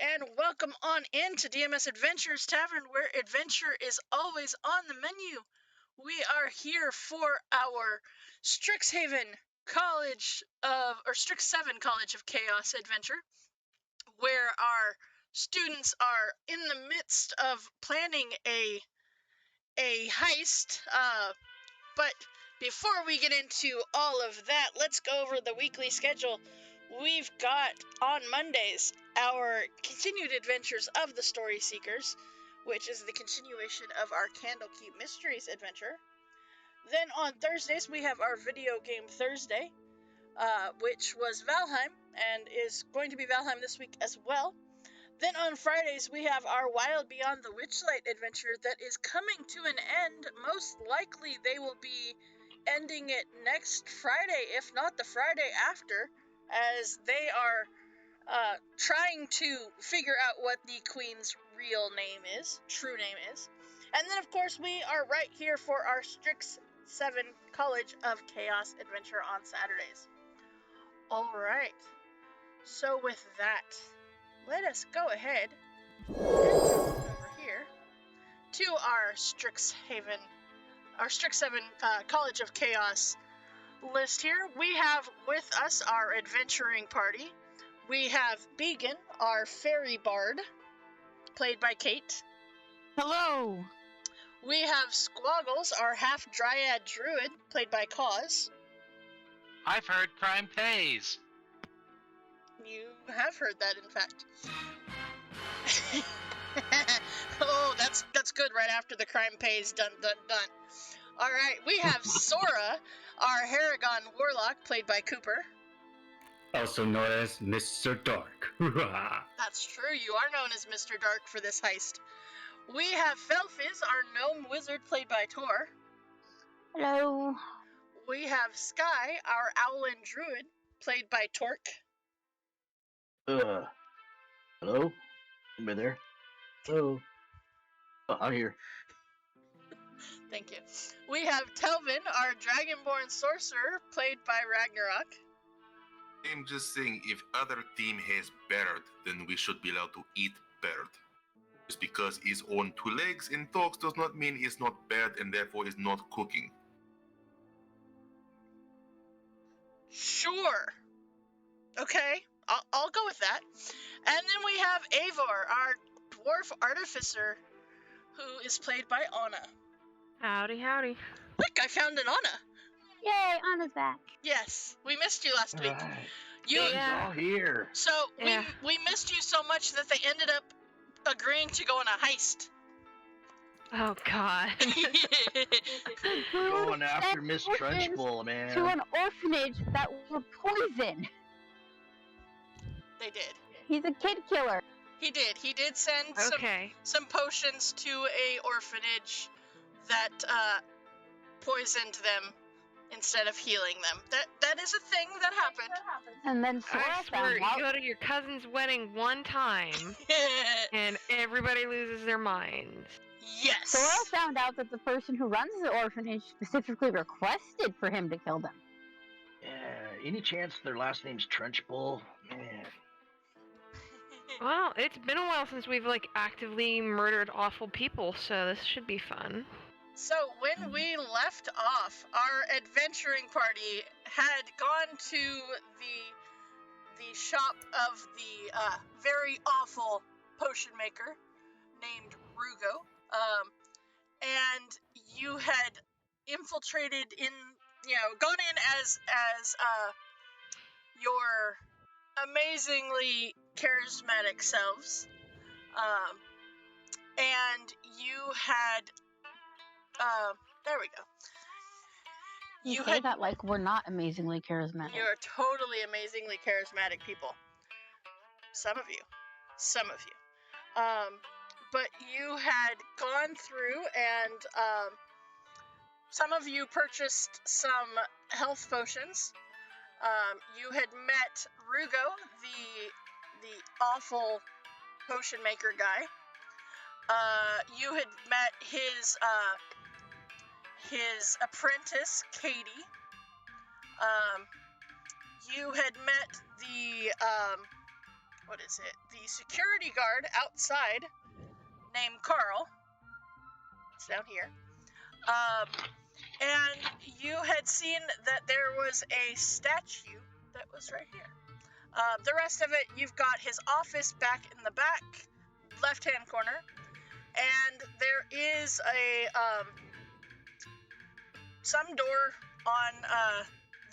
and welcome on into DMS Adventures Tavern, where adventure is always on the menu. We are here for our StrixSeven College of Chaos adventure, where our students are in the midst of planning a heist. But before we get into all of that, let's go over the weekly schedule. We've got on Mondays our continued adventures of the Story Seekers, which is the continuation of our Candlekeep Mysteries adventure. Then on Thursdays we have our Video Game Thursday, which was Valheim and is going to be Valheim this week as well. Then on Fridays we have our Wild Beyond the Witchlight adventure that is coming to an end. Most likely they will be ending it next Friday, if not the Friday after, as they are trying to figure out what the Queen's real name is, true name is. And then, of course, we are right here for our StrixSeven College of Chaos adventure on Saturdays. Alright, so with that, let us go ahead and jump over here to our StrixSeven College of Chaos list here. We have with us our adventuring party. We have Began, our fairy bard, played by Kate. Hello. We have Squaggles, our half-dryad druid, played by Chos. I've heard crime pays. You have heard that, in fact. Oh, that's good right after the crime pays. Dun, dun, dun. Alright, we have Sora, our Haragon warlock, played by Cooper. Also known as Mr. Dark. That's true, you are known as Mr. Dark for this heist. We have Felfiz, our gnome wizard, played by Tor. Hello. We have Sky, our owlin druid, played by Torque. Hello? Anybody there? Hello? Oh, I'm here. Thank you. We have Telvin, our dragonborn sorcerer, played by Ragnarok. I'm just saying, if other team has bird, then we should be allowed to eat bird. Just because it's on two legs and talks does not mean it's not bird and therefore is not cooking. Sure. Okay, I'll go with that. And then we have Eivor, our dwarf artificer, who is played by Anna. Howdy, howdy. Look, I found an Anna. Yay, Anna's back. Yes, we missed you last week. Right. You, Yeah. All here. So Yeah. we missed you so much that they ended up agreeing to go on a heist. Oh, God. Going after Miss Trunchbull, man. To an orphanage that were poison. They did. He's a kid killer. He did. He did send Okay. some potions to a orphanage that poisoned them instead of healing them. That is a thing that happened. And then Sora I swear, found you out. go to your cousin's wedding one time, and everybody loses their minds. Yes. Sora found out that the person who runs the orphanage specifically requested for him to kill them. Yeah, any chance their last name's Trunchbull? Man. Well, it's been a while since we've, actively murdered awful people, so this should be fun. So when we left off, our adventuring party had gone to the shop of the very awful potion maker named Rugo, and you had infiltrated gone in as your amazingly charismatic selves, and you had there we go. You say that like we're not amazingly charismatic. You're totally amazingly charismatic people. Some of you. But you had gone through and some of you purchased some health potions. You had met Rugo, the awful potion maker guy. You had met his apprentice, Katie. You had met the what is it? The security guard outside, named Carl. It's down here. And you had seen that there was a statue that was right here. The rest of it, you've got his office back in the back, left-hand corner, and there is a some door on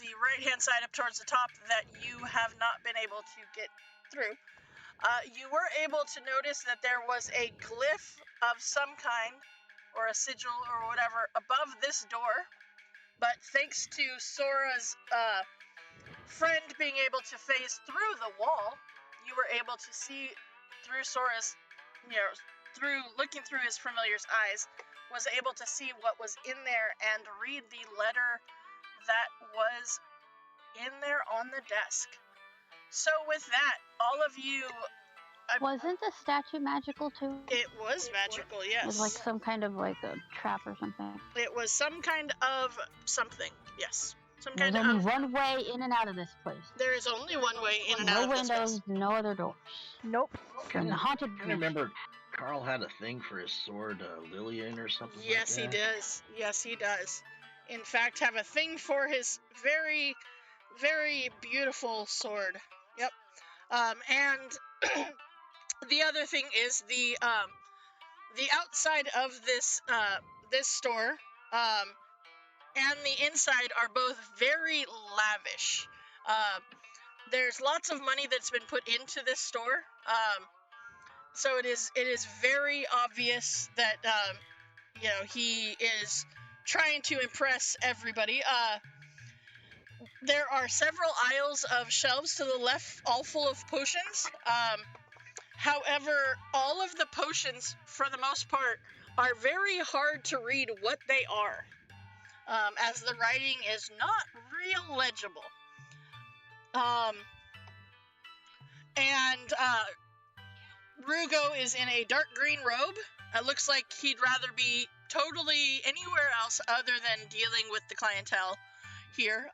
the right-hand side up towards the top that you have not been able to get through. You were able to notice that there was a glyph of some kind, or a sigil or whatever, above this door, but thanks to Sora's friend being able to phase through the wall, you were able to see through Sora's, through looking through his familiar's eyes, was able to see what was in there and read the letter that was in there on the desk. So with that, all of you... Wasn't the statue magical too? It was magical, yes. It was like some kind of like a trap or something. It was some kind of something, yes. Some kind There's only of... one way in and out of this place. There is only one way in and No out of this windows, place. no other doors. Nope. You're in the haunted I remember Carl had a thing for his sword, Lillian or something Yes, like that. he does. Yes, he does. In fact, have a thing for his very, very beautiful sword. Yep. And the other thing is the outside of this this store and the inside are both very lavish. There's lots of money that's been put into this store. So it is very obvious that he is trying to impress everybody. There are several aisles of shelves to the left, all full of potions. However, all of the potions, for the most part, are very hard to read what they are, as the writing is not real legible. And Rugo is in a dark green robe. It looks like he'd rather be totally anywhere else other than dealing with the clientele here.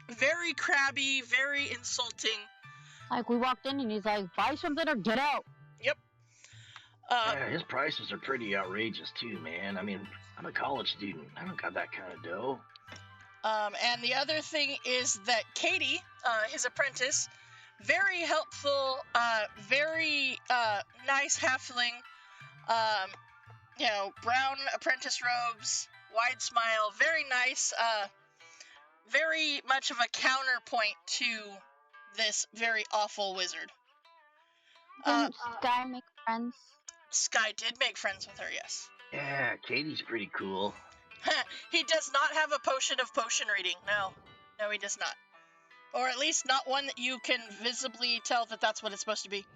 Very crabby, very insulting. Like, we walked in and he's like, buy something or get out. Yep. Yeah, his prices are pretty outrageous too, man. I mean, I'm a college student. I don't got that kind of dough. And the other thing is that Katie, his apprentice, very helpful, very nice halfling, brown apprentice robes, wide smile, very nice, very much of a counterpoint to this very awful wizard. Didn't Sky make friends? Sky did make friends with her, yes. Yeah, Katie's pretty cool. He does not have a potion of potion reading, no. No, he does not. Or at least not one that you can visibly tell that that's what it's supposed to be.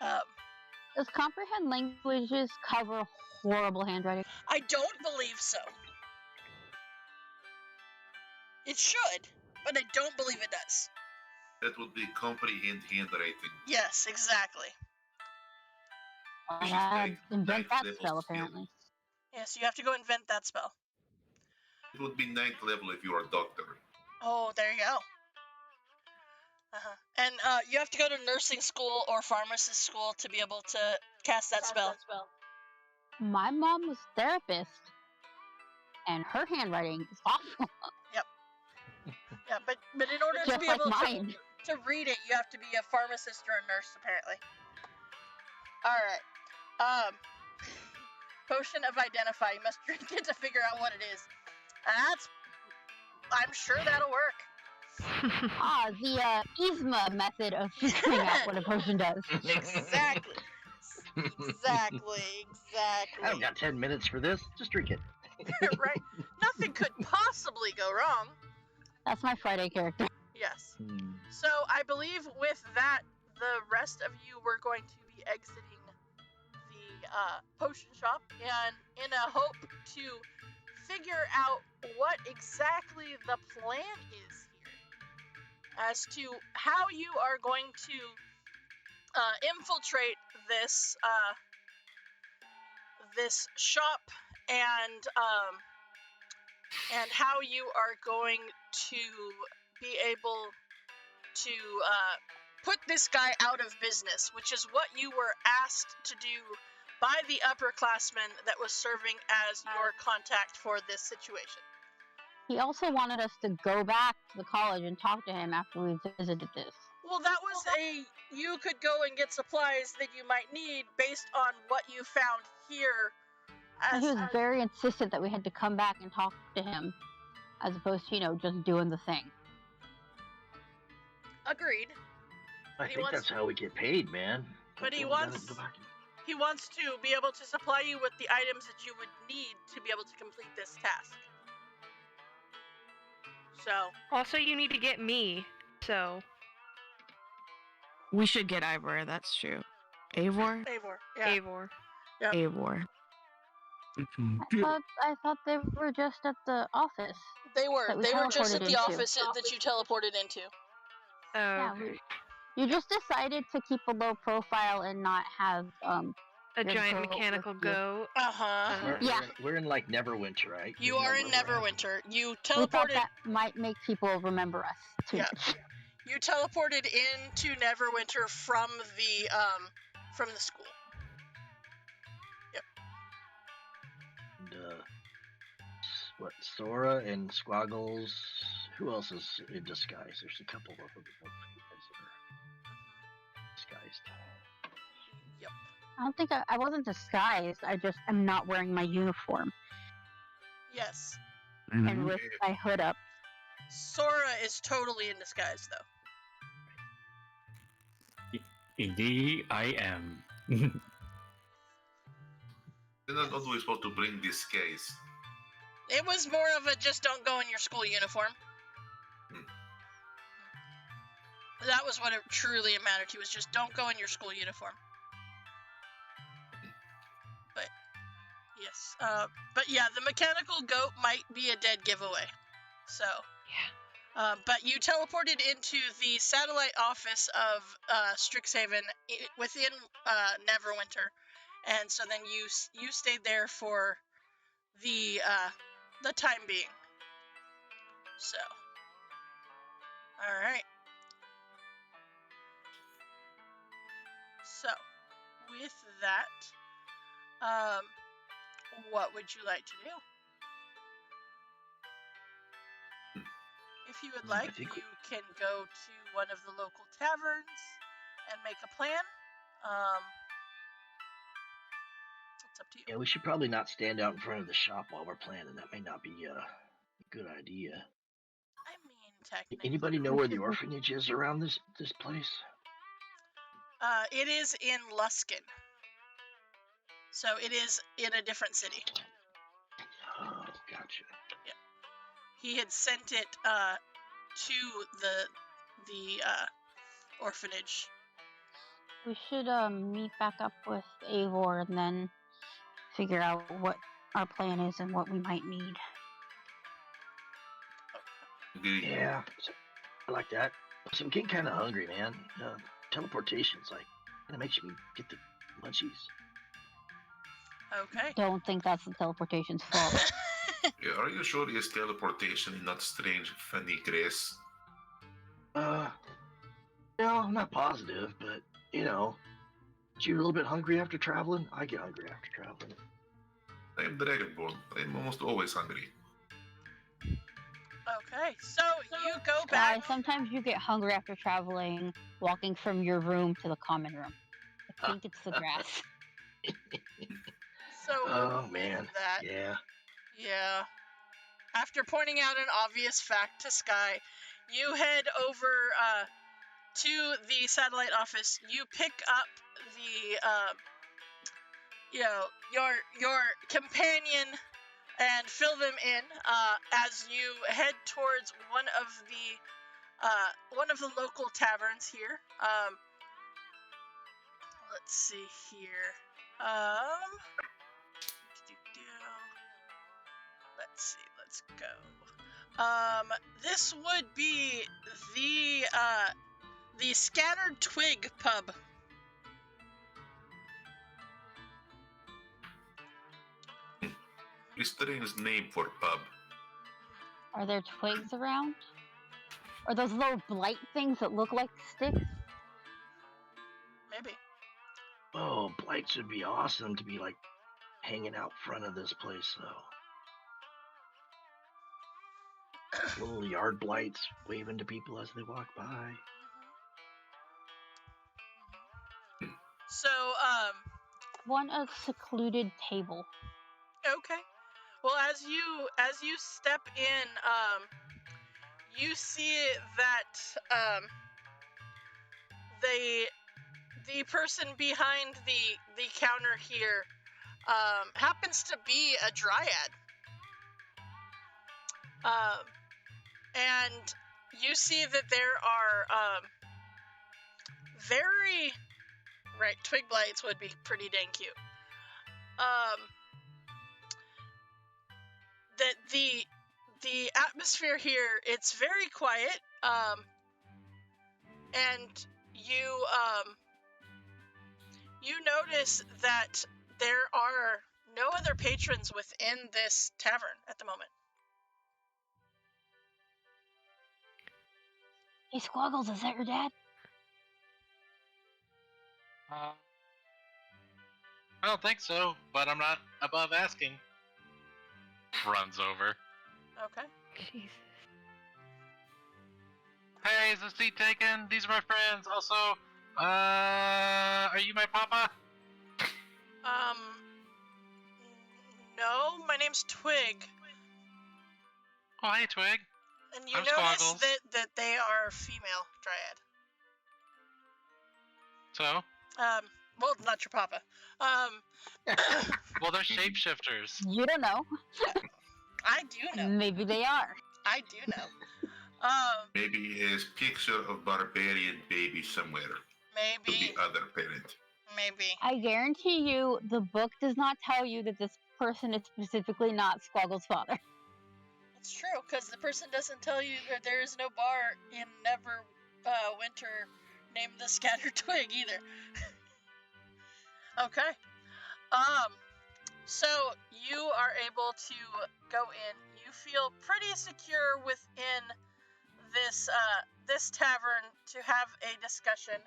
Does comprehend languages cover horrible handwriting? I don't believe so. It should, but I don't believe it does. That would be comprehend handwriting. Yes, exactly. I is had like invent ninth that level spell, skill. apparently. Yes, you have to go invent that spell. It would be 9th level if you are a doctor. Oh, there you go. And you have to go to nursing school or pharmacist school to be able to cast that spell. My mom was a therapist, and her handwriting is awful. Yeah, but in order to Just be like able mine. to read it, you have to be a pharmacist or a nurse, apparently. Alright. Potion of Identify. You must drink it to figure out what it is. I'm sure that'll work. The Yzma method of figuring out what a potion does. Exactly. Exactly. I don't got 10 minutes for this. Just drink it. Right? Nothing could possibly go wrong. That's my Friday character. Yes. So I believe with that, the rest of you were going to be exiting the potion shop, and in a hope to figure out what exactly the plan is here, as to how you are going to infiltrate this this shop, and how you are going to be able to put this guy out of business, which is what you were asked to do by the upperclassman that was serving as your contact for this situation. He also wanted us to go back to the college and talk to him after we visited this. Well, that was you could go and get supplies that you might need based on what you found here. And he was very insistent that we had to come back and talk to him, as opposed to, just doing the thing. Agreed. I think that's how we get paid, man. But he wants to be able to supply you with the items that you would need to be able to complete this task. So. Also, you need to get me, so. We should get Ivor, that's true. Eivor? Eivor, yeah. Eivor. Yep. Eivor. I thought they were just at the office. They were just at the into. office that you teleported into. Oh. Yeah, you just decided to keep a low profile and not have a giant mechanical goat. Yeah. We're in like Neverwinter, right? You are in Neverwinter. You teleported. We thought that might make people remember us too. Yeah. You teleported into Neverwinter from the school. Yep. And, what, Sora and Squaggles? Who else is in disguise? There's a couple of them that are disguised. Yep. I don't think I wasn't disguised. I just am not wearing my uniform. Yes. And with my hood up. Sora is totally in disguise, though. Indeed, I am. You're not always supposed to bring this case. It was more of a just don't go in your school uniform. That was what it truly mattered to, was just don't go in your school uniform. But, yes. But yeah, the mechanical goat might be a dead giveaway. So. Yeah. But you teleported into the satellite office of StrixSeven within Neverwinter. And so then you stayed there for the time being. So. Alright. So, with that, what would you like to do? If you would like, you can go to one of the local taverns and make a plan. It's up to you. Yeah, we should probably not stand out in front of the shop while we're planning. That may not be a good idea. I mean, technically. Anybody know where the orphanage is around this place? It is in Luskin. So it is in a different city. Oh, gotcha. Yeah. He had sent it to the orphanage. We should meet back up with Eivor and then figure out what our plan is and what we might need. Yeah, I like that. So I'm getting kind of hungry, man. Teleportation's like kind of makes me get the munchies. Okay. Don't think that's the teleportation's fault. Yeah, are you sure it's teleportation and not strange, funny grace? No, I'm not positive, but you're a little bit hungry after traveling. I get hungry after traveling. I am Dragonborn. I am almost always hungry. Okay, so you go back. Sometimes you get hungry after traveling, walking from your room to the common room. I think it's the grass. So, oh man, that, yeah. After pointing out an obvious fact to Sky, you head over to the satellite office. You pick up the your companion and fill them in as you head towards one of the local taverns here. Let's see here. Let's see. Let's go. This would be the Scattered Twig Pub. A strange name for pub. Are there twigs around? Are those little blight things that look like sticks? lights would be awesome to be like hanging out front of this place, though. Little yard lights waving to people as they walk by. So, Want a secluded table. okay. Well, as you step in, you see that the person behind the counter here happens to be a dryad. And you see that there are very right twig blights would be pretty dang cute. That the atmosphere here, it's very quiet. And you notice that there are no other patrons within this tavern at the moment. Hey, Squaggles, is that your dad? I don't think so, but I'm not above asking. Runs over. Okay. Jesus. Hey, is the seat taken? These are my friends. Also, are you my papa? No, my name's Twig. Oh, hey, Twig. And you I'm notice Squaggles. that they are female dryad. So? Well, not your papa. Well, they're shapeshifters. You don't know. I do know. Maybe they are. I do know. Maybe his picture of barbarian baby somewhere to Maybe. the other parent. Maybe. I guarantee you, the book does not tell you that this person is specifically not Squaggle's father. It's true, because the person doesn't tell you that there is no bar in Neverwinter named the Scattered Twig either. Okay. So you are able to go in. You feel pretty secure within this tavern to have a discussion.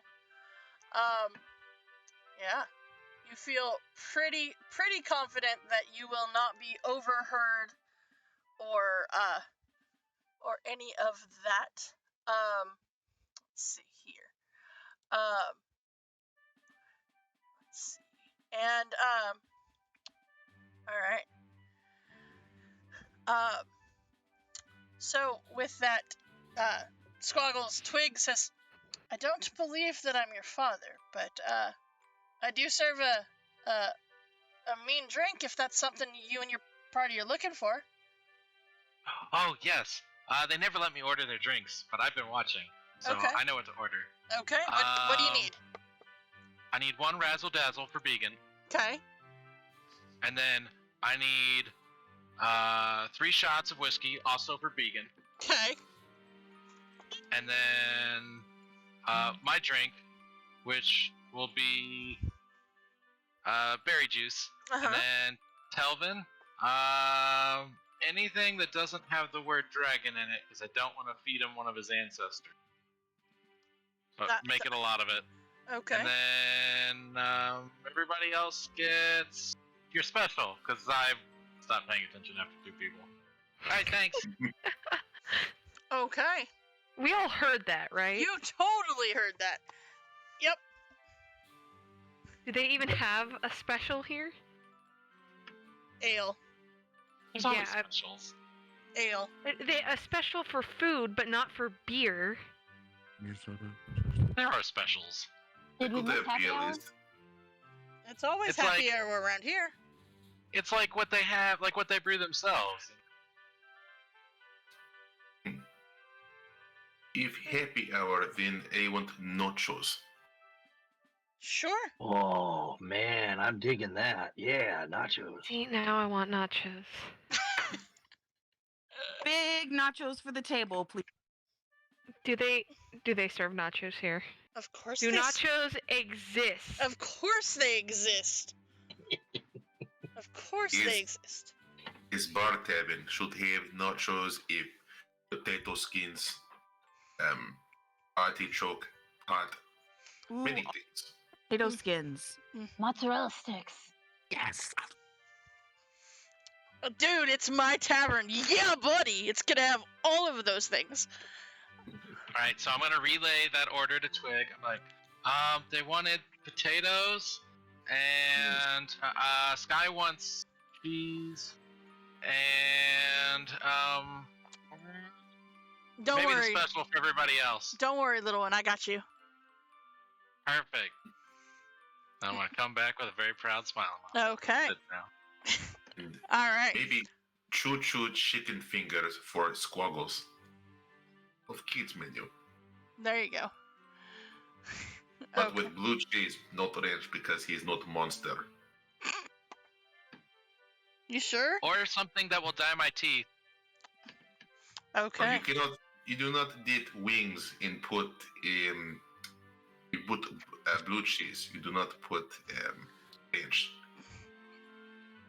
Yeah. You feel pretty confident that you will not be overheard or any of that. Let's see here. Let's see. And all right. So with that, Squaggles, Twig says, "I don't believe that I'm your father, but I do serve a mean drink if that's something you and your party are looking for." Oh, yes. They never let me order their drinks, but I've been watching, so Okay. I know what to order. Okay. What do you need? I need one Razzle Dazzle for vegan, Okay. and then I need 3 shots of whiskey, also for vegan, Okay. and then my drink, which will be berry juice, Uh-huh. and then Telvin, anything that doesn't have the word dragon in it, because I don't want to feed him one of his ancestors. But make it a lot of it. Okay. And then everybody else gets your special, because I've stopped paying attention after 2 people. Alright, thanks. Okay. We all heard that, right? You totally heard that. Yep. Do they even have a special here? Ale. There's always Yeah, specials. Ale. A special for food, but not for beer. There are specials. Did we Could miss there be happy a hour? list? It's always It's happy like- hour around here. It's like what they have, like what they brew themselves. If happy hour, then I want nachos. Sure. Oh man, I'm digging that. Yeah, nachos. See, now I want nachos. Big nachos for the table, please. Do they serve nachos here? Of course Do they nachos exist? Of course they exist. Of course they Yes. exist. His bar tavern should have nachos if potato skins, artichoke, hot, Ooh, many things. Potato skins. Mozzarella sticks. Yes. Dude, it's my tavern. Yeah, buddy. It's gonna have all of those things. Alright, so I'm gonna relay that order to Twig. I'm like, they wanted potatoes, and Sky wants cheese, and Don't maybe worry. the special for everybody else. Don't worry, little one. I got you. Perfect. I'm gonna come back with a very proud smile on my face. Okay. Sit down. All right. Maybe choo-choo chicken fingers for squaggles. Of kids menu. There you go. But Okay. with blue cheese, not orange because he's not a monster. You sure? Or something that will dye my teeth. So Okay. you do not dip wings and put you put blue cheese. You do not put orange.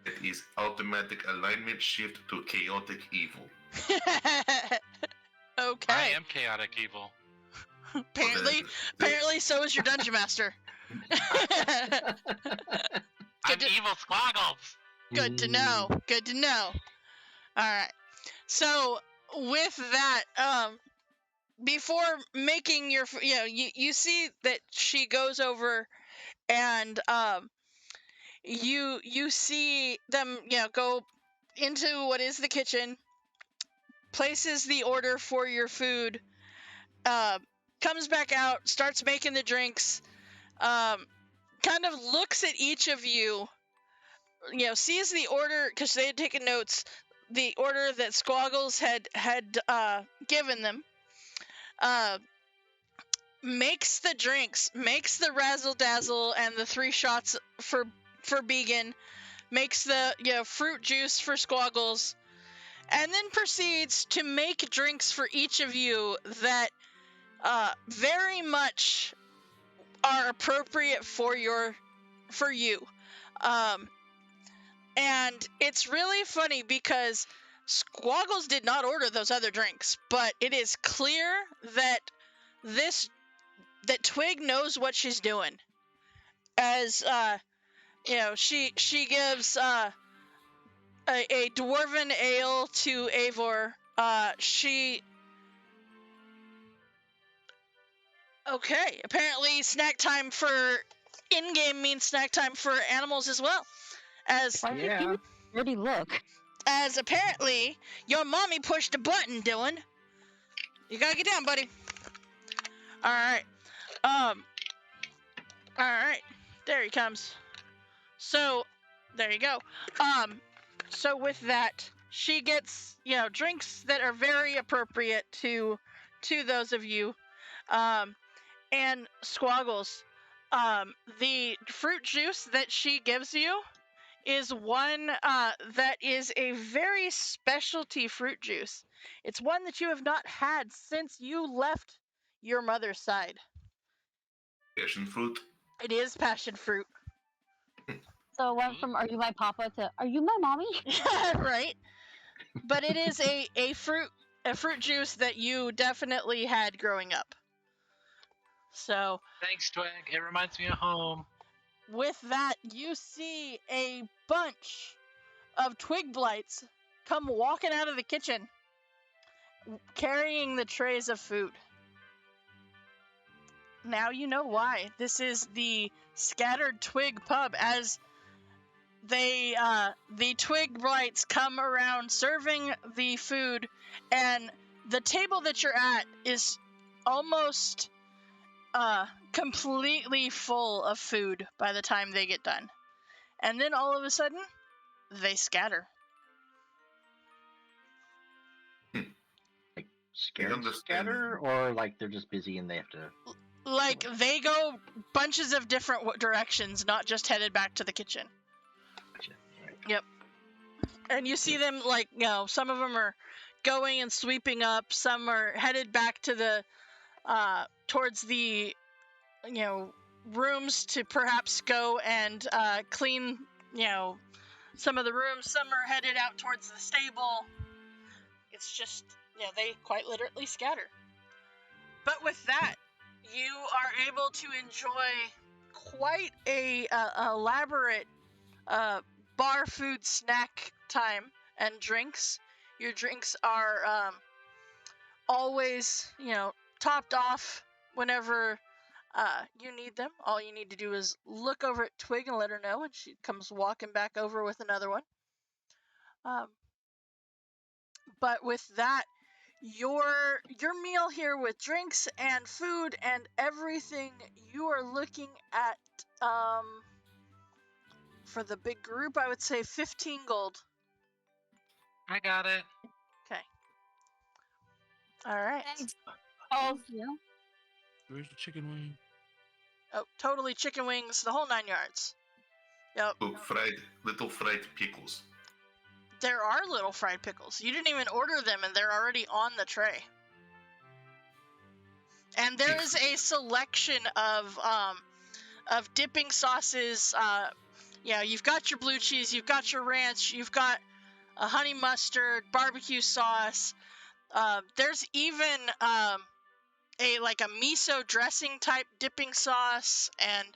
It is automatic alignment shift to chaotic evil. I Okay. am chaotic evil. Apparently, so is your dungeon master. I'm to- evil squaggles. Good to know. Good to know. All right. So with that, before making your, you see that she goes over, and you see them, go into what is the kitchen, places the order for your food, comes back out, starts making the drinks, kind of looks at each of you, sees the order, because they had taken notes, the order that Squaggles had given them, makes the drinks, makes the razzle dazzle and the 3 shots for Began, makes the fruit juice for Squaggles, and then proceeds to make drinks for each of you that very much are appropriate for you. And it's really funny because Squaggles did not order those other drinks, but it is clear that that Twig knows what she's doing. As she gives a dwarven ale to Eivor. Okay, apparently snack time for in-game means snack time for animals as well. As Why did you give me a dirty look? As apparently your mommy pushed a button, Dylan. You gotta get down, buddy. Alright. Alright. There he comes. So, there you go. So with that, she gets, drinks that are very appropriate to those of you. And Squaggles, the fruit juice that she gives you is one that is a very specialty fruit juice. It's one that you have not had since you left your mother's side. Passion fruit. It is passion fruit. So it went from "Are you my papa?" to "Are you my mommy?" Right. But it is a fruit juice that you definitely had growing up. So Thanks, Twig. It reminds me of home. with that, you see a bunch of twig blights come walking out of the kitchen, carrying the trays of food. Now you know why. This is the Scattered Twig Pub, as the twig blights come around serving the food, and the table that you're at is almost completely full of food by the time they get done. And then all of a sudden, they scatter. Scatter, or like they're just busy and they have to. Like, they go bunches of different directions, not just headed back to the kitchen. Right. And you see them, like, some of them are going and sweeping up, some are headed back to the, towards the, rooms to perhaps go and clean, some of the rooms, some are headed out towards the stable. It's just, they quite literally scatter. But with that, you are able to enjoy quite a elaborate bar food snack time and drinks. Your drinks are always, topped off whenever you need them. All you need to do is look over at Twig and let her know, and she comes walking back over with another one. But with that, your meal here with drinks and food and everything, you are looking at for the big group, I would say 15 gold. I got it. Okay. All right. Thanks. Thank you. Where's the chicken wing? Oh, totally chicken wings, the whole 9 yards. Yep. Little fried pickles. There are little fried pickles. You didn't even order them, and they're already on the tray. And there is a selection of dipping sauces. You've got your blue cheese, you've got your ranch, you've got a honey mustard, barbecue sauce. There's even a miso dressing type dipping sauce, and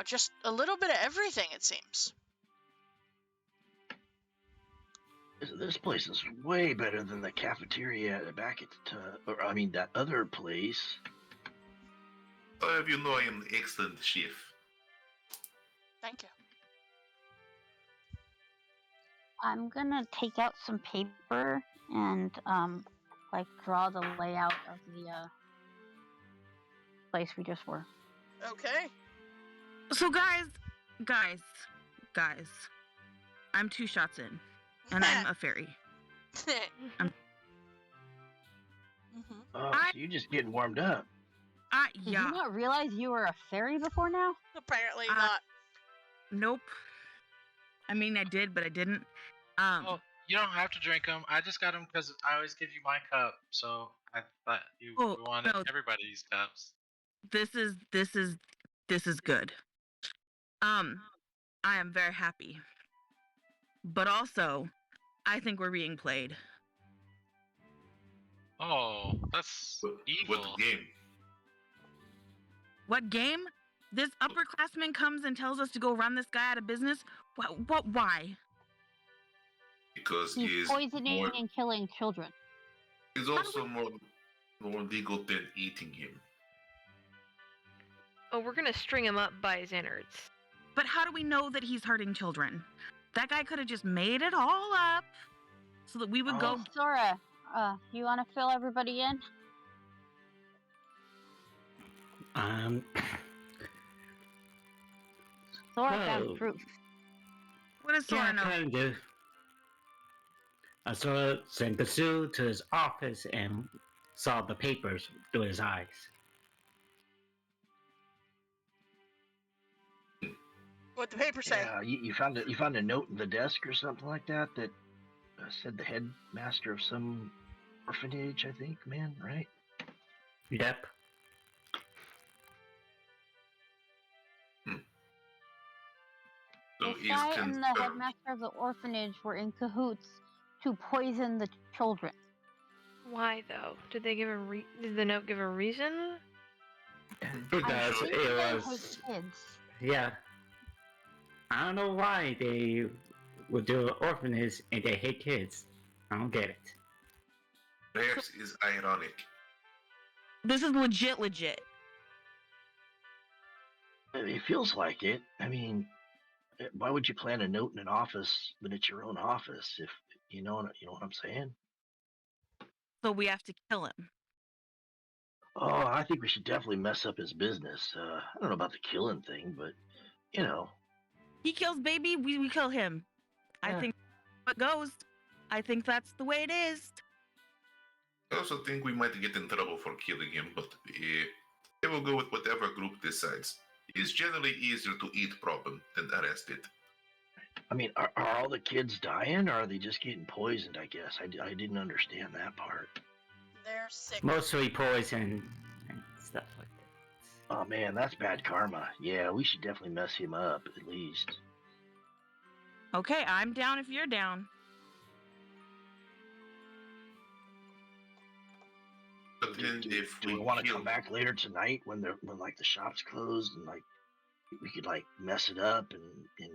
just a little bit of everything, it seems. This place is way better than the cafeteria back at that other place. I have you know I am an excellent chef. Thank you. I'm gonna take out some paper and draw the layout of the place we just were. Okay. So guys, I'm 2 shots in, and I'm a fairy. Mm-hmm. Oh, so you're just getting warmed up. Did you not realize you were a fairy before now? Apparently not. Nope. I mean, I did, but I didn't. Oh, you don't have to drink them. I just got them because I always give you my cup, so I thought you wanted everybody's cups. This is good. I am very happy. But also, I think we're being played. Oh, that's evil. What game? What game? This upperclassman comes and tells us to go run this guy out of business? What why? Because he's poisoning and killing children. He's also more legal than eating him. Oh, we're gonna string him up by his innards. But how do we know that he's hurting children? That guy could have just made it all up so that we would go. Sora, you want to fill everybody in? Sora found proof. What does Sora know? Kind of. Sora sent Basu to his office and saw the papers through his eyes. What'd the paper say? Yeah, you found a note in the desk or something like that said the headmaster of some orphanage, I think, man, right? Yep. So this guy and the headmaster of the orphanage were in cahoots to poison the children. Why though? Did they give did the note give a reason? It does. It was. Kids. Yeah. I don't know why they would do an orphanage and they hate kids. I don't get it. Perhaps it's ironic. This is legit. It feels like it. I mean, why would you plan a note in an office when it's your own office? If you know what I'm saying. So we have to kill him. Oh, I think we should definitely mess up his business. I don't know about the killing thing, but he kills baby, we kill him. I think it goes. I think that's the way it is. I also think we might get in trouble for killing him, but they will go with whatever group decides. It's generally easier to eat problem than arrest it. I mean, are all the kids dying, or are they just getting poisoned, I guess? I didn't understand that part. They're sick. Mostly poison and stuff like that. Oh, man, that's bad karma. Yeah, we should definitely mess him up, at least. Okay, I'm down if you're down. But then if do we want to come back later tonight when the shop's closed and we could like mess it up and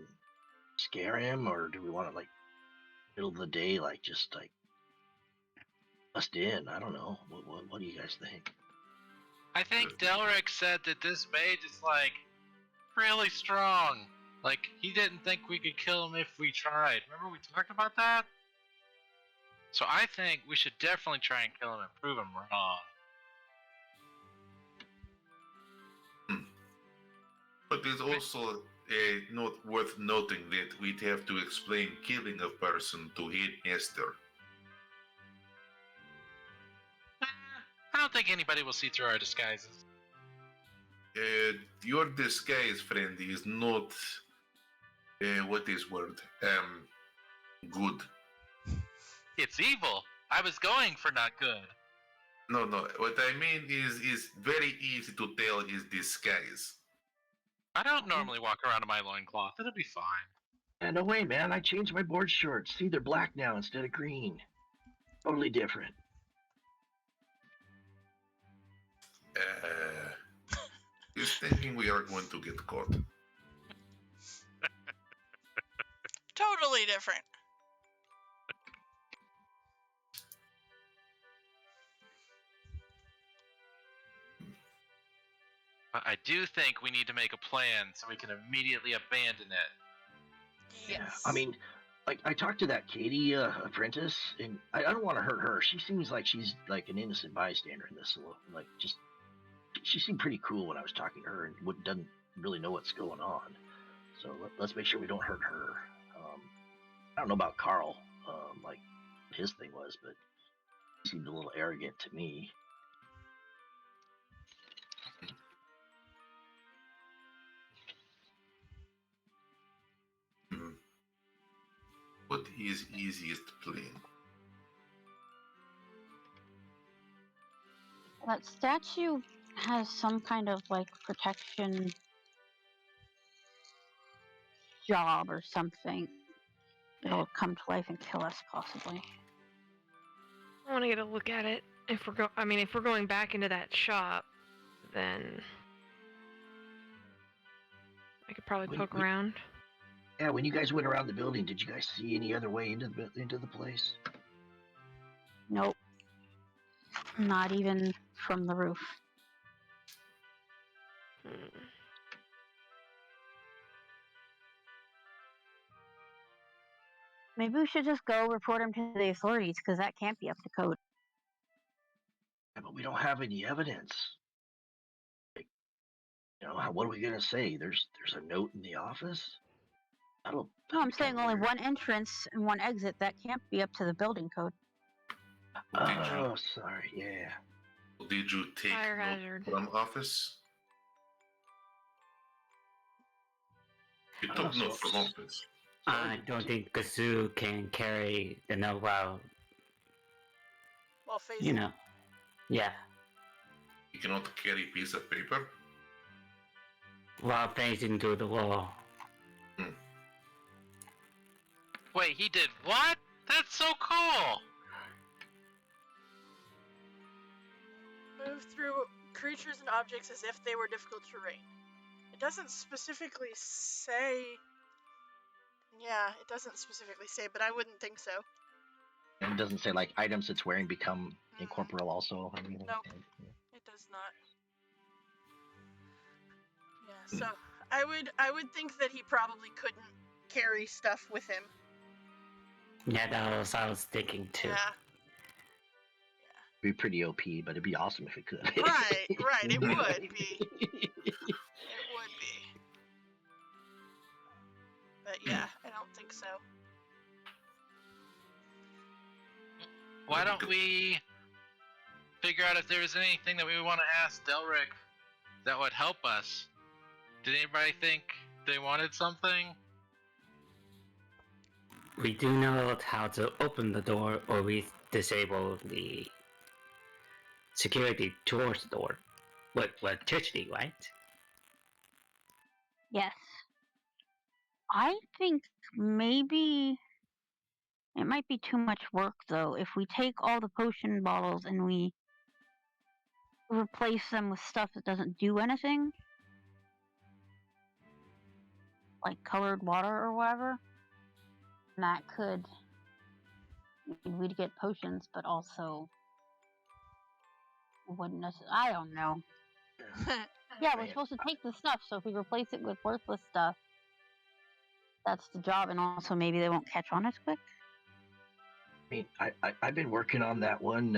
scare him, or do we want to like middle of the day, like just like bust in? I don't know. What do you guys think? I think Delric said that this mage is like really strong. Like he didn't think we could kill him if we tried. Remember we talked about that? So I think we should definitely try and kill him and prove him wrong. But it's also not worth noting that we'd have to explain killing a person to Headmaster. I don't think anybody will see through our disguises. Your disguise, friend, is not what is word? Good. It's evil. I was going for not good. No. What I mean is very easy to tell his disguise. I don't normally walk around in my loincloth. It'll be fine. And no way, man. I changed my board shorts. See, they're black now instead of green. Totally different. He's thinking we are going to get caught. Totally different. I do think we need to make a plan so we can immediately abandon it. Yeah, I mean, like I talked to that Katie apprentice, and I don't want to hurt her. She seems like she's like an innocent bystander in this. Like, just she seemed pretty cool when I was talking to her, and doesn't really know what's going on. So let's make sure we don't hurt her. I don't know about Carl, like his thing was, but he seemed a little arrogant to me. What is easiest plan? That statue has some kind of like protection job or something. It'll come to life and kill us, possibly. I want to get a look at it. If we're going back into that shop, then I could probably poke around. Yeah, when you guys went around the building, did you guys see any other way into the place? Nope. Not even from the roof. Maybe we should just go report him to the authorities, because that can't be up to code. Yeah, but we don't have any evidence. Like, what are we gonna say? There's a note in the office. No, I'm saying only one entrance and one exit. That can't be up to the building code. Oh, sorry. Yeah. Did you take Fire note hazard. from office? You took note from office. I don't think Kazoo can carry the note while, Well, phasing. Yeah, You cannot carry a piece of paper? while facing to the wall. Wait, he did what? That's so cool! Move through creatures and objects as if they were difficult terrain. It doesn't specifically say. Yeah, it doesn't specifically say, but I wouldn't think so. And it doesn't say like items it's wearing become incorporeal also. I mean, Nope. It does not. Yeah, so I would think that he probably couldn't carry stuff with him. Yeah, that was I was thinking too. Yeah. It'd be pretty OP, but it'd be awesome if it could. Right, it would be. It would be. But yeah, I don't think so. Why don't we figure out if there was anything that we want to ask Delric that would help us? Did anybody think they wanted something? We do know how to open the door, or we disable the security towards the door. With electricity, right? Yes. I think maybe it might be too much work, though, if we take all the potion bottles and we replace them with stuff that doesn't do anything. like colored water or whatever. And that could, we'd get potions, but also wouldn't necessarily. I don't know. Yeah, we're supposed to take the stuff, so if we replace it with worthless stuff, that's the job, and also maybe they won't catch on as quick. I mean, I've been working on that one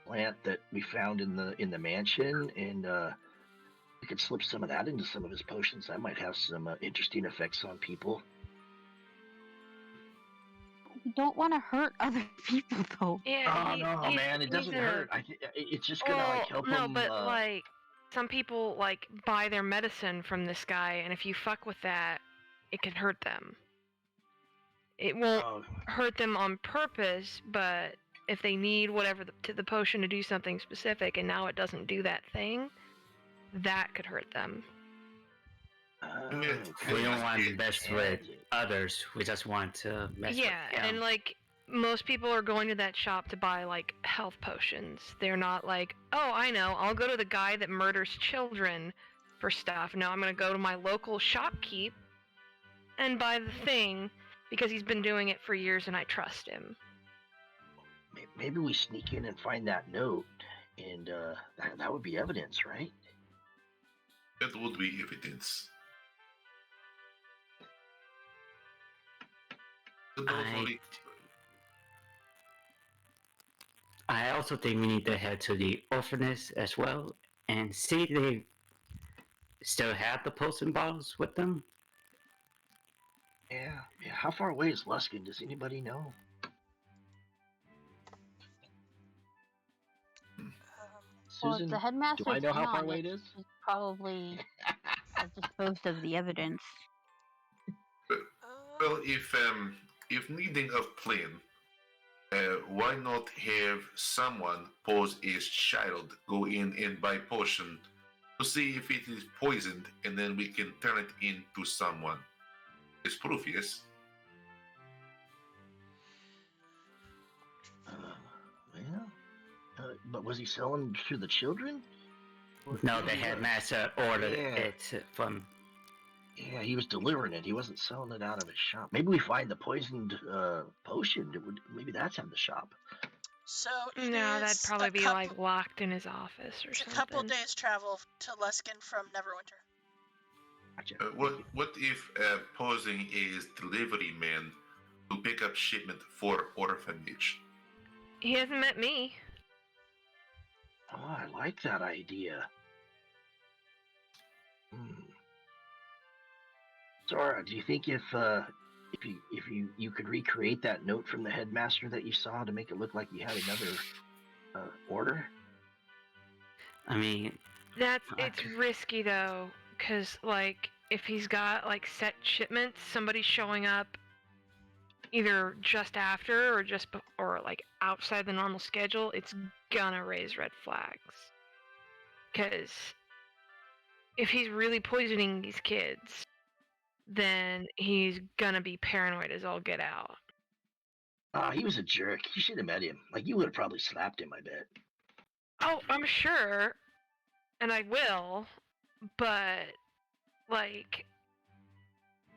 plant that we found in the mansion, and we could slip some of that into some of his potions. That might have some interesting effects on people. We don't want to hurt other people, though. Yeah, no, man, it doesn't hurt. It's just gonna like help no, him. but like some people like buy their medicine from this guy, and if you fuck with that, it can hurt them. It won't hurt them on purpose, but if they need whatever the potion to do something specific, and now it doesn't do that thing, that could hurt them. We don't want the best with others. We just want to mess with them. And like most people are going to that shop to buy like health potions. They're not like, oh, I know, I'll go to the guy that murders children for stuff. No, I'm gonna go to my local shopkeep and buy the thing because he's been doing it for years and I trust him. Maybe we sneak in and find that note, and that would be evidence, right? That would be evidence. I also think we need to head to the orphanage as well and see if they still have the potion bottles with them. Yeah. How far away is Luskin? Does anybody know? Well, Susan, if the headmaster do I know how far away it is? She's probably has disposed of the evidence. Well, if needing a plan, why not have someone pose as child, go in and buy potion to see if it is poisoned, and then we can turn it into someone. It's proof, yes. But was he selling to the children? No, the headmaster ordered it from. Yeah, he was delivering it. He wasn't selling it out of his shop. Maybe we find the poisoned potion. Maybe that's in the shop. So no, that'd probably be like locked in his office or something. It's a couple days travel to Luskin from Neverwinter. Gotcha. What if posing as delivery man to pick up shipment for orphanage? He hasn't met me. Oh, I like that idea. Zora, do you think if you could recreate that note from the headmaster that you saw to make it look like you had another order? I mean, it's risky though, because like if he's got like set shipments, somebody showing up either just after or like outside the normal schedule, it's gonna raise red flags. Because if he's really poisoning these kids, then he's gonna be paranoid as all get out. He was a jerk. You should have met him. Like, you would have probably slapped him, I bet. Oh, I'm sure, and I will, but like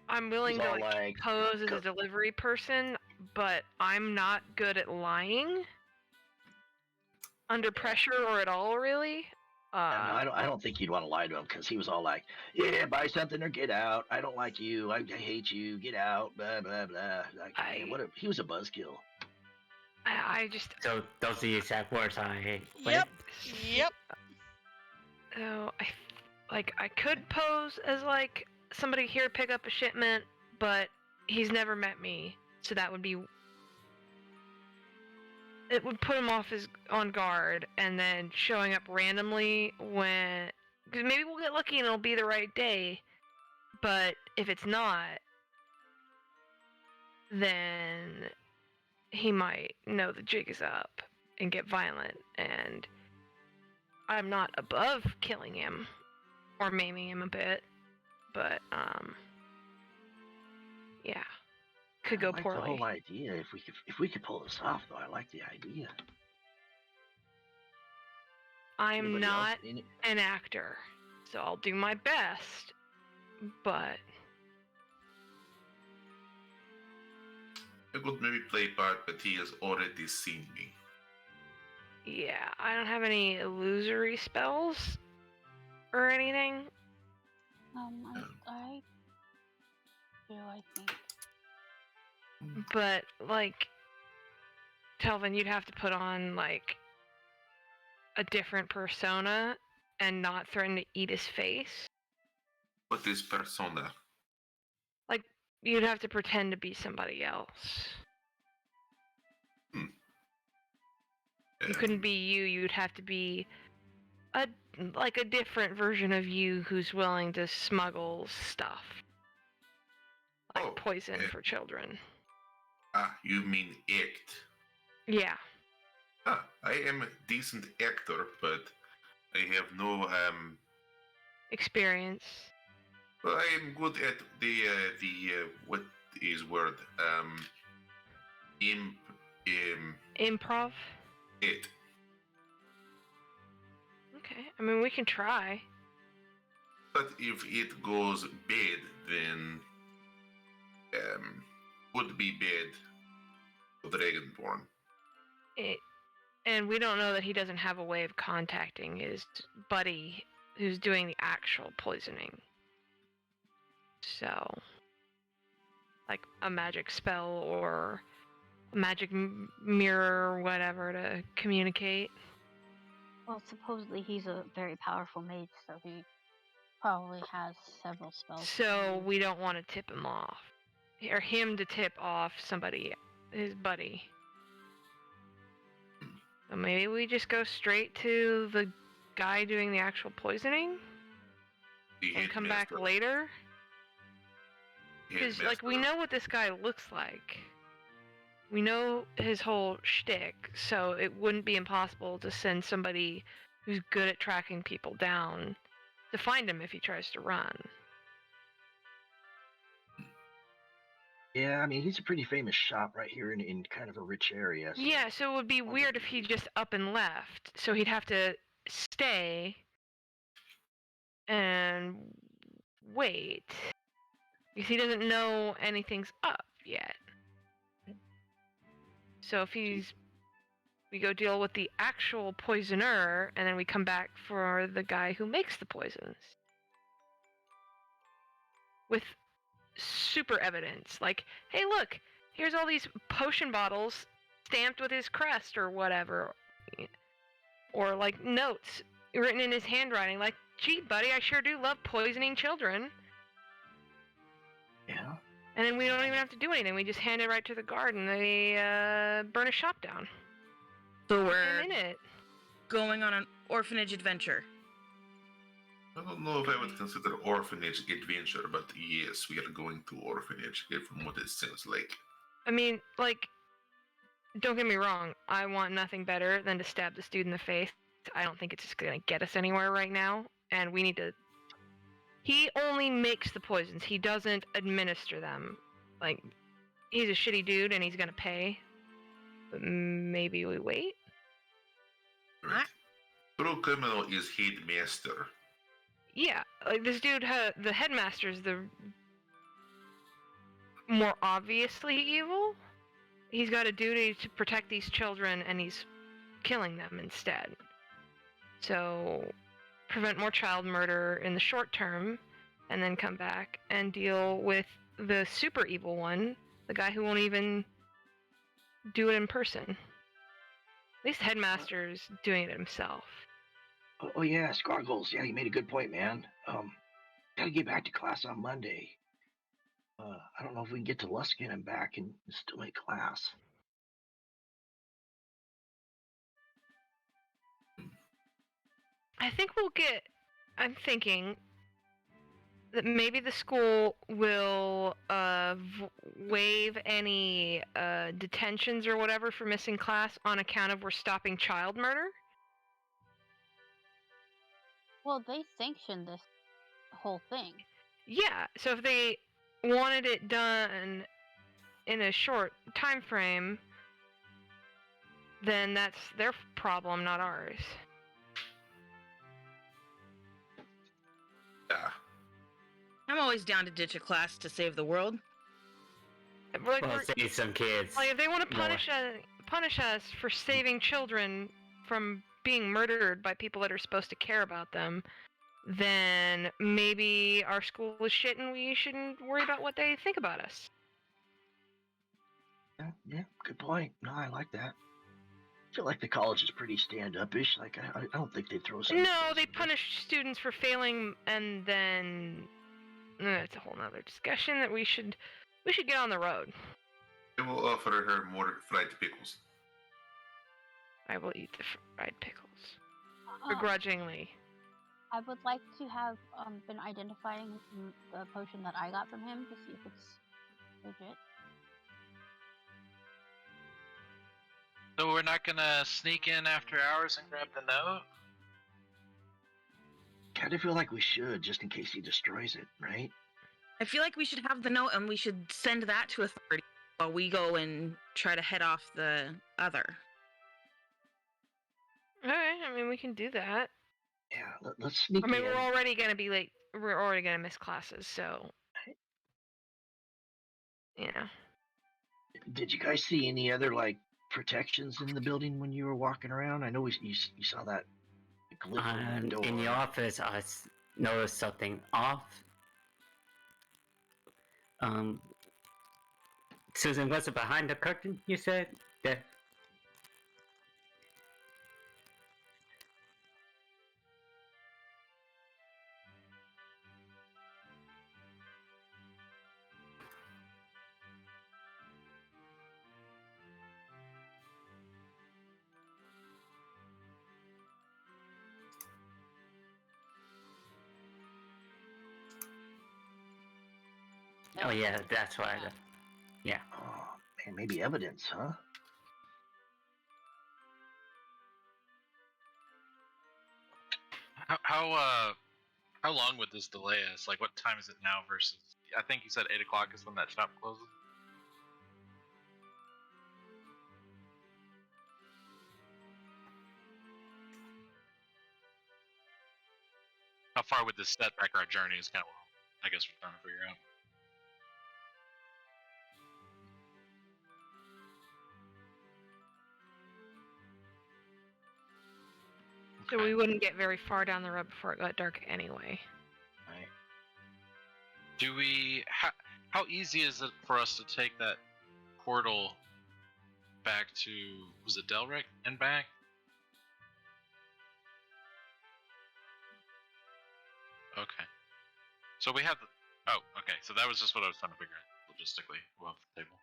I'm willing to like pose as a delivery person, but I'm not good at lying under pressure or at all, really. No, I don't think you'd want to lie to him, because he was all like, "Yeah, buy something or get out. I don't like you. I hate you. Get out." Blah blah blah. Like, man, he was a buzzkill. I just. So those are the exact words I. Yep. So I could pose as like somebody here to pick up a shipment, but he's never met me, so that would be. It would put him on guard, and then showing up randomly when, because maybe we'll get lucky and it'll be the right day, but if it's not, then he might know the jig is up and get violent, and I'm not above killing him or maiming him a bit, but yeah. Could go poorly. The whole idea. If we could pull this off, though, I like the idea. I'm not an actor, so I'll do my best. but I could maybe play part, but he has already seen me. yeah, I don't have any illusory spells or anything. I do, I think. But, like, Telvin, you'd have to put on, like, a different persona and not threaten to eat his face. What is persona? Like, you'd have to pretend to be somebody else. You couldn't be you, you'd have to be a different version of you who's willing to smuggle stuff. Like poison for children. You mean act? Yeah. I am a decent actor, but I have no experience. Well, I am good at the what is word improv. It. Okay, I mean we can try. But if it goes bad, then would be bad for Dragonborn. And we don't know that he doesn't have a way of contacting his buddy who's doing the actual poisoning. So, like a magic spell or a magic mirror or whatever to communicate. Well, supposedly he's a very powerful mage, so he probably has several spells. So we don't want to tip him off. Or him to tip off somebody, his buddy. So maybe we just go straight to the guy doing the actual poisoning? And come back later? Because, like, we know what this guy looks like. We know his whole shtick, so it wouldn't be impossible to send somebody who's good at tracking people down to find him if he tries to run. Yeah, I mean, he's a pretty famous shop right here in kind of a rich area. So yeah, so it would be weird if he just up and left. So he'd have to stay and wait. Because he doesn't know anything's up yet. So if we go deal with the actual poisoner, and then we come back for the guy who makes the poisons. With super evidence. Like, hey look, here's all these potion bottles stamped with his crest or whatever. Or like notes written in his handwriting, like, gee buddy, I sure do love poisoning children. Yeah. And then we don't even have to do anything. We just hand it right to the guard and they burn a shop down. So we're in it. Going on an orphanage adventure. I don't know if I would consider orphanage adventure, but yes, we are going to orphanage from what it sounds like. I mean, like, don't get me wrong. I want nothing better than to stab this dude in the face. I don't think it's just going to get us anywhere right now. And we need to... He only makes the poisons. He doesn't administer them. Like, he's a shitty dude and he's going to pay. But maybe we wait? Right. True criminal is headmaster. Yeah, like this dude, the headmaster's the more obviously evil. He's got a duty to protect these children and he's killing them instead. So, prevent more child murder in the short term, and then come back and deal with the super evil one, the guy who won't even do it in person. At least the headmaster's doing it himself. Oh yeah, Scargles. Yeah, you made a good point, man. Gotta get back to class on Monday. I don't know if we can get to Luskin and back and still make class. I think I'm thinking that maybe the school will waive any detentions or whatever for missing class on account of we're stopping child murder. Well, they sanctioned this whole thing. Yeah, so if they wanted it done in a short time frame, then that's their problem, not ours. Yeah. I'm always down to ditch a class to save the world. Like, Well, save some kids. like if they want to more. punish us for saving children from being murdered by people that are supposed to care about them, then maybe our school is shit and we shouldn't worry about what they think about us. Yeah, good point. No, I like that. I feel like the college is pretty stand-up-ish. Like, I don't think they'd throw something. No, they punish students for failing, and then it's a whole nother discussion that we should get on the road. I will offer her more fried pickles. I will eat the fried pickles begrudgingly. I would like to have been identifying the potion that I got from him to see if it's legit. So we're not gonna sneak in after hours and grab the note? Kind of feel like we should, just in case he destroys it, right? I feel like we should have the note and we should send that to authority while we go and try to head off the other. Alright, I mean we can do that. Yeah, let's sneak I mean in. we're already gonna be late. We're already gonna miss classes, so yeah. Did you guys see any other like protections in the building when you were walking around? I know you saw that glyph on the door. In the office, I noticed something off. Susan, was it behind the curtain? You said that. Oh yeah, that's why. Yeah. Oh man, maybe evidence, huh? How long would this delay us? Like, what time is it now versus? I think you said 8 o'clock is when that shop closes. How far would this set back our journey is kind of what I guess we're trying to figure out. So we wouldn't get very far down the road before it got dark anyway. Right. Do we? How easy is it for us to take that portal back to? Was it Delric and back? Okay. So we have the. Oh, okay. So that was just what I was trying to figure out logistically off the table.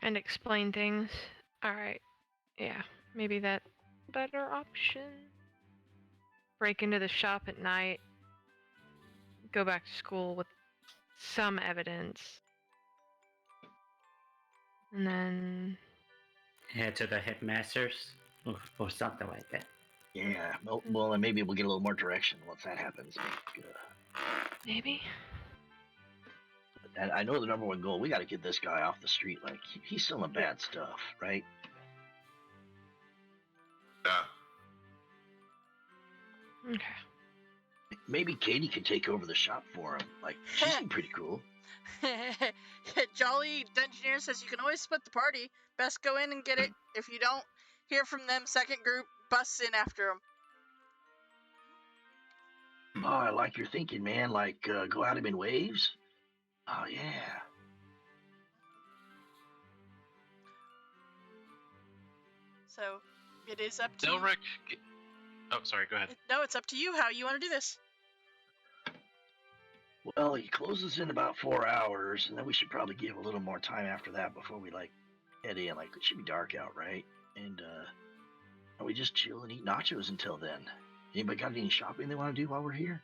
And explain things. Alright. Yeah. Maybe that better option. Break into the shop at night. Go back to school with some evidence. And then Head to the headmasters or something like that. Yeah. Well, and maybe we'll get a little more direction once that happens. maybe. And I know the number one goal. We got to get this guy off the street. Like he's selling bad stuff, right? Yeah. Okay. Maybe Katie can take over the shop for him. Like she seemed pretty cool. Jolly Dungeoneer says you can always split the party. Best go in and get it. If you don't hear from them, second group busts in after them. Oh, I like your thinking, man. Like go at him in waves. Oh yeah. So it is up to Delric. Oh, sorry. Go ahead. No, it's up to you how you want to do this. Well, he closes in about 4 hours, and then we should probably give a little more time after that before we like head in. Like it should be dark out, right? And we just chill and eat nachos until then. Anybody got any shopping they want to do while we're here?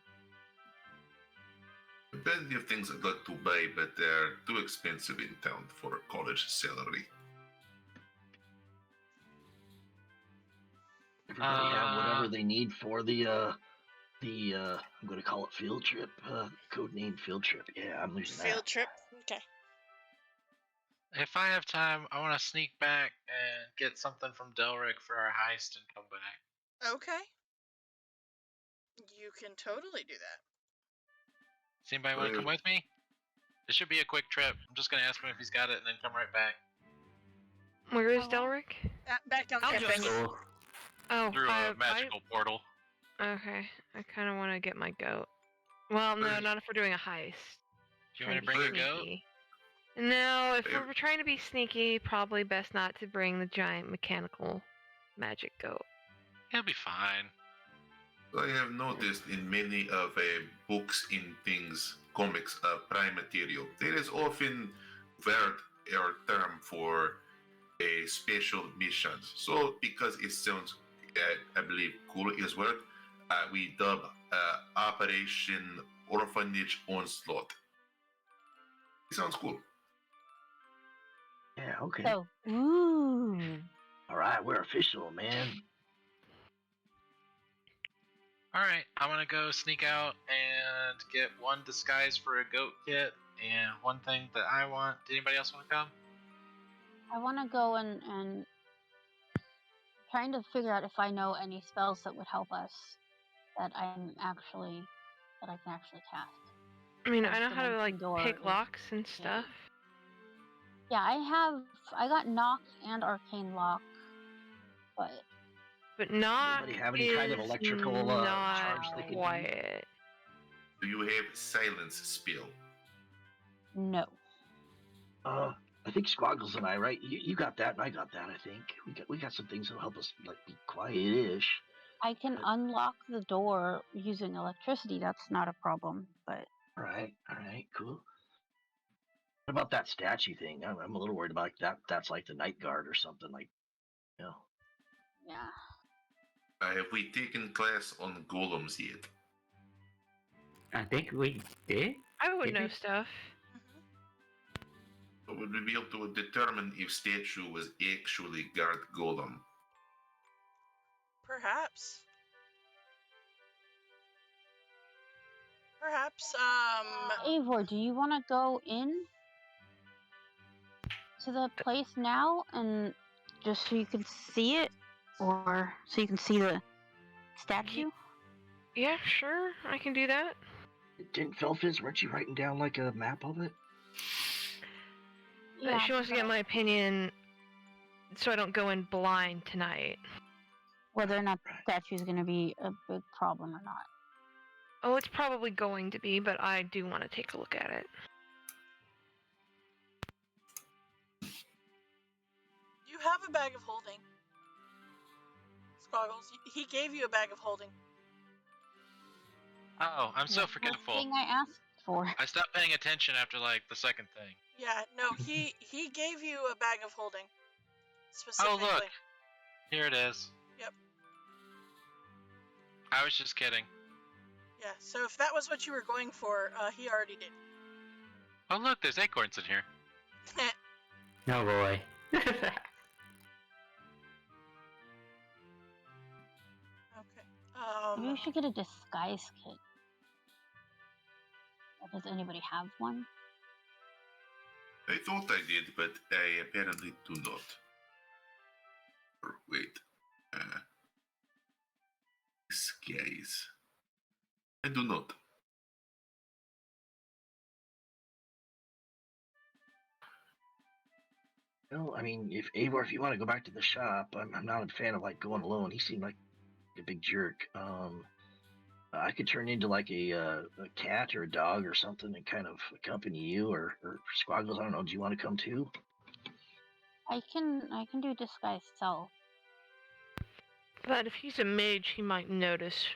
Plenty of things I'd like to buy, but they're too expensive in town for a college salary. Everybody have whatever they need for the I'm going to call it field trip. Code name field trip. Yeah, I'm losing Field that. trip. Okay. if I have time, I want to sneak back and get something from Delric for our heist and come back. Okay. You can totally do that. Does anybody want to come with me? It should be a quick trip. I'm just gonna ask him if he's got it and then come right back. Where is Delric? Back down I'll campus. join you. Oh, Through a magical portal. Okay, I kind of want to get my goat. Well, no, not if we're doing a heist. Do you want to bring a goat? No, if we're trying to be sneaky, probably best not to bring the giant mechanical magic goat. He'll be fine. I have noticed in many of books in things, comics, prime material, there is often word or term for a special missions. So because it sounds, I believe, cool is word, we dub Operation Orphanage Onslaught. It sounds cool. Yeah, okay. So, ooh. All right, we're official, man. Alright, I'm gonna go sneak out and get one disguise for a goat kit and one thing that I want. Did anybody else want to come? I want to go and trying to figure out if I know any spells that would help us that I can actually cast. I mean, Like I know how to dimension door pick is- locks and stuff. Yeah, I got knock and arcane lock, But not Anybody have any kind of electrical not charge they could use? quiet. Do you have silence spell? no. I think Squaggles and I, right? You got that, and I got that. I think we got some things that'll help us like be quiet-ish. I can unlock the door using electricity. That's not a problem. But All right, cool. What about that statue thing? I'm a little worried about that. That's like the night guard or something, like, you know. yeah, Have we taken class on golems yet? I think we did. I would Did know we? stuff. So would we be able to determine if statue was actually guard golem? Perhaps. Eivor, do you want to go in to the place now and just so you can see it, or so you can see the statue? Yeah, sure, I can do that. Didn't Felfiz, weren't you writing down like a map of it? But she wants to get my opinion so I don't go in blind tonight. Whether or not the statue is going to be a big problem or not. Oh, it's probably going to be, but I do want to take a look at it. You have a bag of holding. Squaggles, he gave you a bag of holding. Oh, I'm so That's the forgetful. thing I asked for. I stopped paying attention after like the second thing. Yeah, no, he gave you a bag of holding. Specifically. Oh look, here it is. Yep. I was just kidding. Yeah, so if that was what you were going for, he already did. Oh look, there's acorns in here. No boy. Okay. Maybe we should get a disguise kit. Does anybody have one? I thought I did, but I apparently do not. Or wait. Disguise. I do not. No, I mean, if Eivor, if you want to go back to the shop, I'm not a fan of like going alone. He seemed like a big jerk. I could turn into like a cat or a dog or something and kind of accompany you, or Squaggles. I don't know. Do you want to come too? I can do disguise self. But if he's a mage, he might notice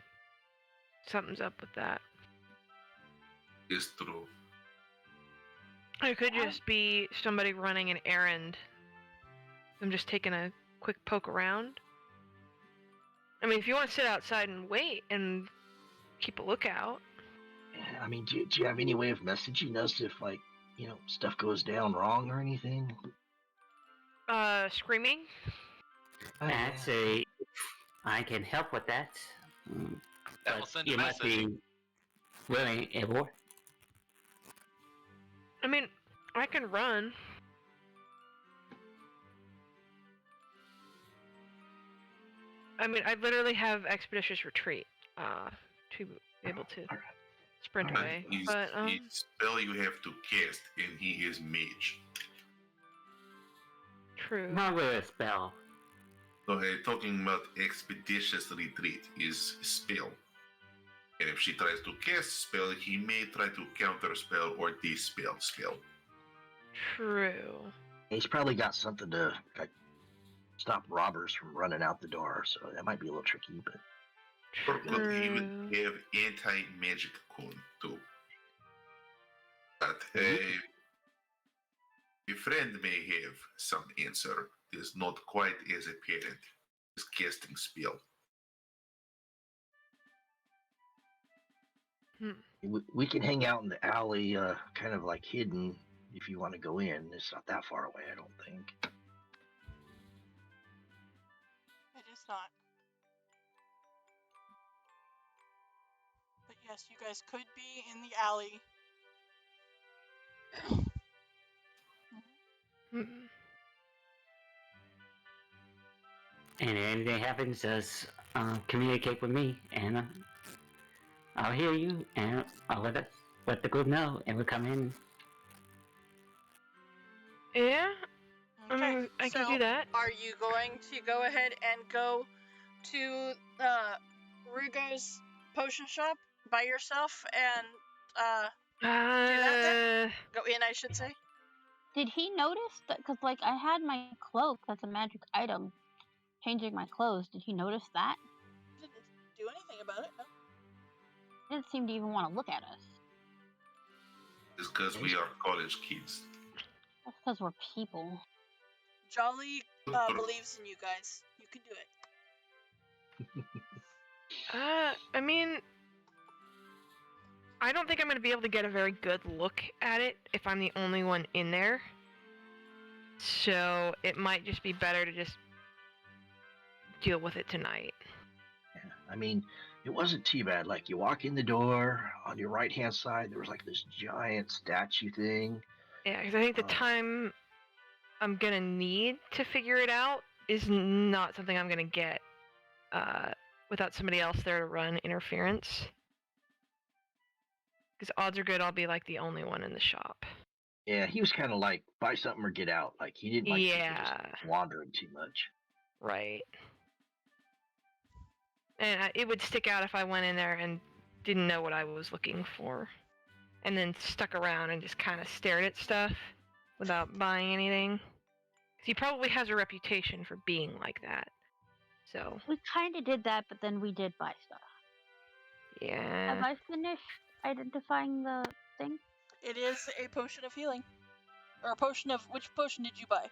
something's up with that. It's true. It could just be somebody running an errand. I'm just taking a quick poke around. I mean, if you want to sit outside and wait and keep a lookout. I mean, do you have any way of messaging us if, like, you know, stuff goes down wrong or anything? Screaming? That's a. I can help with that. That will But send a you must message. be willing, Eivor. I mean, I can run. I mean, I literally have expeditious retreat to be able to sprint But away. his But spell you have to cast, and he is mage. true. Not with a spell. So talking about expeditious retreat is spell. And if she tries to cast spell, he may try to counter spell or dispel spell. True. He's probably got something to stop robbers from running out the door, so that might be a little tricky. But Or could even True. have anti-magic cone too. But Mhm. a friend may have some answer. It is not quite as apparent as casting spell. we can hang out in the alley, kind of like hidden, if you want to go in. It's not that far away, I don't think. It is not. But yes, you guys could be in the alley. Mm. And if anything happens, just communicate with me, and I'll hear you, and I'll let the group know, and we'll come in. Yeah, Okay, I can so do that. are you going to go ahead and go to Rugo's potion shop by yourself and that then? Go in, I should say. Did he notice that? Because, like, I had my cloak, that's a magic item, changing my clothes. Did he notice that? Didn't do anything about it, no? He didn't seem to even want to look at us. It's because we are college kids. That's because we're people. Jolly believes in you guys. You can do it. I mean, I don't think I'm gonna be able to get a very good look at it if I'm the only one in there. So it might just be better to just deal with it tonight. Yeah, I mean, it wasn't too bad. Like, you walk in the door, on your right-hand side, there was like this giant statue thing. Yeah, because I think the time I'm gonna need to figure it out is not something I'm gonna get without somebody else there to run interference. Because odds are good I'll be like the only one in the shop. Yeah, he was kind of like, buy something or get out. Like, he didn't like people Yeah. just wandering too much. Right. And it would stick out if I went in there and didn't know what I was looking for. And then stuck around and just kind of stared at stuff without buying anything. 'Cause he probably has a reputation for being like that. So, We kind of did that, but then we did buy stuff. Have yeah. I finished identifying the thing? It is a potion of healing. Or a potion of... Which potion did you buy?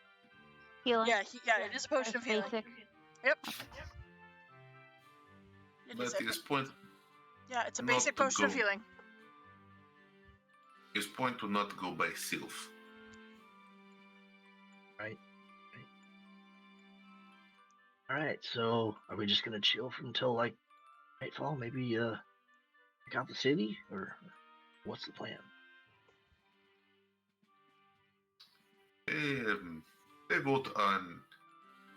Healing? Yeah, it is a potion of healing. Basic. Yep. It is But his point, yeah, it's a not basic to potion of go- healing. his point to not go by self. Right. All right, so are we just gonna chill until like nightfall? Maybe check out the city, or what's the plan? They vote on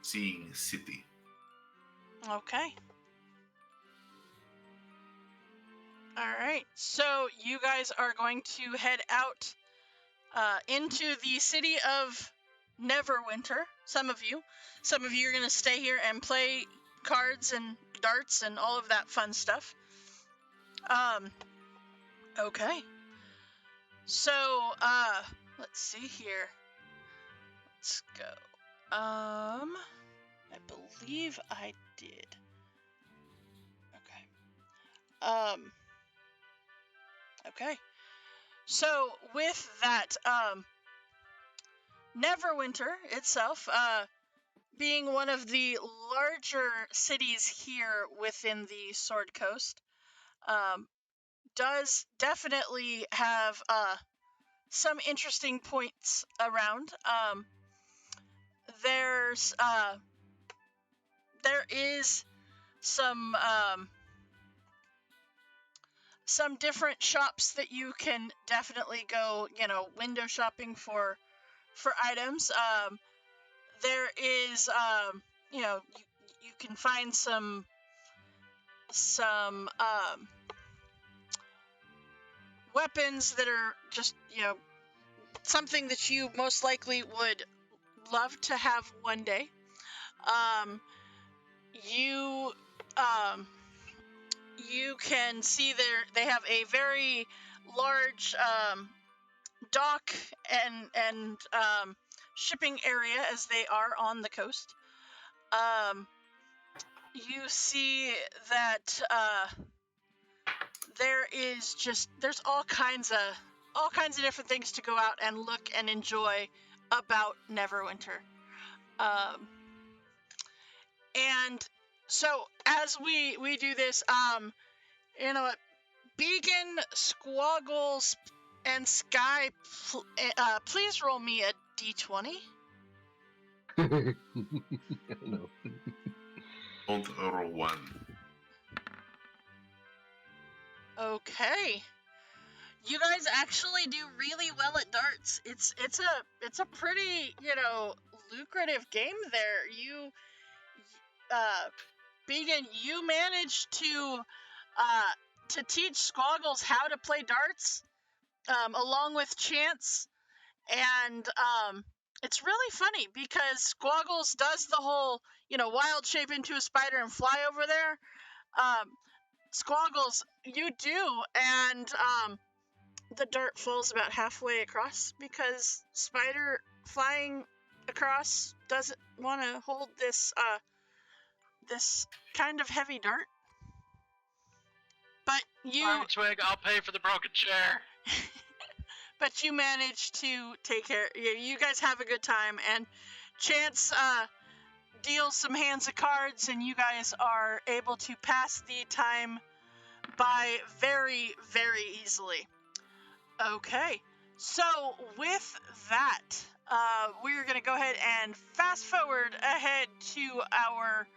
seeing city. Okay. Alright, so you guys are going to head out into the city of Neverwinter. Some of you are going to stay here and play cards and darts and all of that fun stuff. Okay. So, let's see here. Let's go. I believe I did. Okay. Okay. So with that, Neverwinter itself, being one of the larger cities here within the Sword Coast, does definitely have some interesting points around. There is some different shops that you can definitely go, window shopping for items. There is, you can find some weapons that are just, something that you most likely would love to have one day. You can see they have a very large dock and shipping area, as they are on the coast. You see that there's all kinds of different things to go out and look and enjoy about Neverwinter. And so as we do this, Beacon, Squaggles, and Sky, please roll me a d20. No. Don't roll 1. Okay. You guys actually do really well at darts. It's a pretty, lucrative game there. You Beacon, you managed to teach Squaggles how to play darts, along with Chance, and it's really funny because Squaggles does the whole, wild shape into a spider and fly over there. Squaggles, you do, and the dart falls about halfway across because Spider flying across doesn't want to hold this kind of heavy dart. But you... Alright, Twig, I'll pay for the broken chair. But you manage to take care... You guys have a good time, and Chance deals some hands of cards, and you guys are able to pass the time by very, very easily. Okay, so with that, we're going to go ahead and fast forward ahead to our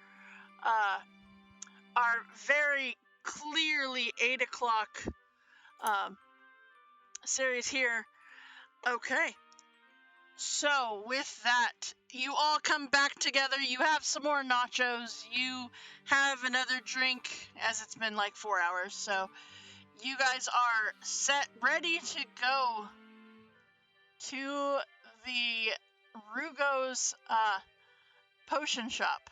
very clearly 8 o'clock series here. Okay, so with that, you all come back together. You have some more nachos. You have another drink, as it's been like 4 hours, so you guys are set, ready to go to the Rugo's potion shop.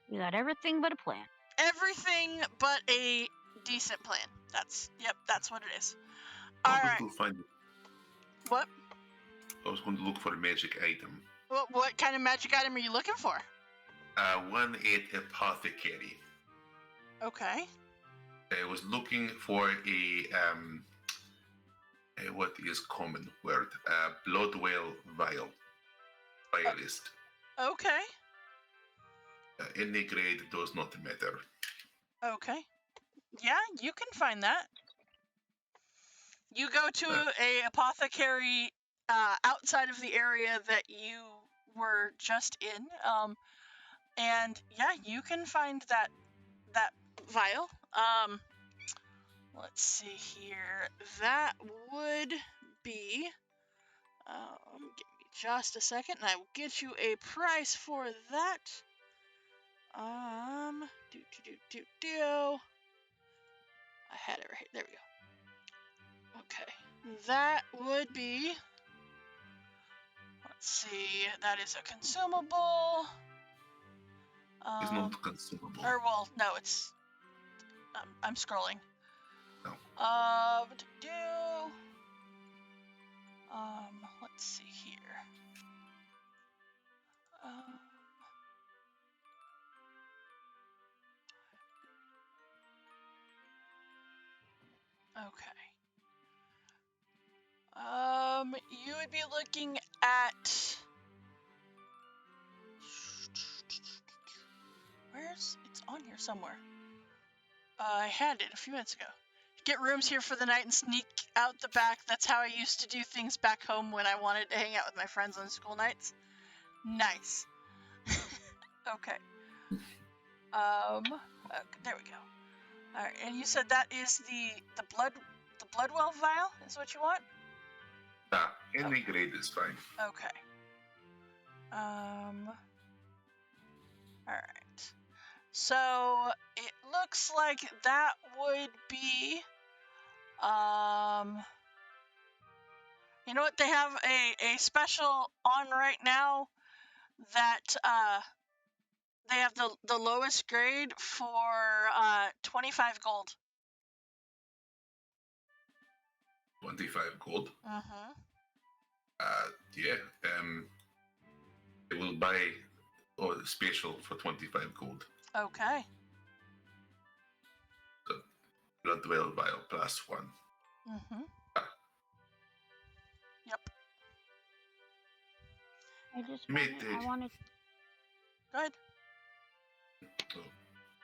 We got everything but a plan. Everything but a decent plan. That's what it is. I All was right. going to find. What? I was going to look for a magic item. What kind of magic item are you looking for? 1-8 apothecary. Okay. I was looking for what is common word? Blood whale vial. Vialist. Okay. Any grade does not matter. Okay. Yeah, you can find that. You go to a apothecary outside of the area that you were just in, and yeah, you can find that vial. Let's see here. That would be. Give me just a second, and I will get you a price for that. I had it right here. There we go. Okay, that would be. Let's see. That is a consumable. It's not consumable. Or well, no, it's. I'm scrolling. No. Let's see here. Okay. You would be looking at. It's on here somewhere. I had it a few minutes ago. Get rooms here for the night and sneak out the back. That's how I used to do things back home when I wanted to hang out with my friends on school nights. Nice. Okay. There we go. All right, and you said that is the Bloodwell vial is what you want? Any grade is fine. Okay. All right. So it looks like that would be, you know what? They have a special on right now that they have the lowest grade for 25 gold. 25 gold. Mm-hmm. Yeah. I will buy a special for 25 gold. Okay. The blood well vial +1. Mm-hmm. Yep. I just May wanted, take- I wanted Go ahead.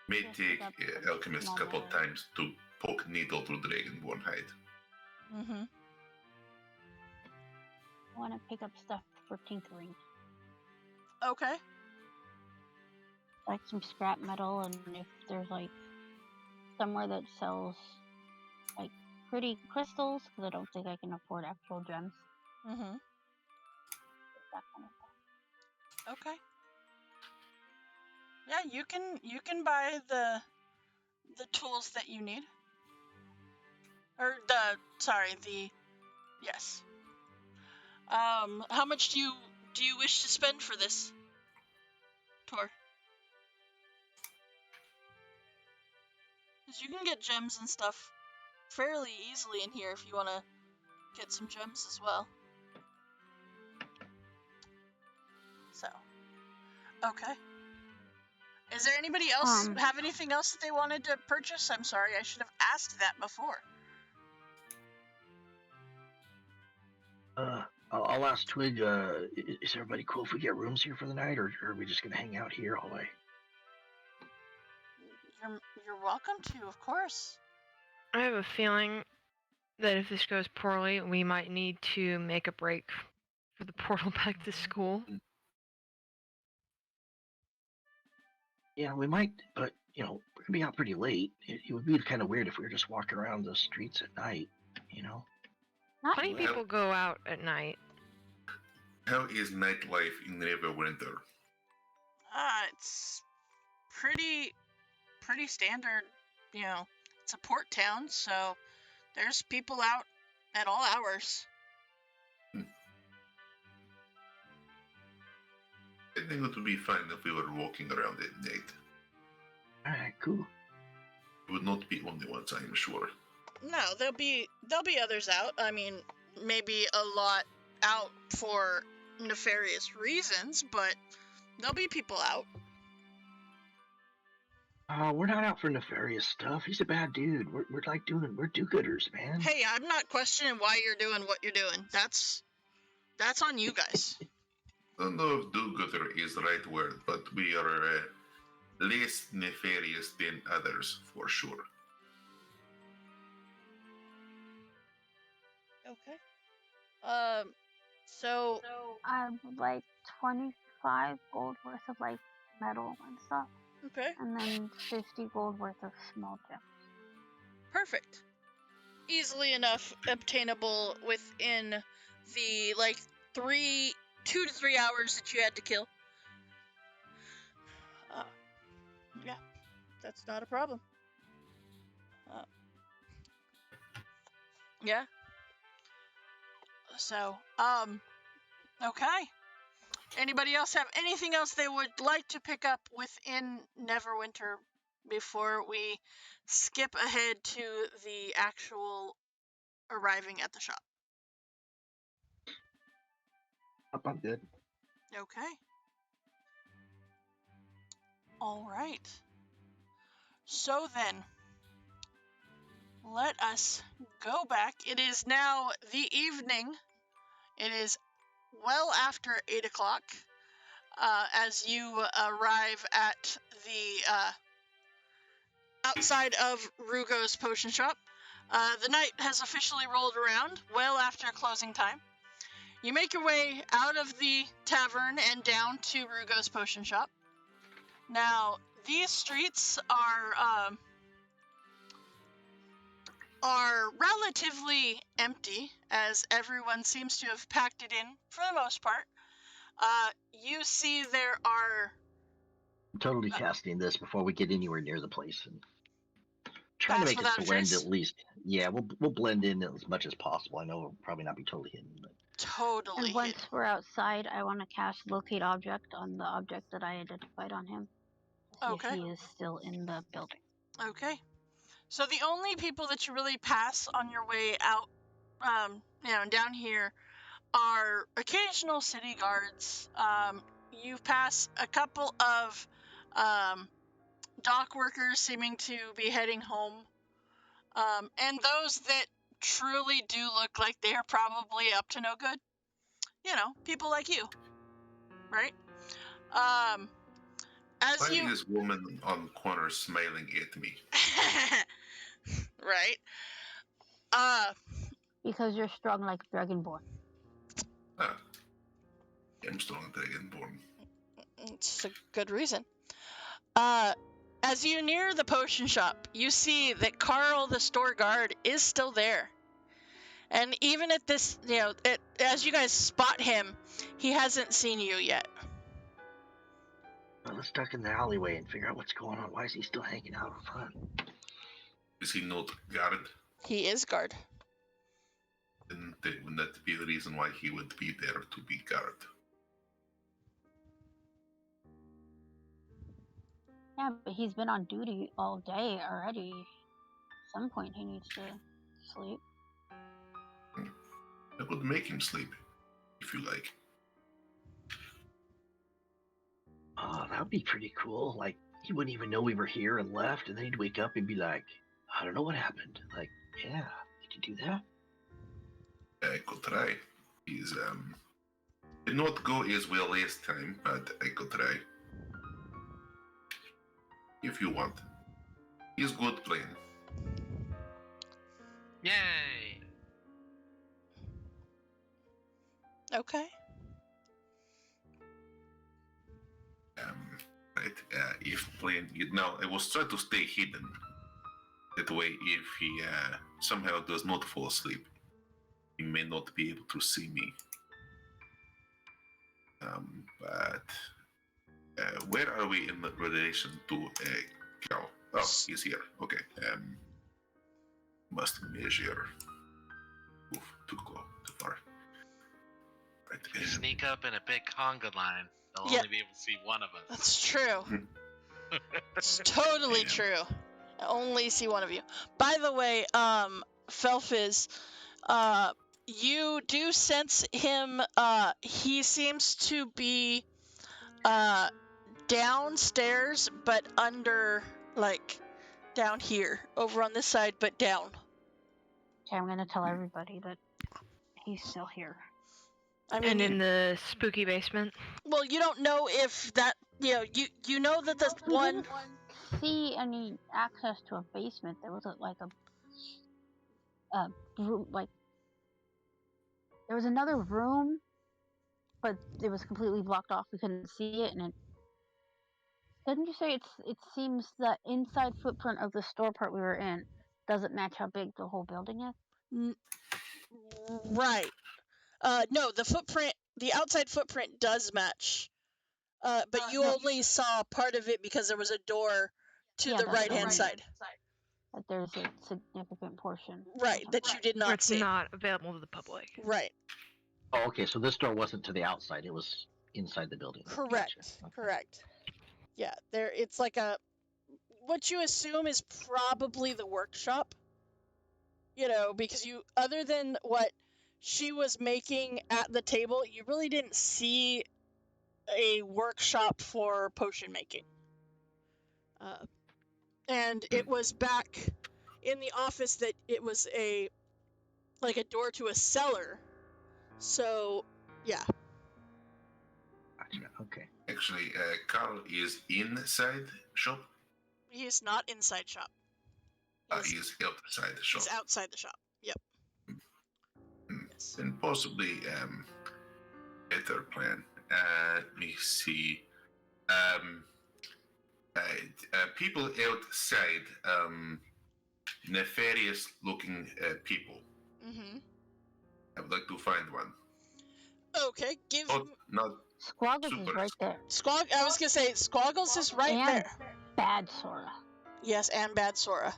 May Yes, take that's a alchemist a small couple vial. times to poke needle through dragonborn hide. Mm-hmm. I want to pick up stuff for tinkering, Okay. like some scrap metal, and if there's like somewhere that sells like pretty crystals, because I don't think I can afford actual gems. Mm-hmm. That kind of stuff. Okay. Yeah, you can buy the tools that you need. Or yes. How much do you wish to spend for this tour? Because you can get gems and stuff fairly easily in here if you want to get some gems as well. So, okay. Is there anybody else have anything else that they wanted to purchase? I'm sorry, I should have asked that before. I'll ask Twig, is everybody cool if we get rooms here for the night, or are we just gonna hang out here all day? You're welcome to, of course. I have a feeling that if this goes poorly, we might need to make a break for the portal back to school. Yeah, we might, but we're gonna be out pretty late. It would be kind of weird if we were just walking around the streets at night, Not Plenty really. people go out at night. How is nightlife in Neverwinter? It's pretty standard. It's a port town, so there's people out at all hours. I think it would be fine if we were walking around at night. Alright, cool. We would not be only ones, I am sure. No, there'll be others out. I mean, maybe a lot out for nefarious reasons, but there'll be people out. We're not out for nefarious stuff. He's a bad dude. We're do-gooders, man. Hey, I'm not questioning why you're doing what you're doing. That's on you guys. I don't know if do-gooder is the right word, but we are less nefarious than others, for sure. Okay. So I would like 25 gold worth of like metal and stuff, okay, and then 50 gold worth of small gems. perfect. Easily enough obtainable within the 2 to 3 hours that you had to kill. Yeah, that's not a problem. Yeah. So, okay. Anybody else have anything else they would like to pick up within Neverwinter before we skip ahead to the actual arriving at the shop? I'm good. Okay. All right. So then, let us go back. It is now the evening. It is well after 8 o'clock as you arrive at the outside of Rugo's potion shop. The night has officially rolled around well after closing time. You make your way out of the tavern and down to Rugo's potion shop. Now, these streets are relatively empty, as everyone seems to have packed it in for the most part. You see there are I'm totally casting this before we get anywhere near the place and trying to Pass make it without a blend trace? at least. Yeah, we'll blend in as much as possible. I know we'll probably not be totally hidden, but Totally. And once we're outside, I want to cast Locate Object on the object that I identified on him. To see Okay. if he is still in the building. Okay. So the only people that you really pass on your way out, down here, are occasional city guards. You pass a couple of dock workers seeming to be heading home, and those that truly do look like they are probably up to no good. People like you, right? As Why you is woman on corner smiling at me? right. Because you're strong like Dragonborn. Ah, I'm strong dragonborn. It's a good reason. As you near the potion shop, you see that Carl, the store guard, is still there. And even at this, as you guys spot him, he hasn't seen you yet. well, let's duck in the alleyway and figure out what's going on. Why is he still hanging out in front? Is he not guarded? He is guard. Then wouldn't that be the reason why he would be there to be guarded? Yeah, but he's been on duty all day already. At some point, he needs to sleep. I could make him sleep, if you like. Oh, that would be pretty cool. Like, he wouldn't even know we were here and left, and then he'd wake up and be like, I don't know what happened. Like, yeah, did you do that? I could try. He's, did not go as well last time, but I could try. If you want. He's good playing. Yay! Okay. Right, if playing, I was trying to stay hidden. That way, if he somehow does not fall asleep, he may not be able to see me. But where are we in relation to Cal? Oh, he's here. Okay. Must measure. Oof, too far. Right. If we sneak up in a big conga line, they'll Yeah. only be able to see one of us. That's true. It's totally Yeah. true. I only see one of you. By the way, Felfiz, you do sense him. He seems to be downstairs, but under, like, down here, over on this side, but down. Okay, I'm gonna tell everybody that he's still here. I mean, And in the spooky basement. well, you don't know if that, you know that the We one. didn't see any access to a basement. There was room, like there was another room, but it was completely blocked off. We couldn't see it, and it didn't you say it seems the inside footprint of the store part we were in doesn't match how big the whole building is? Right. No, the outside footprint does match. But you only saw part of it because there was a door to the right-hand side. But there's a significant portion. Right, that you did not It's see. not available to the public. Right. Oh, okay, so this door wasn't to the outside, it was inside the building. Correct. Gotcha. Okay. Correct. Yeah, it's like what you assume is probably the workshop. Because other than what she was making at the table, you really didn't see a workshop for potion making. And it was back in the office that it was a door to a cellar. So, yeah. Gotcha. Okay. Actually, Carl is inside shop. He's not inside shop. He is outside the shop. He's outside the shop. Yep. Yes. And possibly better plan. Let me see. People outside, nefarious looking people. Mm-hmm. I would like to find one. Okay, give Not Squaggles is Super. right there. I was gonna say, Squaggles is right And there. Bad Sora. Yes, and Bad Sora.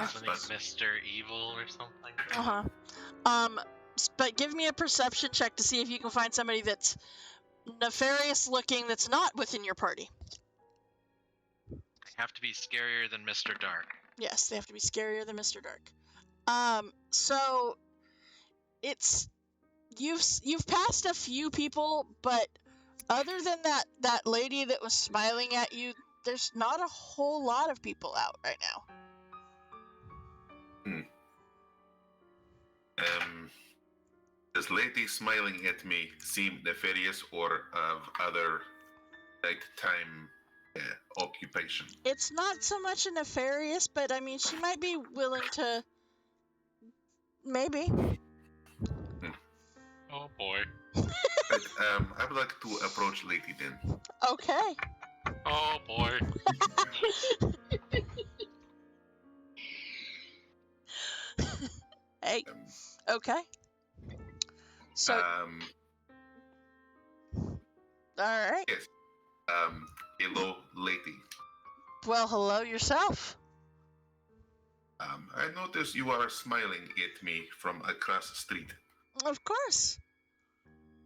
Isn't he But Mr. Evil or something? But give me a perception check to see if you can find somebody that's nefarious looking that's not within your party. They have to be scarier than Mr. Dark. Yes, they have to be scarier than Mr. Dark. So it's you've passed a few people, but other than that lady that was smiling at you, there's not a whole lot of people out right now. Does lady smiling at me seem nefarious or of other nighttime occupation? It's not so much a nefarious, but I mean, she might be willing to. Maybe. Oh boy. But, I would like to approach lady then. Okay. Oh boy. Hey. Okay. So. All right. Yes. Hello, lady. Well, hello yourself. I notice you are smiling at me from across the street. Of course.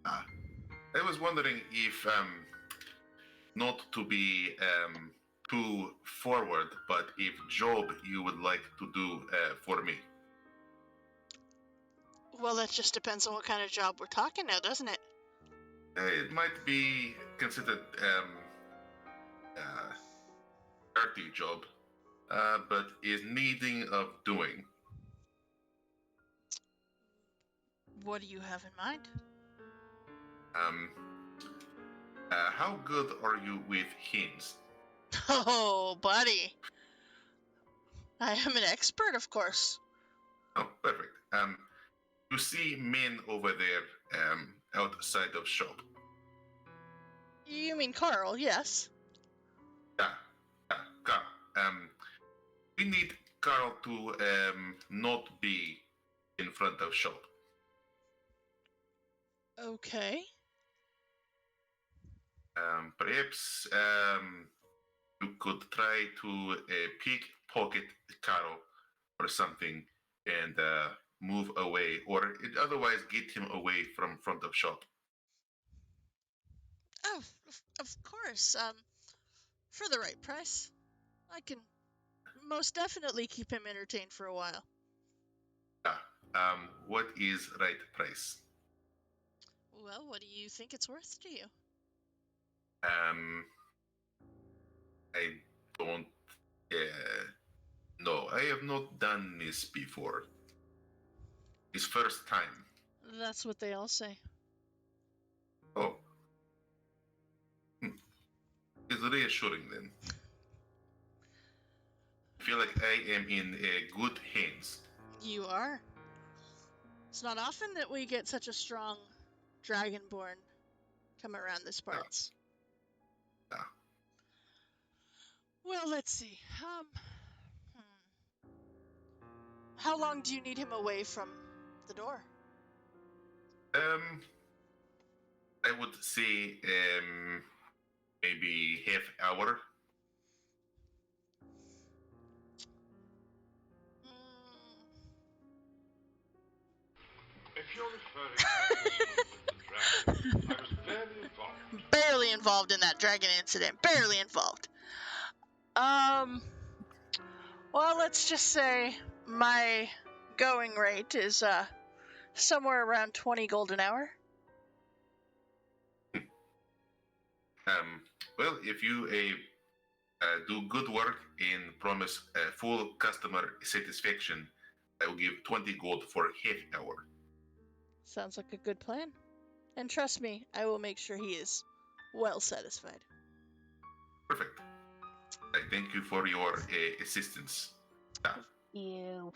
I was wondering if, not to be too forward, but if job you would like to do for me. Well, that just depends on what kind of job we're talking now, doesn't it? It might be considered dirty job, but is needing of doing. What do you have in mind? How good are you with hints? Oh, buddy. I am an expert, of course. Oh, perfect. You see men over there outside of shop. You mean Carl, yes. Carl. We need Carl to not be in front of shop. Okay. Perhaps you could try to pickpocket Carl or something and move away, or otherwise get him away from front of shop. Oh, of course. For the right price, I can most definitely keep him entertained for a while. What is right price? Well, what do you think it's worth to you? I don't know. I have not done this before. It's first time. That's what they all say. Oh. It's reassuring then. I feel like I am in good hands. You are. It's not often that we get such a strong dragonborn come around this parts. Well, let's see. How long do you need him away from the door? I would say maybe half hour. If you're referring to the dragon, I was barely involved. Barely involved in that dragon incident. Barely involved. Well, let's just say my going rate is somewhere around 20 gold an hour. Well, if you do good work and promise full customer satisfaction, I will give 20 gold for half hour. Sounds like a good plan. And trust me, I will make sure he is well satisfied. Perfect. I thank you for your assistance. You.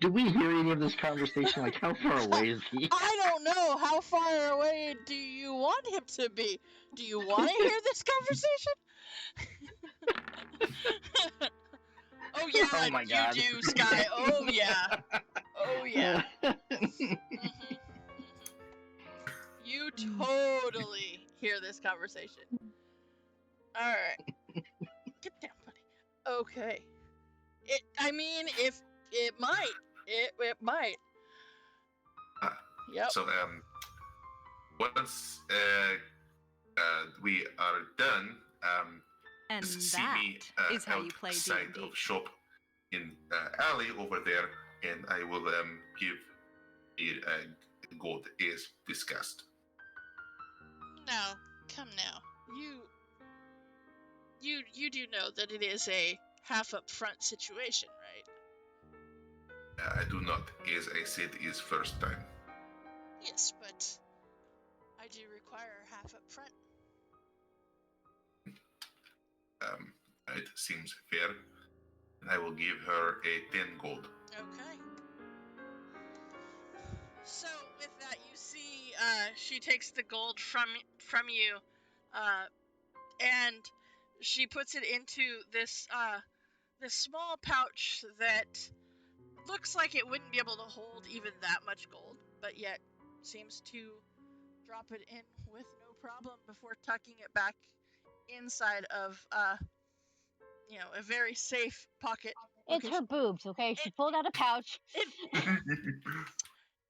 Do we hear any of this conversation? Like, how far away is he? I don't know. How far away do you want him to be? Do you want to hear this conversation? Oh yeah, Oh my God. you do, Sky. Oh yeah. Oh yeah. You totally hear this conversation. Alright. Get down, buddy. Okay. I mean, if it might. It might. Yep. So once we are done, And see that me is how you play outside D&D. of shop in alley over there, and I will give you gold as discussed. Now, come now. You do know that it is a half up front situation, right? I do not, as I said, is first time. Yes, but I do require half up front. It seems fair, and I will give her a 10 gold. Okay. So with that, you see, she takes the gold from you, and she puts it into this small pouch that looks like it wouldn't be able to hold even that much gold, but yet seems to drop it in with no problem before tucking it back inside of a very safe pocket. It's her boobs, okay? She pulled out a pouch.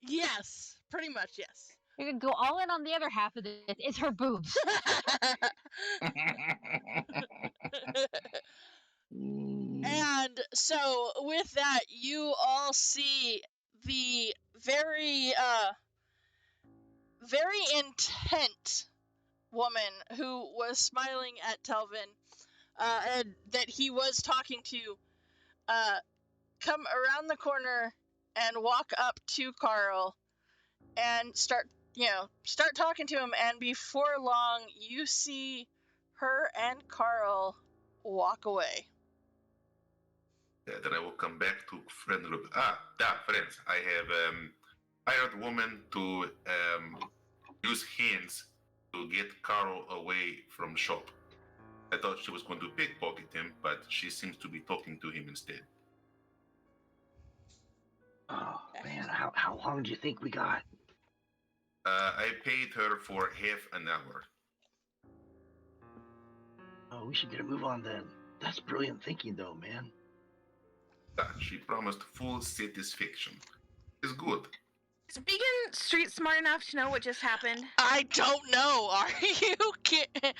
Yes, pretty much, yes. You can go all in on the other half of this. It's her boobs. And so with that, you all see the very intent woman who was smiling at Telvin, and that he was talking to, come around the corner and walk up to Carl and start talking to him, and before long you see her and Carl walk away. Then I will come back to friend group. Friends. I have hired woman to use hands to get Carl away from shop. I thought she was going to pickpocket him, but she seems to be talking to him instead. Oh man, how long do you think we got? I paid her for half an hour. Oh, we should get a move on then. That's brilliant thinking, though, man. She promised full satisfaction. It's good. Is Vegan street smart enough to know what just happened? I don't know. Are you kidding?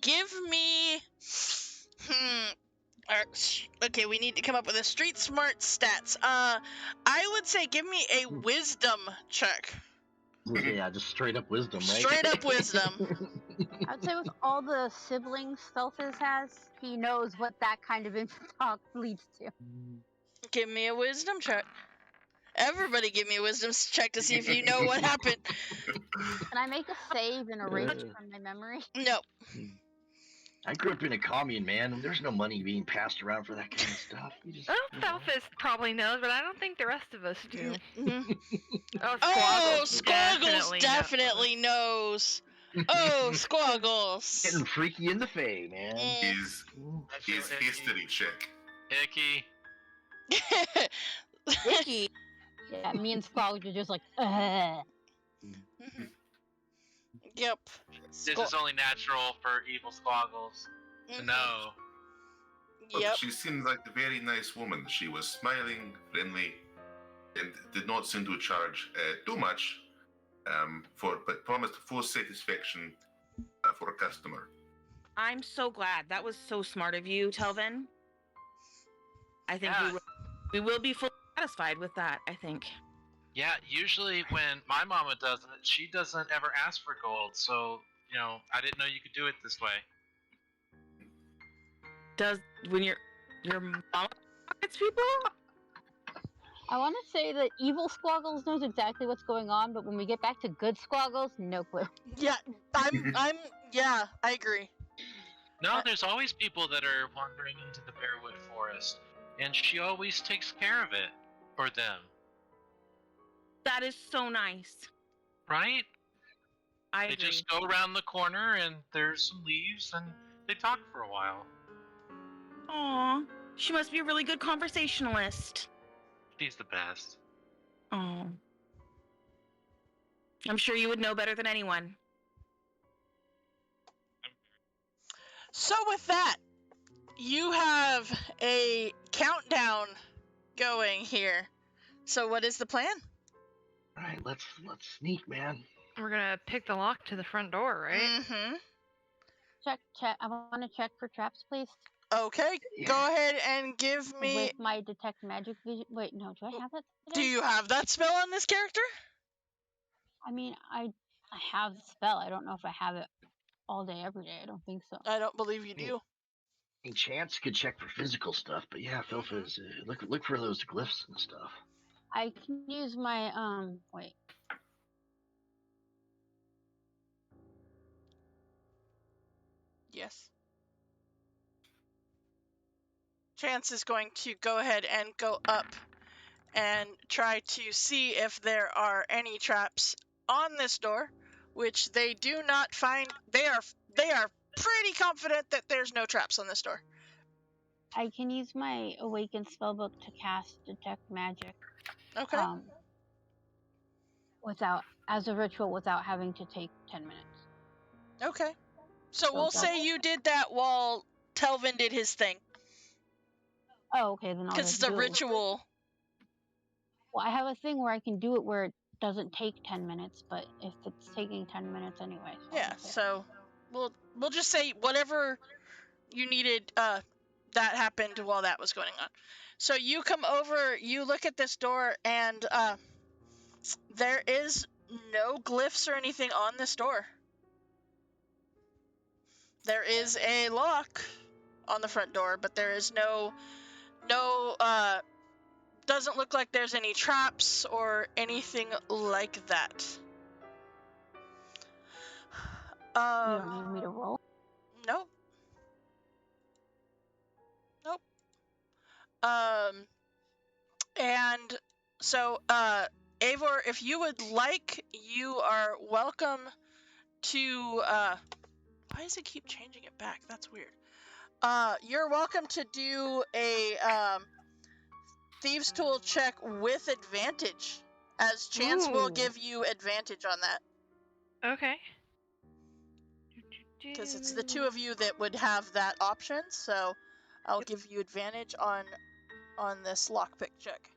Give me. Okay, we need to come up with a street smart stats. I would say give me a wisdom check. Yeah, just straight up wisdom, right? Straight up wisdom. I'd say with all the siblings Felthus has, he knows what that kind of talk leads to. Give me a wisdom check. Everybody give me a wisdom check to see if you know what happened. Can I make a save and erase from my memory? No. I grew up in a commune, man. There's no money being passed around for that kind of stuff. Felthus probably knows, but I don't think the rest of us do. Mm-hmm. Oh, Squaggles definitely knows. Oh, Squaggles. Getting freaky in the fey, man. His history check. Icky. Icky. Yeah, me and Squaggles are just like, Yep. This is only natural for evil squaggles to know. Yep. She seemed like a very nice woman. She was smiling, friendly, and did not seem to charge too much, but promised full satisfaction for a customer. I'm so glad. That was so smart of you, Telvin. I think we will be fully satisfied with that, I think. Yeah, usually when my mama does it, she doesn't ever ask for gold, so, I didn't know you could do it this way. When your mama pockets people? I want to say that evil Squaggles knows exactly what's going on, but when we get back to good Squaggles, no clue. Yeah, I agree. No, there's always people that are wandering into the Bearwood Forest, and she always takes care of it for them. That is so nice. Right? I They agree. just go around the corner and there's some leaves and they talk for a while. Aw, she must be a really good conversationalist. She's the best. Oh. I'm sure you would know better than anyone. So with that, you have a countdown going here. So what is the plan? All right, let's sneak, man. We're gonna pick the lock to the front door, right? Mm-hmm. Check. I want to check for traps, please. Okay, Yeah. go ahead and give me... With my detect magic vision. Wait, no, do I have that Do today? you have that spell on this character? I mean, I have the spell. I don't know if I have it all day, every day. I don't think so. I don't believe you do. And Chance could check for physical stuff, but yeah, Phil is look for those glyphs and stuff. I can use my wait. Yes. Chance is going to go ahead and go up and try to see if there are any traps on this door, which they do not find. They are pretty confident that there's no traps on this door. I can use my awakened spellbook to cast detect magic. Okay. Without as a ritual without having to take 10 minutes. Okay. So we'll that's- say you did that while Telvin did his thing, Oh, okay, then I'll because just it's a do it. ritual. Well, I have a thing where I can do it where it doesn't take 10 minutes, but if it's taking 10 minutes anyway. So Yeah. okay. So we'll just say whatever you needed. That happened while that was going on. So you come over, you look at this door, and there is no glyphs or anything on this door. There is a lock on the front door, but there is no doesn't look like there's any traps or anything like that. You don't need me to roll? Nope. Nope. And so, Eivor, if you would like, you are welcome to, why does it keep changing it back? That's weird. You're welcome to do a, Thieves' Tool check with advantage, as Chance will Ooh. give you advantage on that. Okay. Because it's the two of you that would have that option, so I'll give you advantage on this lockpick check.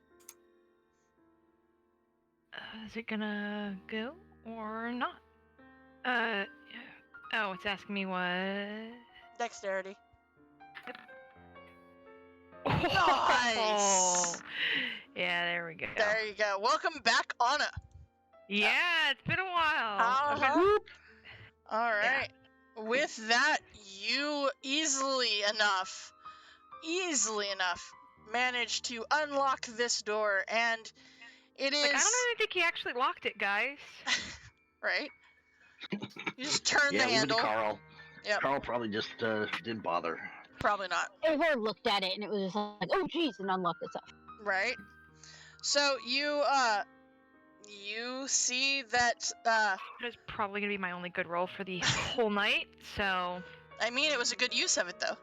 Is it gonna go or not? Oh, it's asking me what? Dexterity. Oh, yeah, there we go. There you go. Welcome back, Anna. Yeah, it's been a while. Uh-huh. All right. With that, you easily enough manage to unlock this door, and it is... Like, I don't even think he actually locked it, guys. Right? You just turn the Yeah, leave it to handle. Carl. Yep. Carl probably just didn't bother. Probably not. Eivor looked at it and it was just like, oh jeez, and unlocked itself. Right? So you see that It's probably gonna be my only good roll for the whole night, so... I mean, it was a good use of it, though.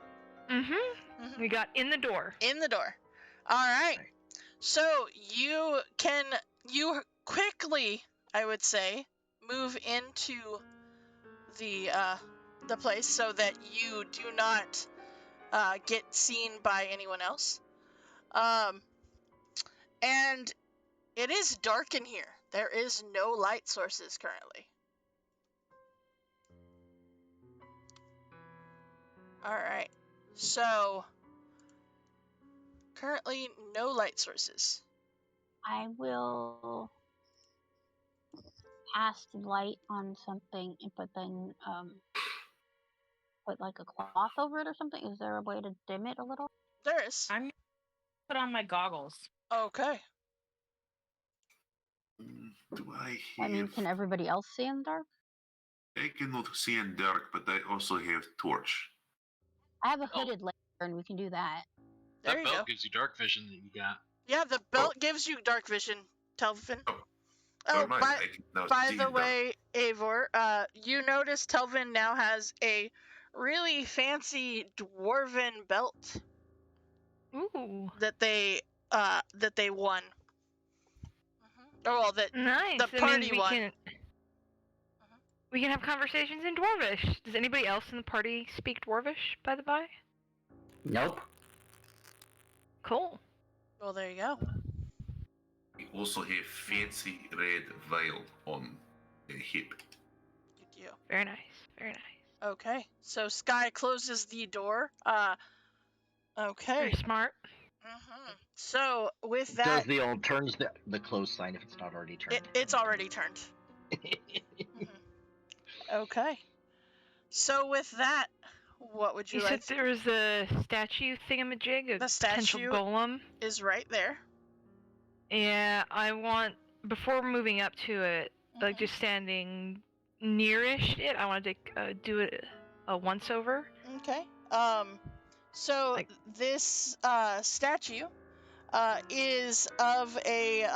Mm-hmm. We got in the door. In the door. All right. So you quickly, I would say, move into the place so that you do not get seen by anyone else. And it is dark in here. There is no light sources currently. All right. So currently no light sources. I will cast light on something, but then put like a cloth over it or something. Is there a way to dim it a little? There is. I'm gonna put on my goggles. Okay. Do I I have... mean, can everybody else see in the dark? I cannot see in dark, but I also have torch. I have a hooded lantern. We can do that. There That you belt go. gives you dark vision that you got. Yeah, the belt gives you dark vision, Telvin. Oh. Oh, Never mind, I can now by see the in dark. way, Eivor, you notice Telvin now has a really fancy dwarven belt Ooh. that they won. Oh, well, that Nice. the party won. We can have conversations in Dwarvish. Does anybody else in the party speak Dwarvish, by the by? Nope. Cool. Well, there you go. We also have fancy red veil on the hip. You do. Very nice. Very nice. Okay, so Sky closes the door. Okay. Very smart. So with Does that, the old turns the close sign if it's not already turned? it's already turned. Okay. So with that, what would you You like? said there was a statue thingamajig, a The potential statue golem. is right there. Yeah, I want, before moving up to it, like just standing nearish it, I want to do it a once over. Okay. So this statue is of a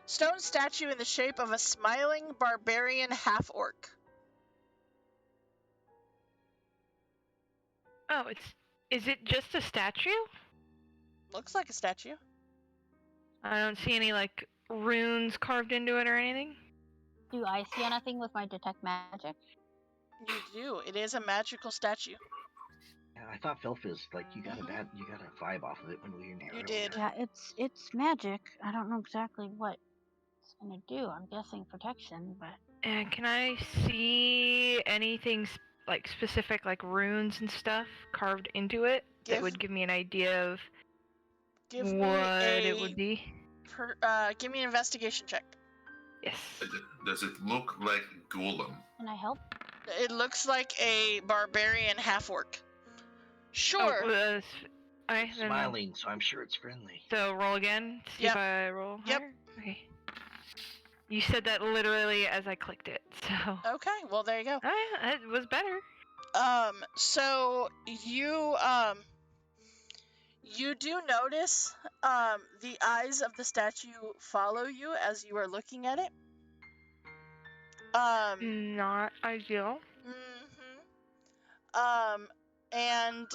stone statue in the shape of a smiling barbarian half-orc. Oh, is it just a statue? Looks like a statue. I don't see any like runes carved into it or anything. Do I see anything with my detect magic? You do. It is a magical statue. Yeah, I thought Philfizz, like, you got a vibe off of it when we were in here. You did. Yeah, it's magic. I don't know exactly what it's gonna do. I'm guessing protection, but And can I see anything like specific, like runes and stuff carved into it that would give me an idea of what it would be? Give me an investigation check. Yes. Does it look like golem? can I help? It looks like a barbarian half-orc. Sure. Oh, Smiling, so I'm sure it's friendly. So roll again. See if I roll higher. Okay. You said that literally as I clicked it, so. Okay, well there you go. It was better. So you you do notice the eyes of the statue follow you as you are looking at it. Not ideal. And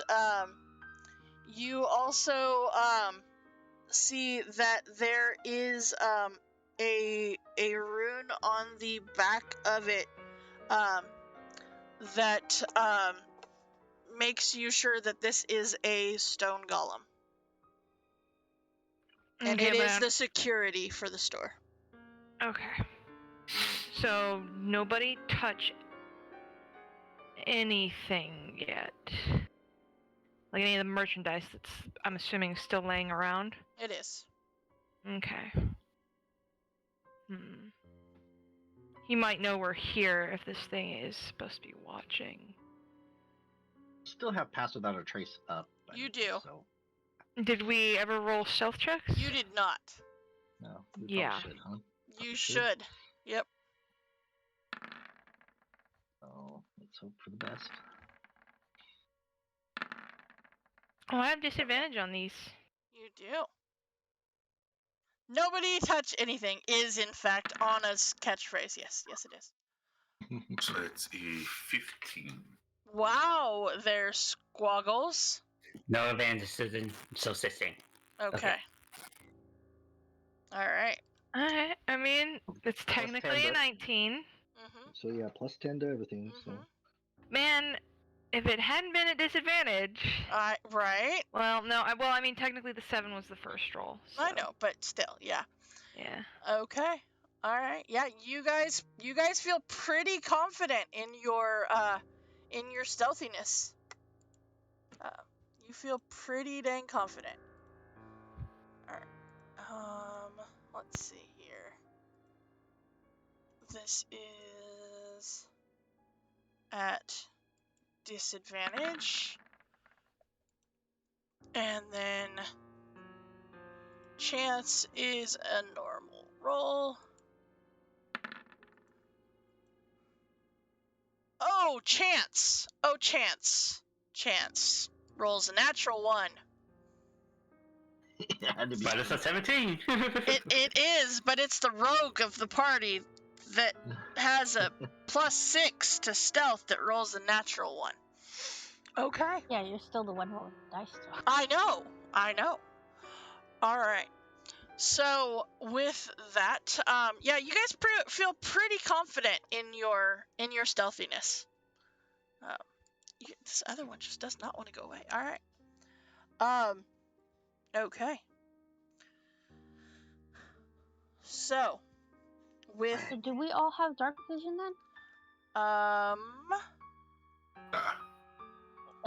you also see that there is a rune on the back of it that makes you sure that this is a stone golem. And it is the security for the store. Okay. So nobody touch anything yet. Like any of the merchandise that's, I'm assuming, still laying around? It is. Okay. He might know we're here if this thing is supposed to be watching. Still have Pass Without a Trace up. You do. So. Did we ever roll stealth checks? You did not. No. Yeah. Should, huh? You should. Yep. Oh, let's hope for the best. Oh, I have disadvantage on these. You do. Nobody touch anything is in fact Anna's catchphrase. Yes, it is. So it's a 15. Wow, there's squaggles. No advantages in subsisting. Okay. Alright. Alright, I mean, it's technically a 19. So yeah, plus 10 to everything, so. Man, if it hadn't been a disadvantage... Right? Well, no, I mean, technically the 7 was the first roll. So. I know, but still, yeah. Yeah. Okay. Alright. Yeah, you guys feel pretty confident in your stealthiness. You feel pretty dang confident. Alright. Let's see here. This is at disadvantage. And then chance is a normal roll. Oh, chance! Oh, chance. Chance. Rolls a natural 1. But it's a 17. It is, but it's the rogue of the party that has a +6 to stealth that rolls a natural 1. Okay. Yeah, you're still the one rolling the dice. Still. I know. All right. So with that, yeah, you guys feel pretty confident in your stealthiness. This other one just does not want to go away. All right. Okay. So with So do we all have dark vision then? I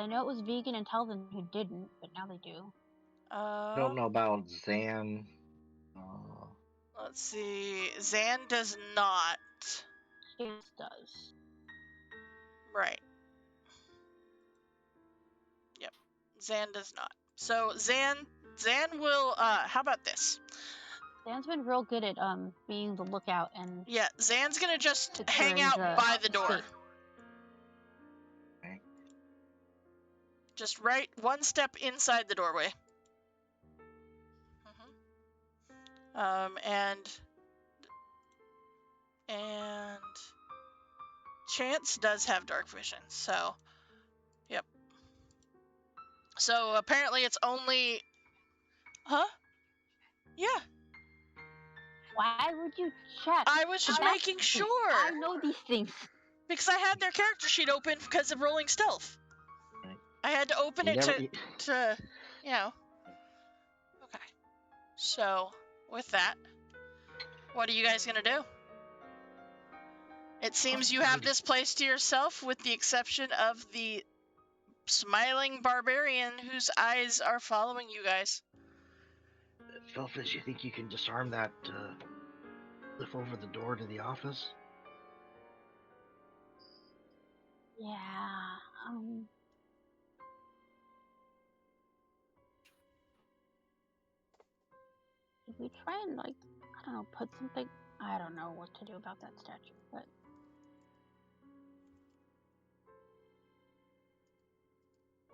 know it was Vegan and Telvin who didn't, but now they do. I don't know about Zan. Let's see. Zan does not. Chance does. Right. Yep. Zan does not. So Zan will how about this? Zan's been real good at being the lookout and Yeah, Zan's gonna just hang securing out the by the door. escape. Okay. Just right one step inside the doorway. And Chance does have dark vision, so yep. So apparently it's only Yeah. Why would you check? I was just making sure. I know these things. Because I had their character sheet open because of rolling stealth. Right. I had to open it to you know. Okay. So, with that, what are you guys going to do? It seems you have this place to yourself with the exception of the smiling barbarian whose eyes are following you guys. Felfus, you think you can disarm that lift over the door to the office? Yeah. Did we try and I don't know, put something? I don't know what to do about that statue, but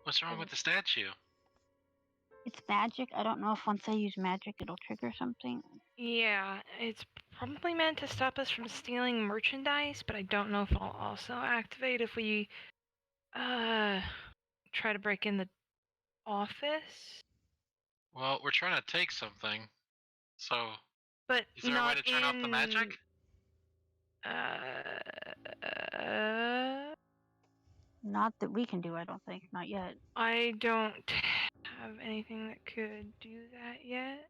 What's wrong with the statue? it's magic. I don't know if once I use magic it'll trigger something. Yeah, it's probably meant to stop us from stealing merchandise, but I don't know if it'll also activate if we try to break in the office. Well, we're trying to take something, so. But is there a way to turn off the magic? Not that we can do, I don't think. Not yet. I don't have anything that could do that yet.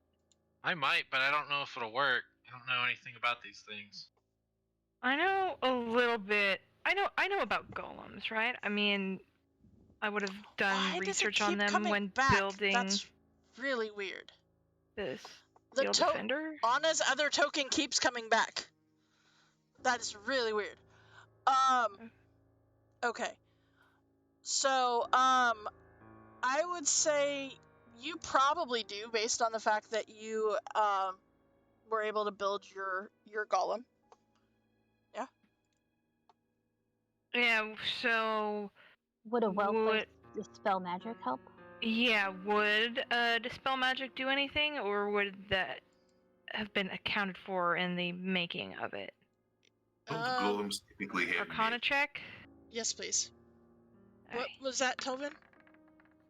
I might, but I don't know if it'll work. I don't know anything about these things. I know a little bit. I know about golems, right? I mean, I would have done research on them when building. That's really weird. This Steel Defender. Anna's other token keeps coming back. That is really weird. Okay. So, I would say you probably do, based on the fact that you were able to build your golem. Yeah. Yeah. So. Would a well-placed dispel magic help? Yeah. Would dispel magic do anything, or would that have been accounted for in the making of it? Golems typically have Arcana check. Yes, please. What was that, Telvin?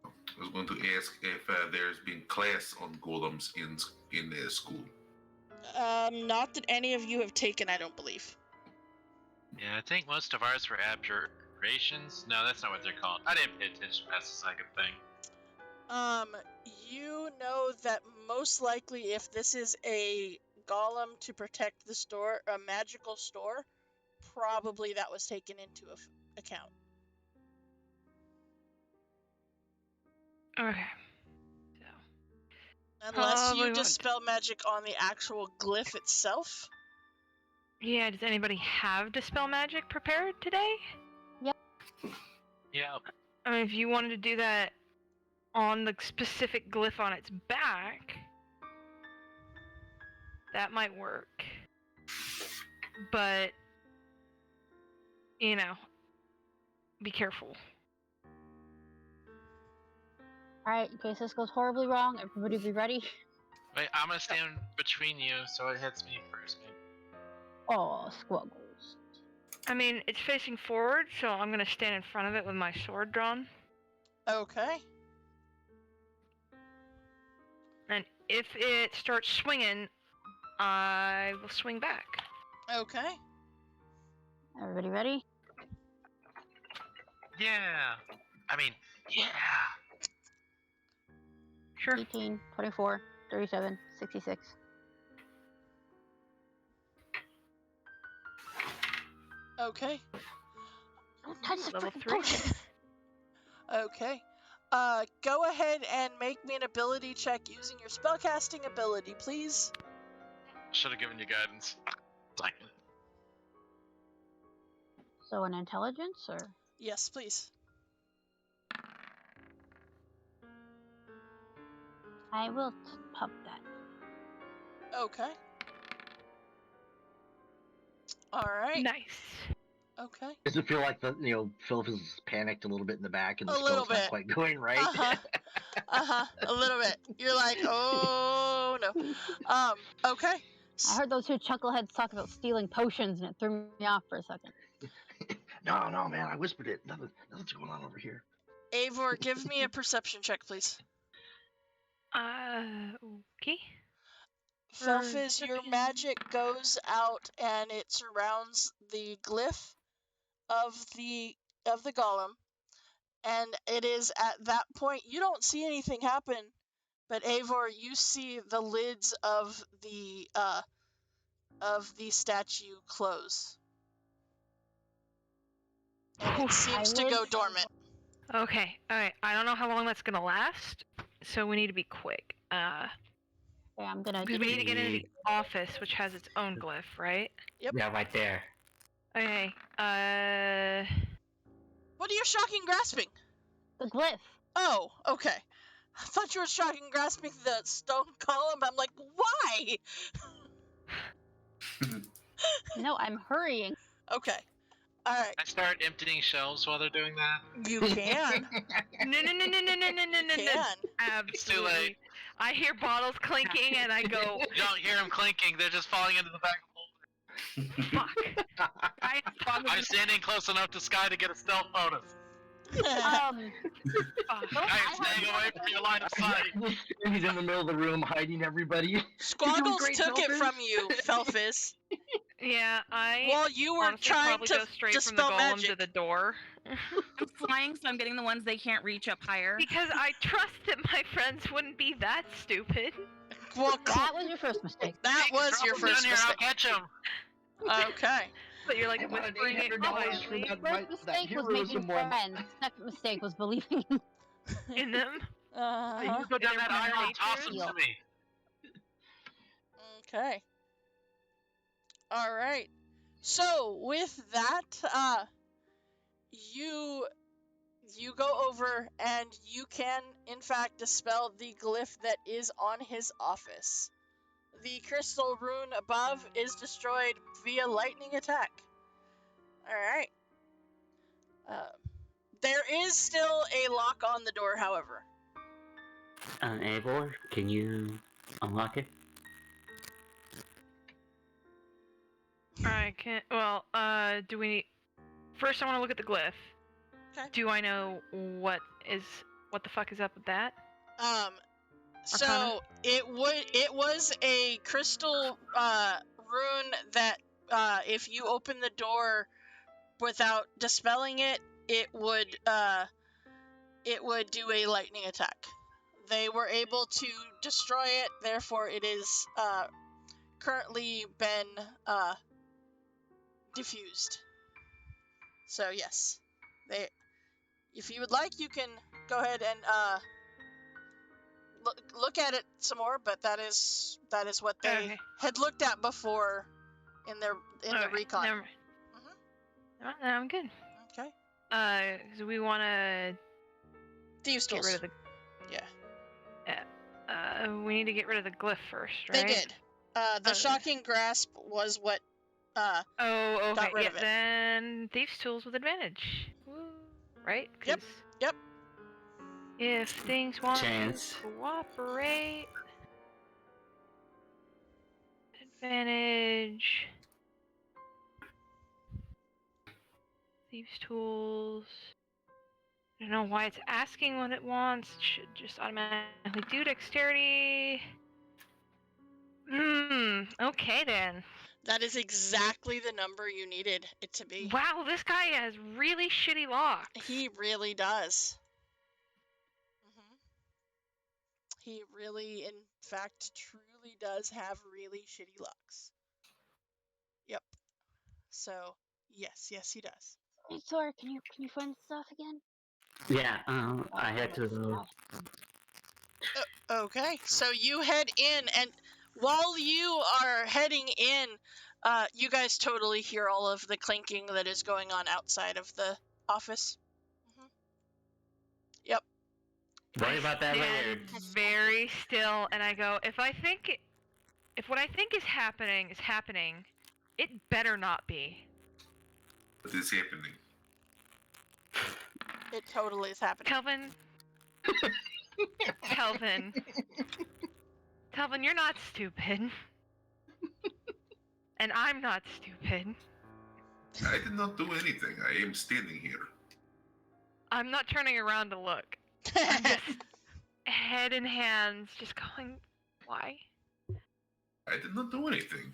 I was going to ask if there's been class on golems in the school. Not that any of you have taken, I don't believe. Yeah, I think most of ours were abjurations. No, that's not what they're called. I didn't pay attention past the second thing. You know that most likely if this is a golem to protect the store, a magical store, probably that was taken into account. Okay. So. Unless you dispel magic on the actual glyph itself. Yeah, does anybody have dispel magic prepared today? Yep. Yep. I mean, if you wanted to do that on the specific glyph on its back, that might work. But, you know, be careful. Alright, in case this goes horribly wrong, everybody be ready. Wait, I'm gonna stand between you so it hits me first, maybe. Oh, squaggles. I mean, it's facing forward, so I'm gonna stand in front of it with my sword drawn. Okay. And if it starts swinging, I will swing back. Okay. Everybody ready? Yeah. I mean, yeah. Sure. 18, 24, 37, 66. Okay. Don't touch the Level freaking 3. potion. Okay. Go ahead and make me an ability check using your spellcasting ability, please. Should have given you guidance. Dang it. So an intelligence, or? Yes, please. I will pub that. Okay. All right. Nice. Okay. Does it feel like Philip is panicked a little bit in the back and the A little spell's not bit. quite going right? A little bit. You're like, oh no. Okay. I heard those two chuckleheads talk about stealing potions, and it threw me off for a second. No, man, I whispered it. Nothing's going on over here. Eivor, give me a perception check, please. Okay. Felfiz, your Perception. magic goes out and it surrounds the glyph of the golem, and it is at that point you don't see anything happen, but Eivor, you see the lids of the statue close, and it seems to go dormant. Okay. Alright. I don't know how long that's gonna last, so we need to be quick. Okay, I'm gonna. Because we need to get into the office, which has its own glyph, right? Yep. Yeah, right there. Okay. What are you shocking grasping? The glyph. Oh, okay. I thought you were shocking grasping the stone column. I'm like, why? No, I'm hurrying. Okay. All right. I start emptying shelves while they're doing that. You can. No. Can. Absolutely. late. I hear bottles clinking and I go, You don't hear them clinking, they're just falling into the back of fuck. I'm standing close enough to Sky to get a stealth bonus. Fuck. I am staying away from your line of sight. He's in the middle of the room hiding everybody. Squaggles great, took it Felfiz. from you, Felfiz. Yeah, I While you were honestly trying probably to go straight from the dispel golem magic. to the door. I'm flying, so I'm getting the ones they can't reach up higher. Because I trust that my friends wouldn't be that stupid. Well, That was your first mistake. that was Drop your 'em first down here, I'll mistake. catch him. Okay. But you're I like wanted whispering it $800 for quietly that, First that mistake was making heroism one. friends. Second mistake was believing in in them. Uh-huh. Go down that Their aisle and toss natures. them to me. Okay. All right. So with that, you go over and you can in fact dispel the glyph that is on his office. The crystal rune above is destroyed via lightning attack. All right. There is still a lock on the door, however. Eivor, can you unlock it? I can't. Well, do we? First, I want to look at the glyph. Okay. Do I know what the fuck is up with that? So Arcana? it was a crystal rune that if you open the door without dispelling it, it would do a lightning attack. They were able to destroy it, therefore it is currently been diffused. So yes, if you would like, you can go ahead and look at it some more. But that is what they Okay. had looked at before in the recon. Never mind. No, I'm good. Okay. So we want to Thieves' get tools. rid of the. Yeah. We need to get rid of the glyph first, They right? did. The shocking grasp was what. Oh, okay. got rid Yeah, of it. then thieves' tools with advantage. Woo. Right? Yep, 'Cause yep. If things want Chance. to cooperate, advantage. Thieves' tools. I don't know why it's asking what it wants. It should just automatically do dexterity. Okay then. That is exactly the number you needed it to be. Wow, this guy has really shitty locks. He really does. He really, in fact, truly does have really shitty locks. Yep. So, yes, he does. Hey, Sora, can you find stuff again? Yeah, I had to. Okay, so you head in, and while you are heading in, you guys totally hear all of the clinking that is going on outside of the office. Yep. Worry about that later. Very still, and I go, if what I think is happening, it better not be. What is happening? It totally is happening. Kelvin, you're not stupid. And I'm not stupid. I did not do anything. I am standing here. I'm not turning around to look. I'm just head in hands, just going, why? I did not do anything.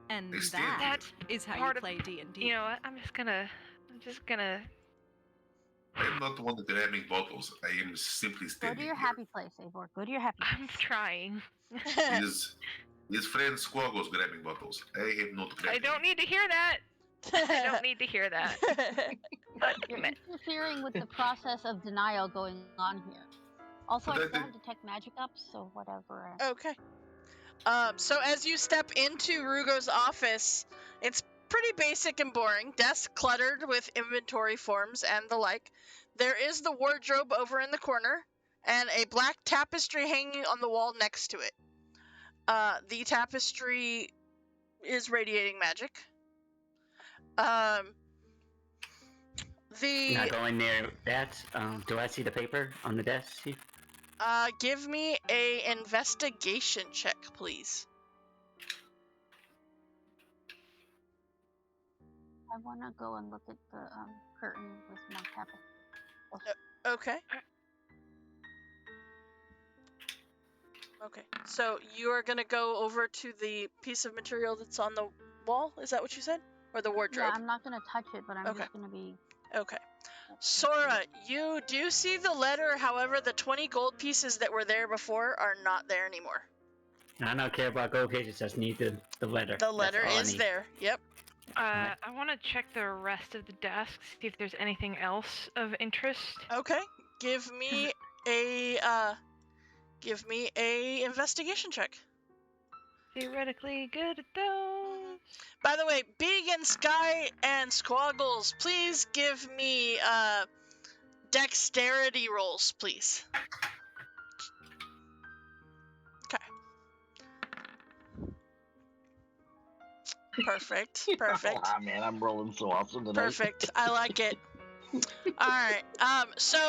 And They stand that here. is how part you of- play D&D. You know what? I'm just gonna. I am not the one grabbing bottles. I am simply Go standing to your here. happy place, Eivor. Go to your happy I'm place. trying. His friend Squaggle's grabbing bottles. I have not grabbed I don't him. need to hear that. I don't need to hear that. You're interfering with the process of denial going on here. Also, But I I still have did- detect magic up, so whatever. Okay. So as you step into Rugo's office, it's pretty basic and boring. Desk cluttered with inventory forms and the like. There is the wardrobe over in the corner, and a black tapestry hanging on the wall next to it. The tapestry is radiating magic. Not The going near that. Do I see the paper on the desk? give me a investigation check, please. I want to go and look at the curtain with my tapestry. Okay. Okay. So you are gonna go over to the piece of material that's on the wall. Is that what you said? Or the wardrobe? Yeah, I'm not gonna touch it, but I'm Okay. just gonna be. Okay. Sora, you do see the letter, however, the 20 gold pieces that were there before are not there anymore. I don't care about gold pages, just need the letter. The That's letter all I is need. there. Yep. I want to check the rest of the desks, see if there's anything else of interest. Okay. Give me a investigation check. Theoretically good at those. By the way, Big and Sky and Squaggles, please give me dexterity rolls, please. Okay. Perfect. Perfect. Ah, man, I'm rolling so awesome tonight. Perfect. I like it. Alright. So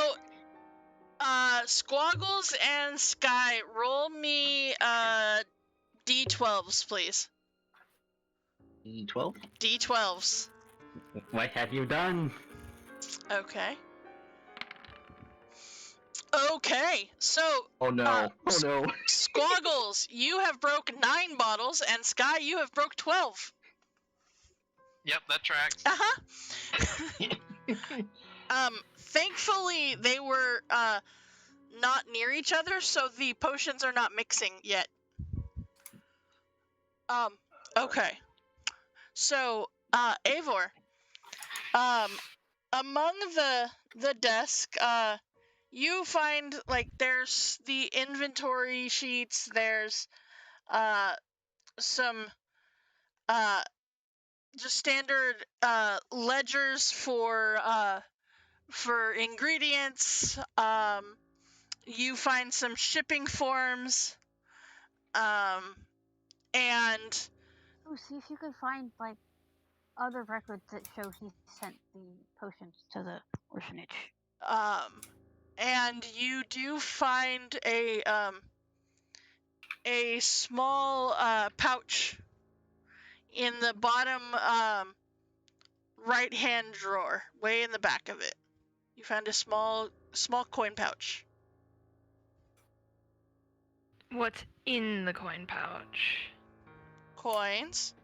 Squaggles and Sky, roll me D12s, please. D12? D12s. What have you done? Okay. Okay, so Oh no. Oh no. Squaggles, you have broke 9 bottles, and Sky, you have broke 12. Yep, that tracks. Thankfully they were not near each other, so the potions are not mixing yet. Okay. So, Eivor, among the desk, you find, like, there's the inventory sheets, there's some just standard ledgers for ingredients. You find some shipping forms, and Oh, see if you could find like other records that show he sent the potions to the orphanage. and you do find a small pouch in the bottom right hand drawer, way in the back of it. You found a small coin pouch. What's in the coin pouch? Coins.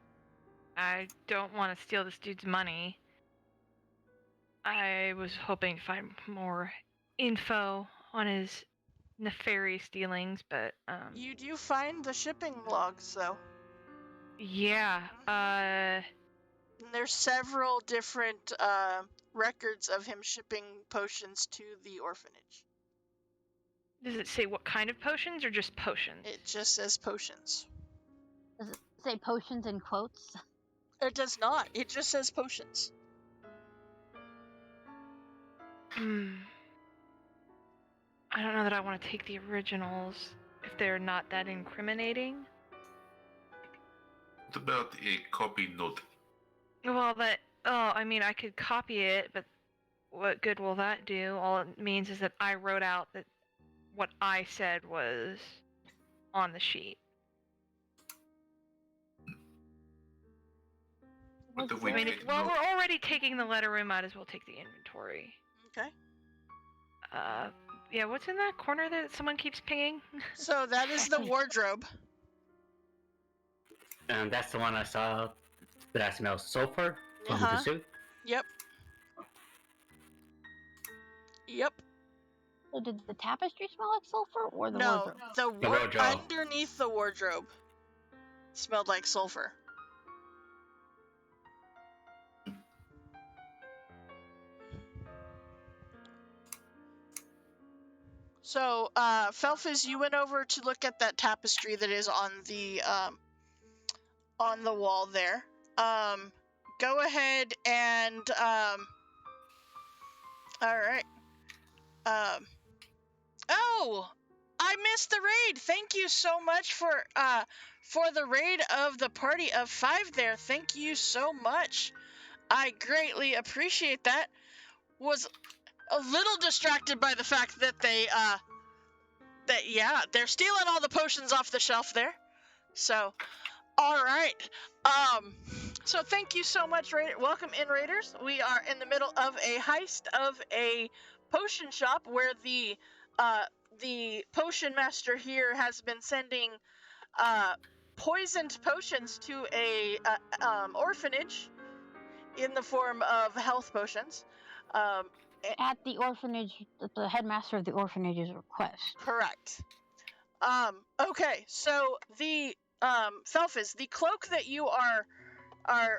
I don't want to steal this dude's money. I was hoping to find more info on his nefarious dealings, but You do find the shipping logs, though. yeah. And there's several different records of him shipping potions to the orphanage. Does it say what kind of potions or just potions? It just says potions. Does it say potions in quotes? It does not. It just says potions. I don't know that I want to take the originals if they're not that incriminating. What about a copy note? Well, I mean, I could copy it, but what good will that do? All it means is that I wrote out that what I said was on the sheet. What if I we mean, take well, note? we're already taking the letter, we might as well take the inventory. Okay. Yeah, what's in that corner that someone keeps pinging? So that is the wardrobe. That's the one I saw that I smelled sulfur from the suit. Yep. Yep. So did the tapestry smell like sulfur or the No, wardrobe? the wardrobe. underneath the wardrobe smelled like sulfur. So, Felfis, you went over to look at that tapestry that is on the wall there. Go ahead and all right. Oh, I missed the raid. Thank you so much for the raid of the party of 5 there. Thank you so much. I greatly appreciate that. Was a little distracted by the fact that they're stealing all the potions off the shelf there. So, all right. So thank you so much, welcome in, Raiders. We are in the middle of a heist of a potion shop where the potion master here has been sending poisoned potions to a orphanage in the form of health potions. At the orphanage, the headmaster of the orphanage's request. Correct. Okay, so the Felfis, the cloak that you are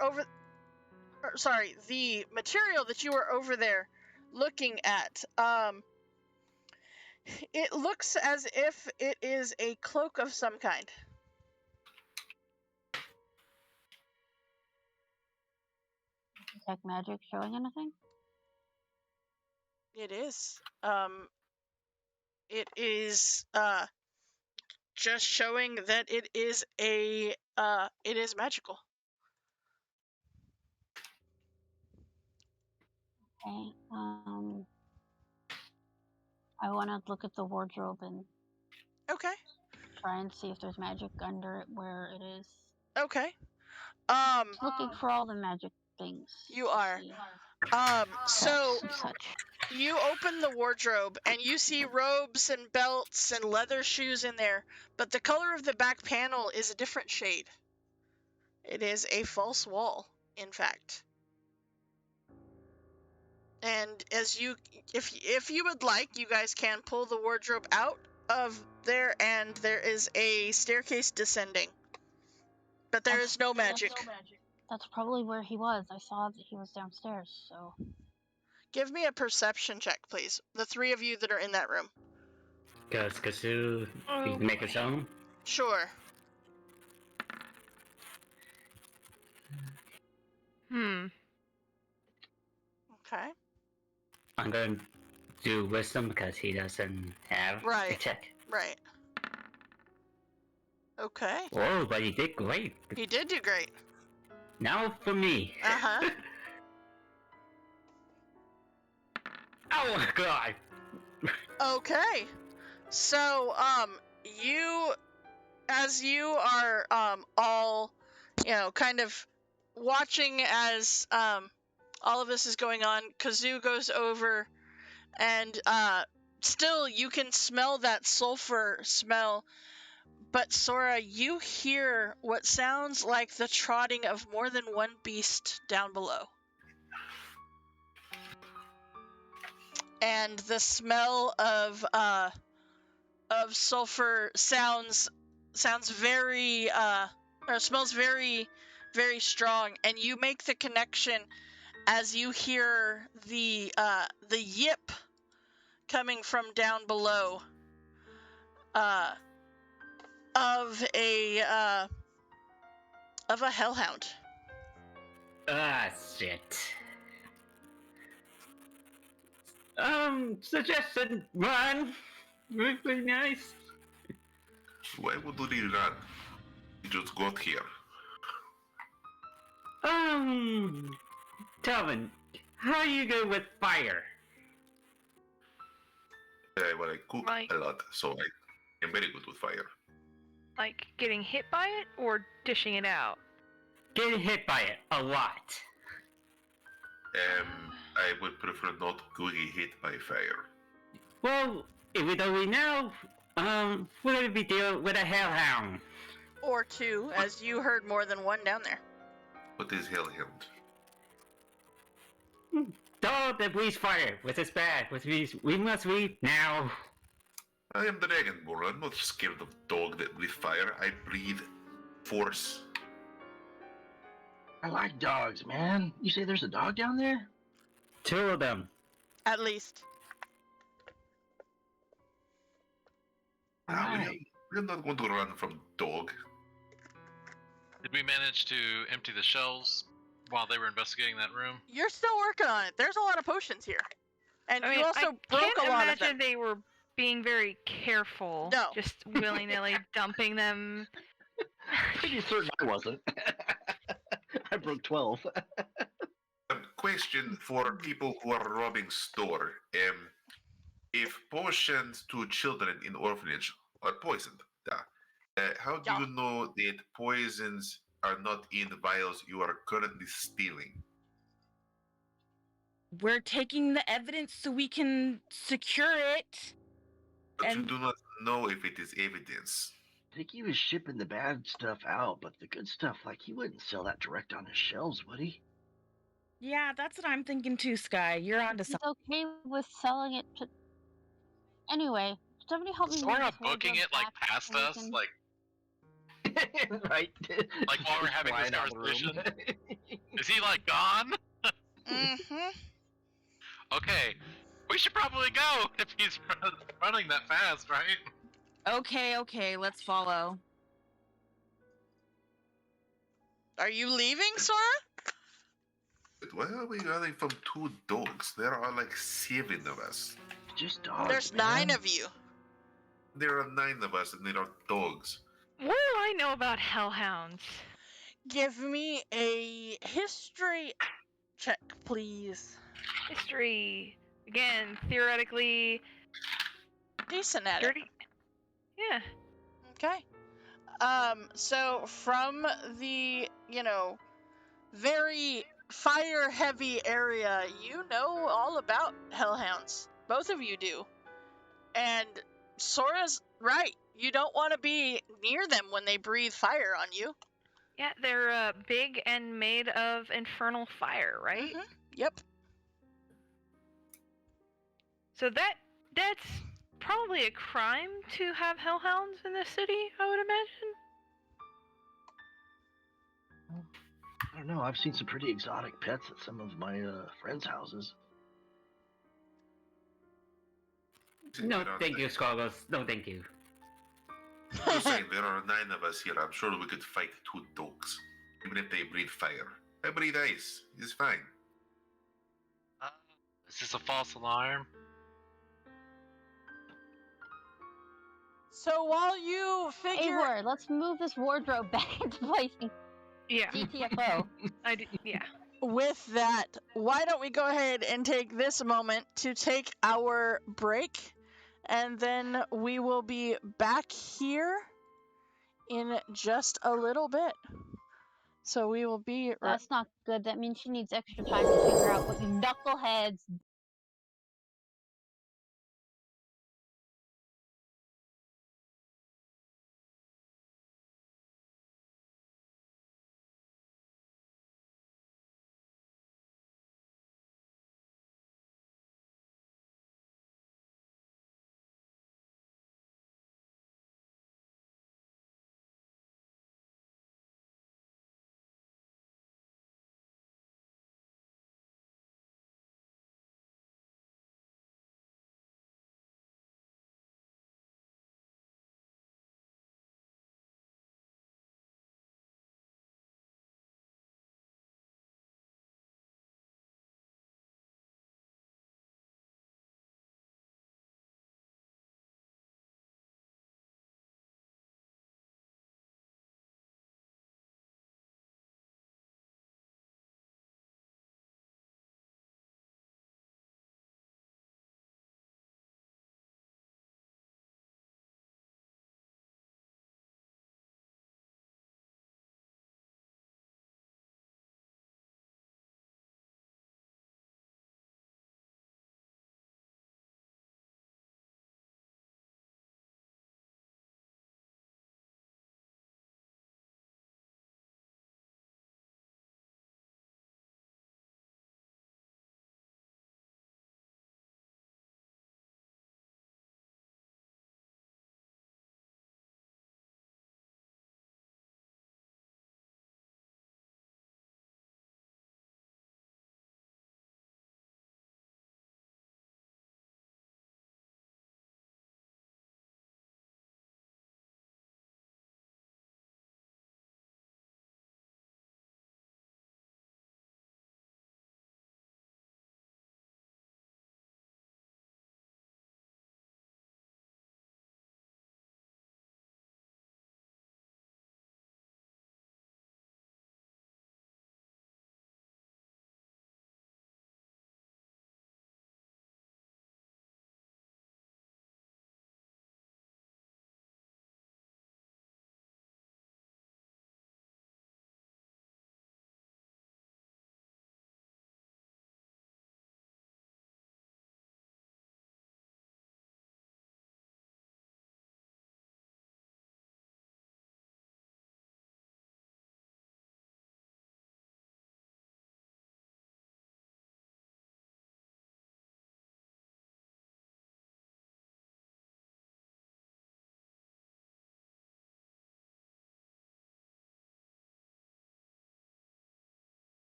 over, sorry, the material that you are over there looking at, it looks as if it is a cloak of some kind. Detect magic showing anything? It is. It is just showing that it is magical. Okay. I want to look at the wardrobe and Okay. try and see if there's magic under it where it is. Okay. Looking for all the magic things. You are. So you open the wardrobe and you see robes and belts and leather shoes in there, but the color of the back panel is a different shade. It is a false wall, in fact. And if you would like, you guys can pull the wardrobe out of there, and there is a staircase descending. But there is no magic. That's probably where he was. I saw that he was downstairs, so. Give me a perception check, please. The 3 of you that are in that room. Does Kasu make his own? Sure. Okay. I'm going to do wisdom because he doesn't have a check. Right. Okay. Oh, but he did great. He did do great. Now for me. Uh-huh. Oh my god. Okay. So, as you are, all, kind of watching as, all of this is going on, Kazoo goes over And still you can smell that sulfur smell, but Sora, you hear what sounds like the trotting of more than one beast down below. And the smell of sulfur sounds very or smells very, very strong, and you make the connection as you hear the yip coming from down below of a hellhound. Ah, shit. Suggestion, run. Really nice. Why would we run? We just got here. Telvin, how you go with fire? Well, I cook Like- a lot, so I am very good with fire. Like getting hit by it or dishing it out? Getting hit by it a lot. I would prefer not to get hit by fire. Well, even though we know, we're gonna be dealing with a hellhound. Or two, as you heard more than one down there. What is Hellhound? Dog that breathes fire, which is bad, which means we must leave now. I am Dragonborn. I'm not scared of dog that breathe fire. I breathe force. I like dogs, man. You say there's a dog down there? 2 of them. At least. Right. We're not going to run from dog. Did we manage to empty the shelves while they were investigating that room? You're still working on it. There's a lot of potions here. And I mean, you also I broke can't a lot of imagine them. they were being very careful. No. Just willy-nilly dumping them. Pretty certain I wasn't. I broke 12. Question for people who are robbing store. If potions to children in orphanage are poisoned, how do you know that poisons are not in the vials you are currently stealing? We're taking the evidence so we can secure it. But you And- do not know if it is evidence. I think he was shipping the bad stuff out, but the good stuff, like, he wouldn't sell that direct on his shelves, would he? Yeah, that's what I'm thinking too, Sky. You're onto He's something. okay with selling it to. Anyway, somebody help me. move Sora this booking wardrobe it like back past so we us, can- like Right. Like while we're having this Flying out of the room. is he like gone? Mm-hmm. Okay, we should probably go if he's running that fast, right? Okay, let's follow. Are you leaving, Sora? But why are we running from 2 dogs? There are like 7 of us. Just dogs. There's man. 9 of you. There are 9 of us and there are dogs. What do I know about hellhounds? Give me a history check, please. History. Again, theoretically, Decent at it. dirty. Yeah. Okay. So from the, very fire-heavy area, you know all about hellhounds. Both of you do. And Sora's right. You don't want to be near them when they breathe fire on you. Yeah, they're big and made of infernal fire, right? Mhm. Yep. So that's probably a crime to have hellhounds in this city, I would imagine. I don't know. I've seen some pretty exotic pets at some of my friends' houses. No, There are thank you, 9. Scarlos. No, thank you. Just saying, there are 9 of us here. I'm sure we could fight 2 dogs. Even if they breathe fire. I breathe ice. It's fine. Is this a false alarm? So while you figure... Eivor, let's move this wardrobe back into place in Yeah. GTFO. Yeah. With that, why don't we go ahead and take this moment to take our break, and then we will be back here in just a little bit. So we will be... That's not good. That means she needs extra time to figure out what you knuckleheads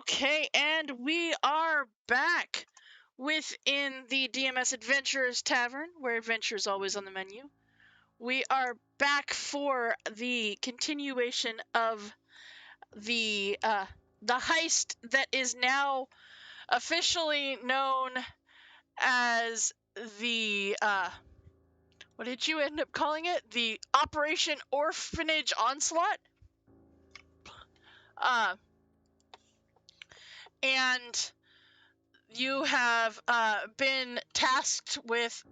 Okay, and we are back within the DMS Adventurers Tavern, where adventure is always on the menu. We are back for the continuation of the heist that is now officially known as the what did you end up calling it? The Operation Orphanage Onslaught. And you have been tasked with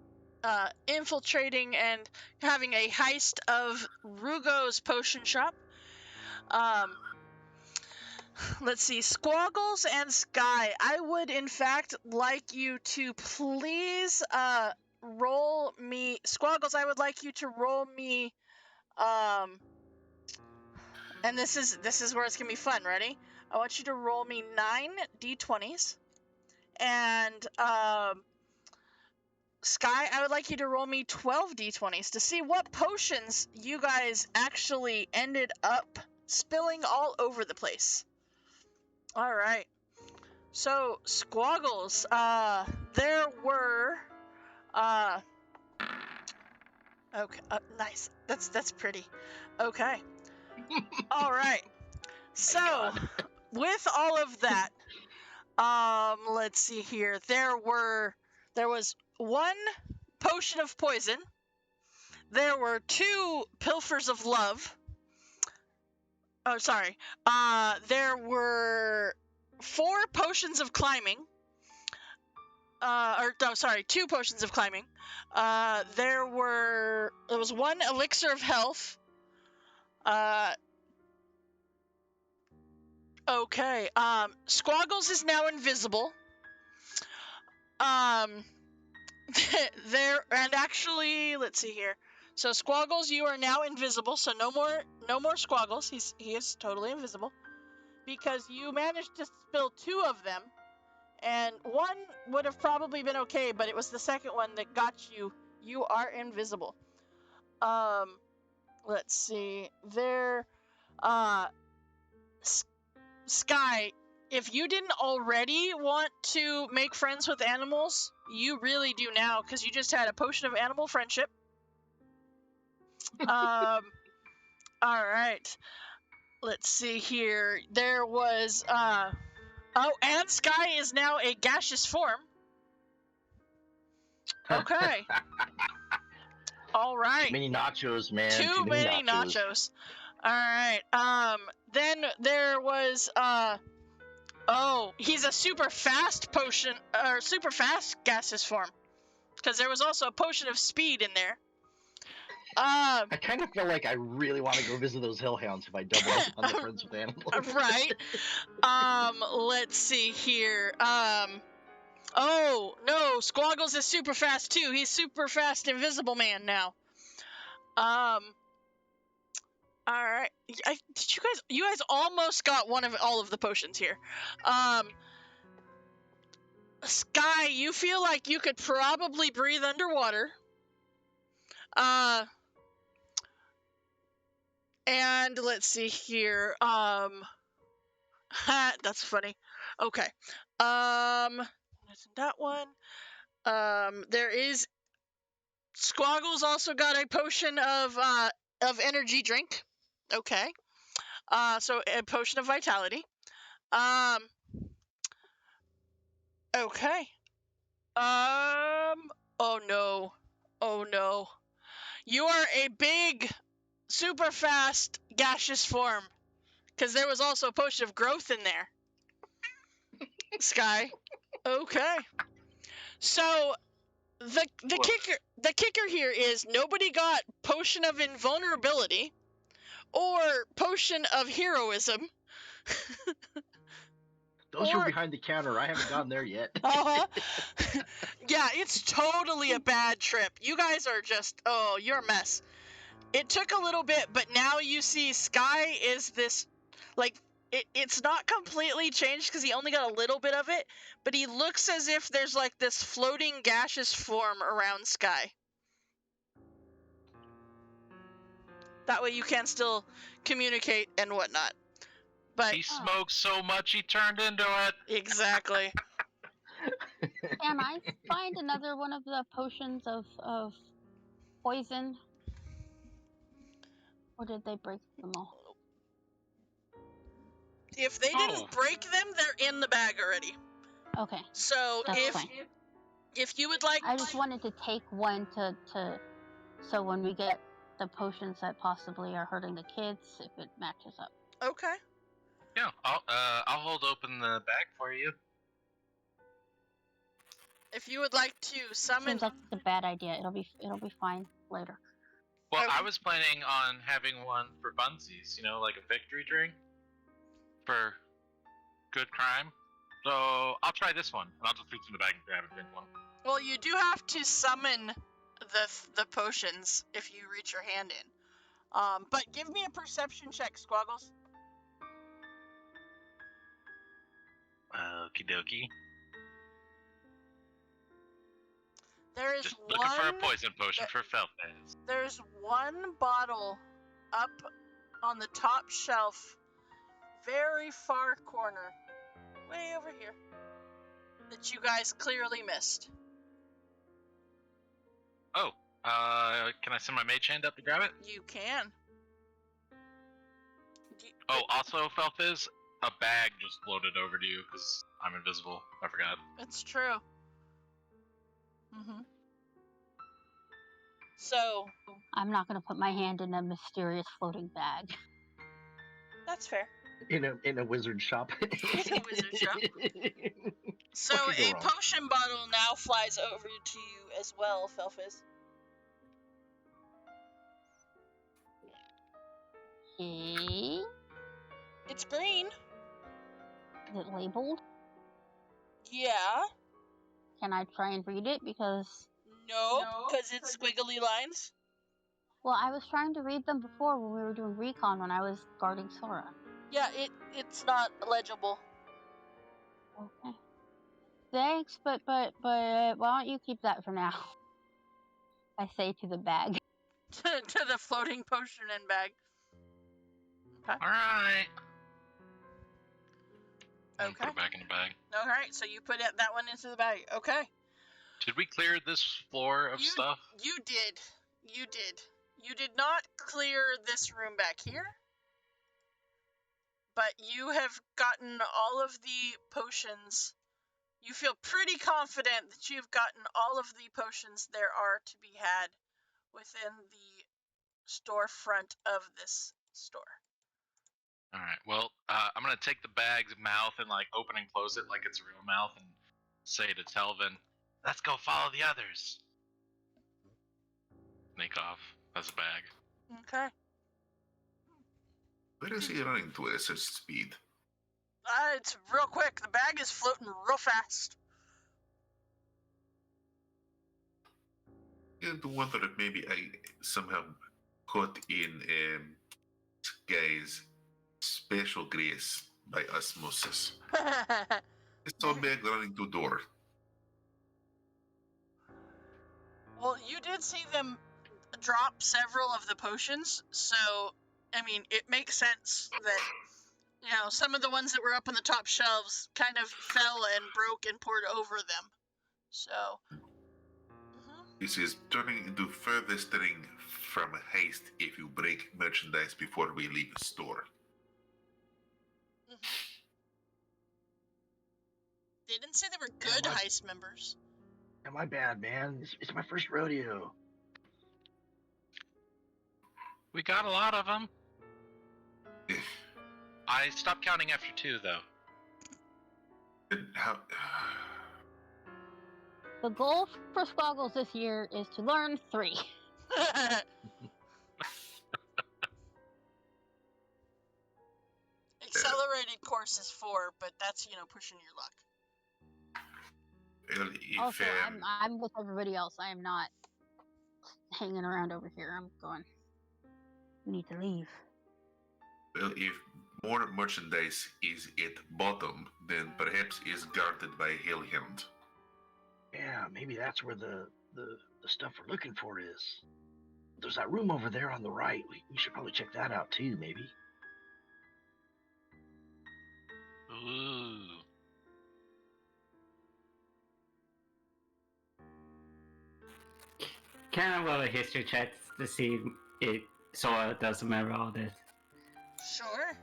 infiltrating and having a heist of Rugo's potion shop. Let's see, Squaggles and Sky, I would in fact like you to please roll me, Squaggles, I would like you to roll me, and this is where it's gonna be fun. Ready? I want you to roll me 9 d20s, and Sky, I would like you to roll me 12 d20s to see what potions you guys actually ended up spilling all over the place. All right. So, Squaggles, there were, okay, nice. That's pretty. Okay. All right. So, with all of that, let's see here. There was 1 potion of poison. There were 2 pilfers of love. Oh, sorry. There were 4 potions of climbing. 2 potions of climbing. There was 1 elixir of health. Okay. Squaggles is now invisible. And actually, let's see here. So Squaggles, you are now invisible. So no more Squaggles. He is totally invisible because you managed to spill 2 of them, and 1 would have probably been okay, but it was the second one that got you. You are invisible. Let's see. Sky, if you didn't already want to make friends with animals, you really do now, because you just had a potion of animal friendship. All right. Let's see here. There was, and Sky is now a gaseous form. Okay. All right. Too many nachos, man. Too many nachos. All right. Then there was, he's a super fast potion, or super fast gaseous form. Because there was also a potion of speed in there. I kind of feel like I really want to go visit those Hellhounds if I double up on the Friends with Animals. Right. Let's see here. Oh, no, Squaggles is super fast too. He's super fast invisible man now. Alright. You guys almost got all of the potions here. Sky, you feel like you could probably breathe underwater. And let's see here. That's funny. Okay. That's that one. There is Squaggles also got a potion of energy drink. Okay. So a potion of vitality. Okay. Oh no. Oh no. You are a big, super fast gaseous form. Because there was also a potion of growth in there. Sky. Okay. So the kicker here is nobody got potion of invulnerability or potion of heroism. Those were behind the counter. I haven't gotten there yet. Yeah, it's totally a bad trip. You guys are just, you're a mess. It took a little bit, but now you see Sky is this, like, it's not completely changed because he only got a little bit of it, but he looks as if there's like this floating gaseous form around Sky. That way you can still communicate and whatnot. But He smoked so much he turned into it. exactly. Can I find another one of the potions of poison? Or did they break them all? If they didn't break them, they're in the bag already. Okay, So that's fine. if you would like, I just wanted to take one to so when we get the potions that possibly are hurting the kids, if it matches up. Okay. Yeah, I'll hold open the bag for you. If you would like to summon, Seems like a bad idea. It'll be fine later. Well, Okay. I was planning on having one for funsies, like a victory drink for good crime. So I'll try this one, and I'll just reach in the bag and grab a big one. well, you do have to summon the potions if you reach your hand in. But give me a perception check, Squaggles. Okie dokie. There is Just looking for a poison potion for Felfez. There's one bottle up on the top shelf, very far corner, way over here, that you guys clearly missed. Oh, can I send my mage hand up to grab it? You can. Oh, also, Felfez, a bag just floated over to you because I'm invisible. I forgot. It's true. So, I'm not gonna put my hand in a mysterious floating bag. that's fair. In a wizard shop. In a wizard shop. So What could go a wrong? potion bottle now flies over to you as well, Felfis. Okay. It's green. Is it labeled? Yeah. Can I try and read it? Because Nope, because it's squiggly lines. well, I was trying to read them before when we were doing recon when I was guarding Sora. Yeah, it's not legible. Okay. Thanks, but why don't you keep that for now? I say to the bag. To the floating potion and bag. Okay. Alright. Okay. Put it back in the bag. Alright, so you put that one into the bag. Okay. Did we clear this floor of stuff? You did. You did. You did not clear this room back here. But you have gotten all of the potions. You feel pretty confident that you've gotten all of the potions there are to be had within the storefront of this store. Alright, well, I'm gonna take the bag's mouth and, open and close it like it's a real mouth and say to Telvin, let's go follow the others. Sneak off as a bag. Okay. Where is he running to at such speed? It's real quick. The bag is floating real fast. I do wonder if maybe I somehow caught in guy's special grace by osmosis. It's all bag running to door. Well, you did see them drop several of the potions, so, I mean, it makes sense that, some of the ones that were up on the top shelves kind of fell and broke and poured over them. So. This is turning into furthest thing from a heist if you break merchandise before we leave the store. They didn't say they were good heist members. Yeah, my bad, man. It's my first rodeo. We got a lot of them. I stopped counting after 2, though. And how... The goal for Squaggles this year is to learn 3. Accelerated course is 4, but that's, pushing your luck. Well, if, Also, I'm with everybody else. I am not hanging around over here. I'm going. We need to leave. Well, if more merchandise is at bottom, then perhaps is guarded by Hellhound. Yeah, maybe that's where the stuff we're looking for is. There's that room over there on the right. We should probably check that out too, maybe. Ooh. Can I roll a history check to see it Sora does remember all this? Sure.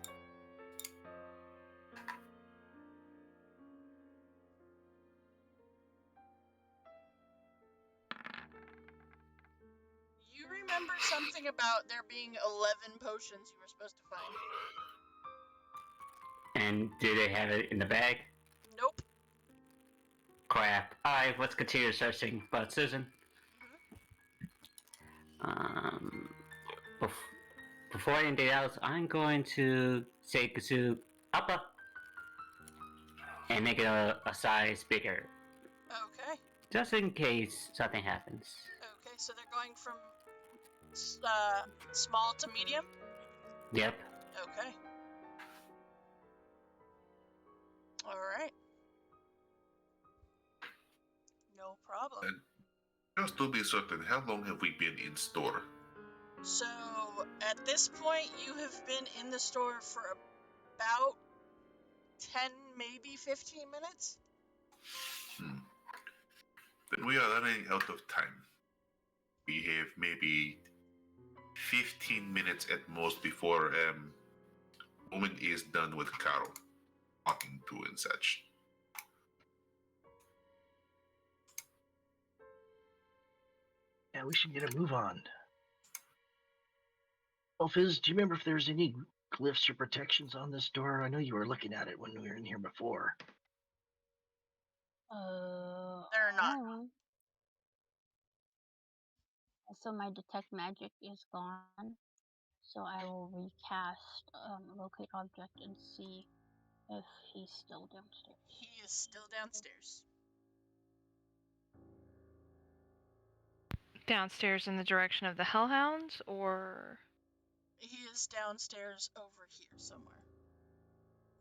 You remember something about there being 11 potions you were supposed to find. And do they have it in the bag? Nope. Crap. Alright, let's continue searching. But Susan? Before anything else, I'm going to say Kazoo Uppa and make it a size bigger. Okay. Just in case something happens. Okay, so they're going from small to medium? Yep. Okay. Alright. No problem. And just to be certain, how long have we been in store? So, at this point, you have been in the store for about 10, maybe 15 minutes? Then we are running out of time. We have maybe 15 minutes at most before woman is done with Carol, talking to and such. Yeah, we should get a move on. Well, Fizz, do you remember if there's any glyphs or protections on this door? I know you were looking at it when we were in here before. They're not. Oh. So my detect magic is gone. So I will recast locate object and see if he's still downstairs. He is still downstairs. Downstairs in the direction of the Hellhounds, or He is downstairs over here somewhere.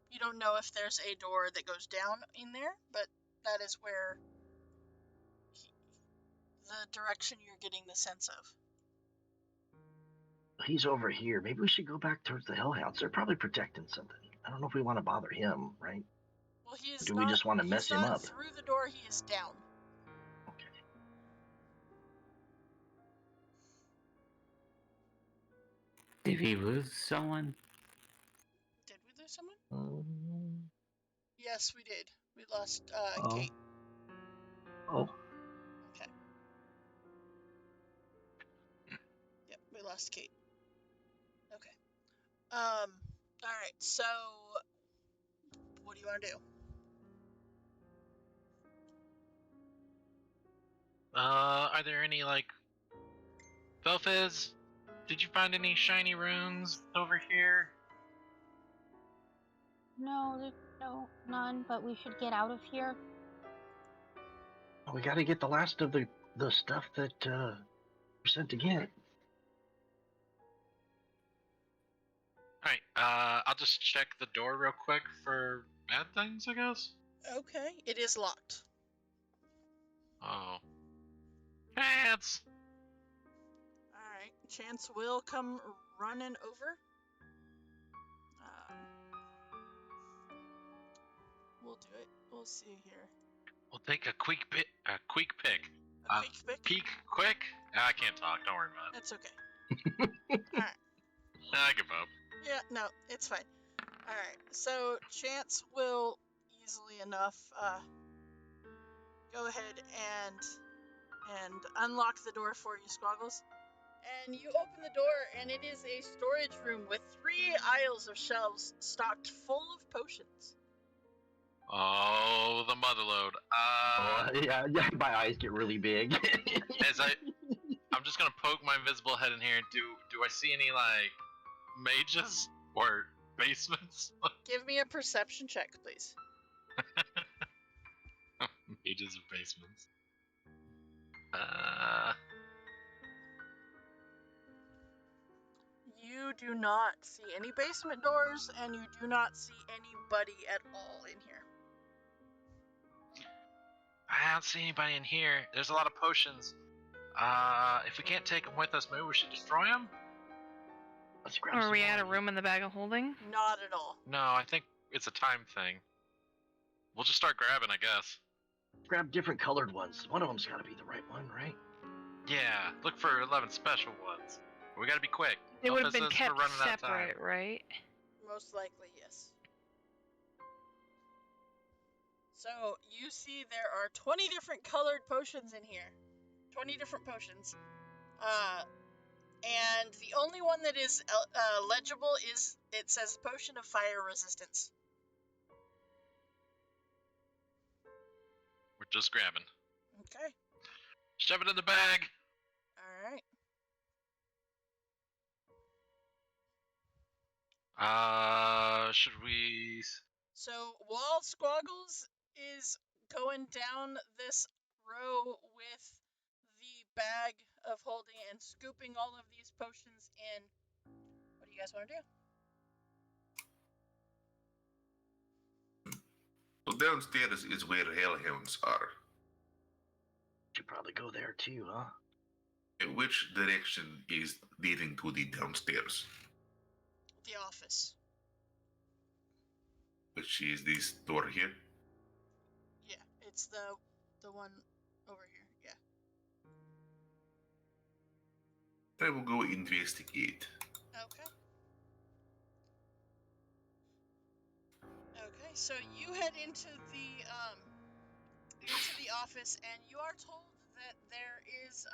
You don't know if there's a door that goes down in there, but that is where the direction you're getting the sense of. He's over here. Maybe we should go back towards the Hellhounds. They're probably protecting something. I don't know if we want to bother him, right? Well, he is Do not, we just want to mess he's him not up? through the door, he is down. Okay. Did we lose someone? Did we lose someone? Um, Yes, we did. We lost oh. Kate. Oh. Okay. Yep, we lost Kate. Okay. Alright, so what do you want to do? Are there any, like... Belfiz, did you find any shiny runes over here? No, there's none, but we should get out of here. We got to get the last of the stuff that we're sent to get. Alright, I'll just check the door real quick for bad things, I guess? Okay, it is locked. Oh. Chance! Alright, Chance will come running over. We'll do it. We'll see here. We'll take a quick pick. A quick pick? Peek quick? I can't talk, don't worry about it. That's okay. Alright. I give up. Yeah, no, it's fine. Alright, so Chance will easily enough go ahead and unlock the door for you, Squaggles. And you open the door, and it is a storage room with 3 aisles of shelves stocked full of potions. Oh, the motherload. Yeah, my eyes get really big. I'm just gonna poke my invisible head in here. Do I see any, like, mages or basements? Give me a perception check, please. Mages or basements. You do not see any basement doors, and you do not see anybody at all in here. I don't see anybody in here. There's a lot of potions. If we can't take them with us, maybe we should destroy them? Let's grab are some we at a more. room in the bag of holding? Not at all. No, I think it's a time thing. We'll just start grabbing, I guess. Grab different colored ones. One of them's got to be the right one, right? Yeah, look for 11 special ones. We gotta be quick. They would have Don't been miss us, kept we're running out of time. separate, right? Most likely, yes. So, you see there are 20 different colored potions in here. 20 different potions. And the only one that is legible is, it says Potion of Fire Resistance. We're just grabbing. Okay. Shove it in the bag! Alright. Should we... So, Wall Squaggles is going down this row with the bag of holding and scooping all of these potions in. What do you guys want to do? So downstairs is where Hellhounds are. Should probably go there too, huh? In which direction is leading to the downstairs? The office. Which is this door here? Yeah, it's the one over here. Yeah. I will go investigate. Okay. Okay, so you head into the office, and you are told that there is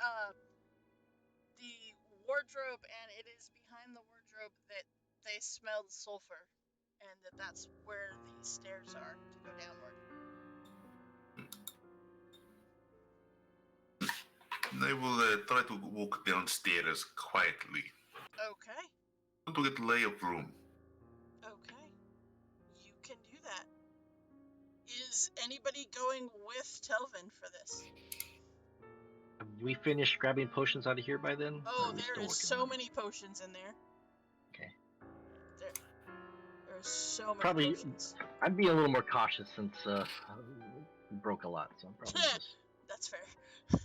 the wardrobe, and it is behind the wardrobe that they smelled sulfur, and that's where the stairs are to go downward. I will try to walk downstairs quietly. Okay. I want to get lay of room. Okay. You can do that. Is anybody going with Telvin for this? Have we finished grabbing potions out of here by then? Oh, Or are we still there is working so on it? many potions in there. Okay. There's so many Probably, potions. I'd be a little more cautious since we broke a lot, so I'm probably just... That's fair. Okay.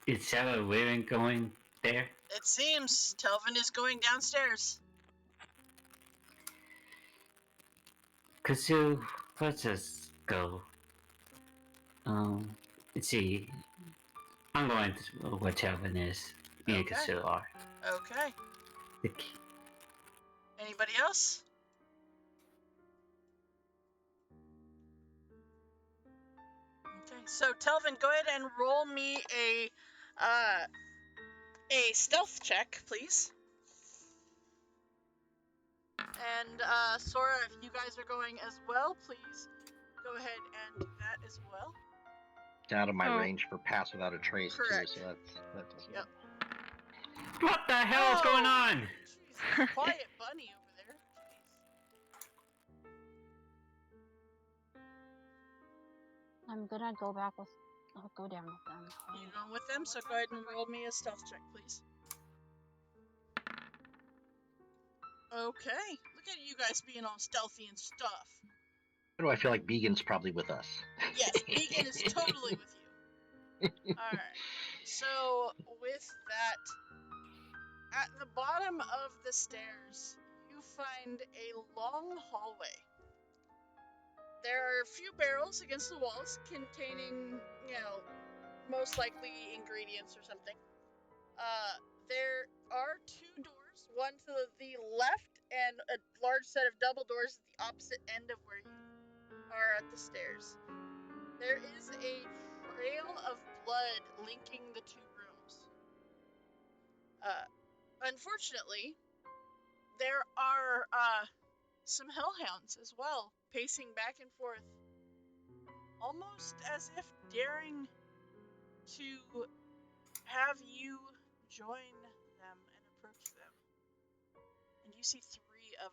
Is Sarah Wearing going there? It seems Telvin is going downstairs. Kazu, let's just go. Let's see. I'm going to where Telvin is. Me and Okay. Kazu are. Okay. The Anybody else? Okay, so Telvin, go ahead and roll me a stealth check, please. And Sora, if you guys are going as well, please go ahead and do that as well. It's out of my Oh. range for pass without a trace Correct. too, so that doesn't Yep. What the hell is going on? Jeez, quiet bunny over there. Jeez. I'm gonna go back with. I'll go down with them. You going with them? So go ahead and roll me a stealth check, please. Okay. Look at you guys being all stealthy and stuff. Why do I feel like Began's probably with us? Yes, Vegan is totally with you. Alright. So, with that, at the bottom of the stairs, you find a long hallway. There are a few barrels against the walls containing, most likely ingredients or something. There are two doors, one to the left and a large set of double doors at the opposite end of where you are at the stairs. There is a trail of blood linking the two rooms. Unfortunately, there are some hellhounds as well, pacing back and forth, almost as if daring to have you join them and approach them. And you see 3 of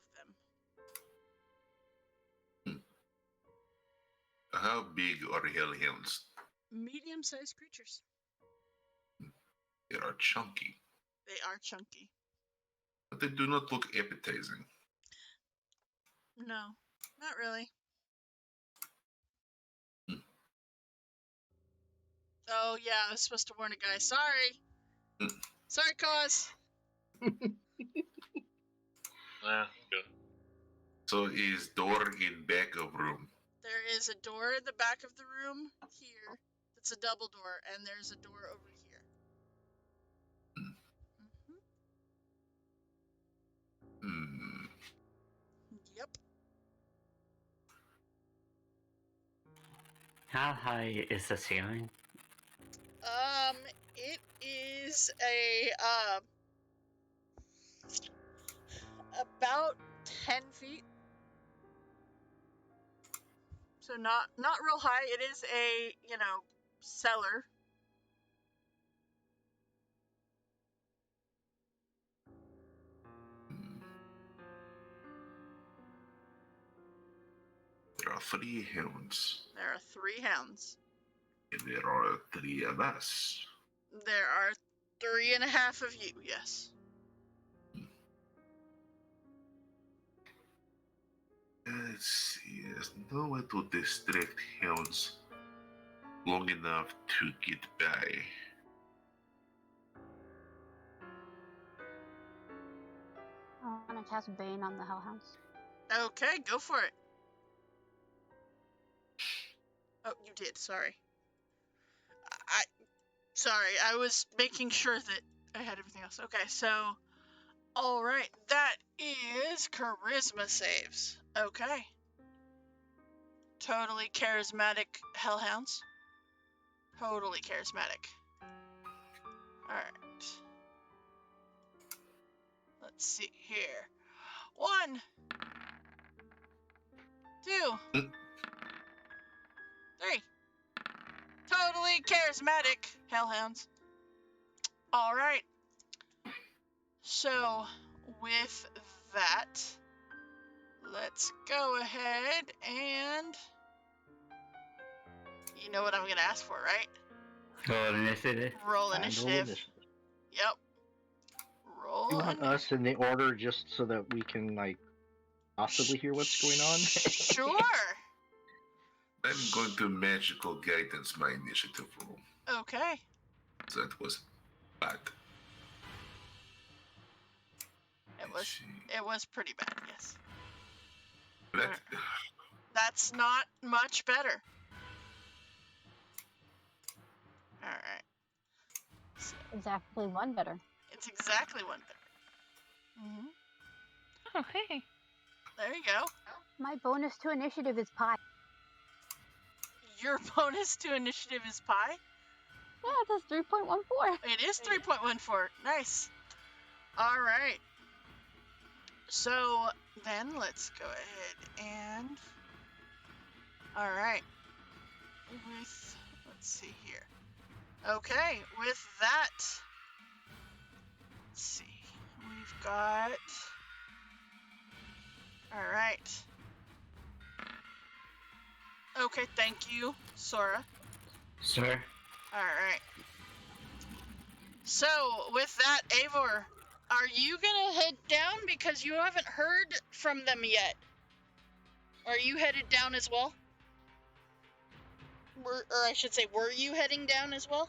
them. How big are Hellhounds? Medium-sized creatures. They are chunky, They are chunky. but they do not look appetizing. No, not really. Oh yeah, I was supposed to warn a guy. Sorry. Sorry, Chos. Good. So is door in back of room. There is a door in the back of the room here. It's a double door, and there's a door over here. Hmm. Yep. How high is the ceiling? It is about 10 feet. So not real high. It is a, cellar. There are 3 hounds. There are 3 hounds. And there are 3 of us. There are 3.5 of you, yes. Let's see, there's no way to distract hounds long enough to get by. I want to cast Bane on the Hellhounds. Okay, go for it. Oh, you did, sorry. Sorry, I was making sure that I had everything else. Okay, so, alright, that is charisma saves. Okay. Totally charismatic Hellhounds. Totally charismatic. Alright. Let's see here. 1, 2, 3. Totally charismatic Hellhounds. Alright. So, with that, let's go ahead and... You know what I'm going to ask for, right? Roll initiative. Roll initiative. Yep. Roll You want initiative. us in the order just so that we can, like, possibly hear what's going on? Sure. I'm going to magical guidance my initiative roll. Okay. That was bad. It was pretty bad, yes. That, That's not much better. Alright. Exactly 1 better. It's exactly 1 better. Mm-hmm. Oh, hey. There you go. My bonus to initiative is pi. Your bonus to initiative is pi? Yeah, that's 3.14. It is 3.14. Nice. Alright. So, then let's go ahead and... Alright. Let's see here. Okay, with that... Let's see. We've got... Alright. Okay, thank you, Sora. Sure. Alright. So, with that, Eivor, are you gonna head down because you haven't heard from them yet? Are you headed down as well? Or I should say, were you heading down as well?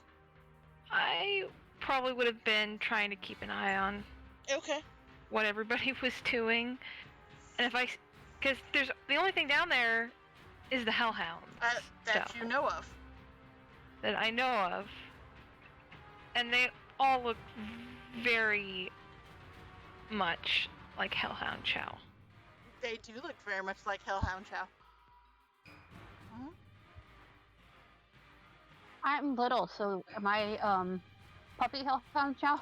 I probably would have been trying to keep an eye on Okay. what everybody was doing. And because there's the only thing down there is the Hellhounds. That so, you know of. that I know of. And they all look very much like Hellhound Chow. They do look very much like Hellhound Chow. Hmm? I'm little, so am I puppy Hellhound Chow?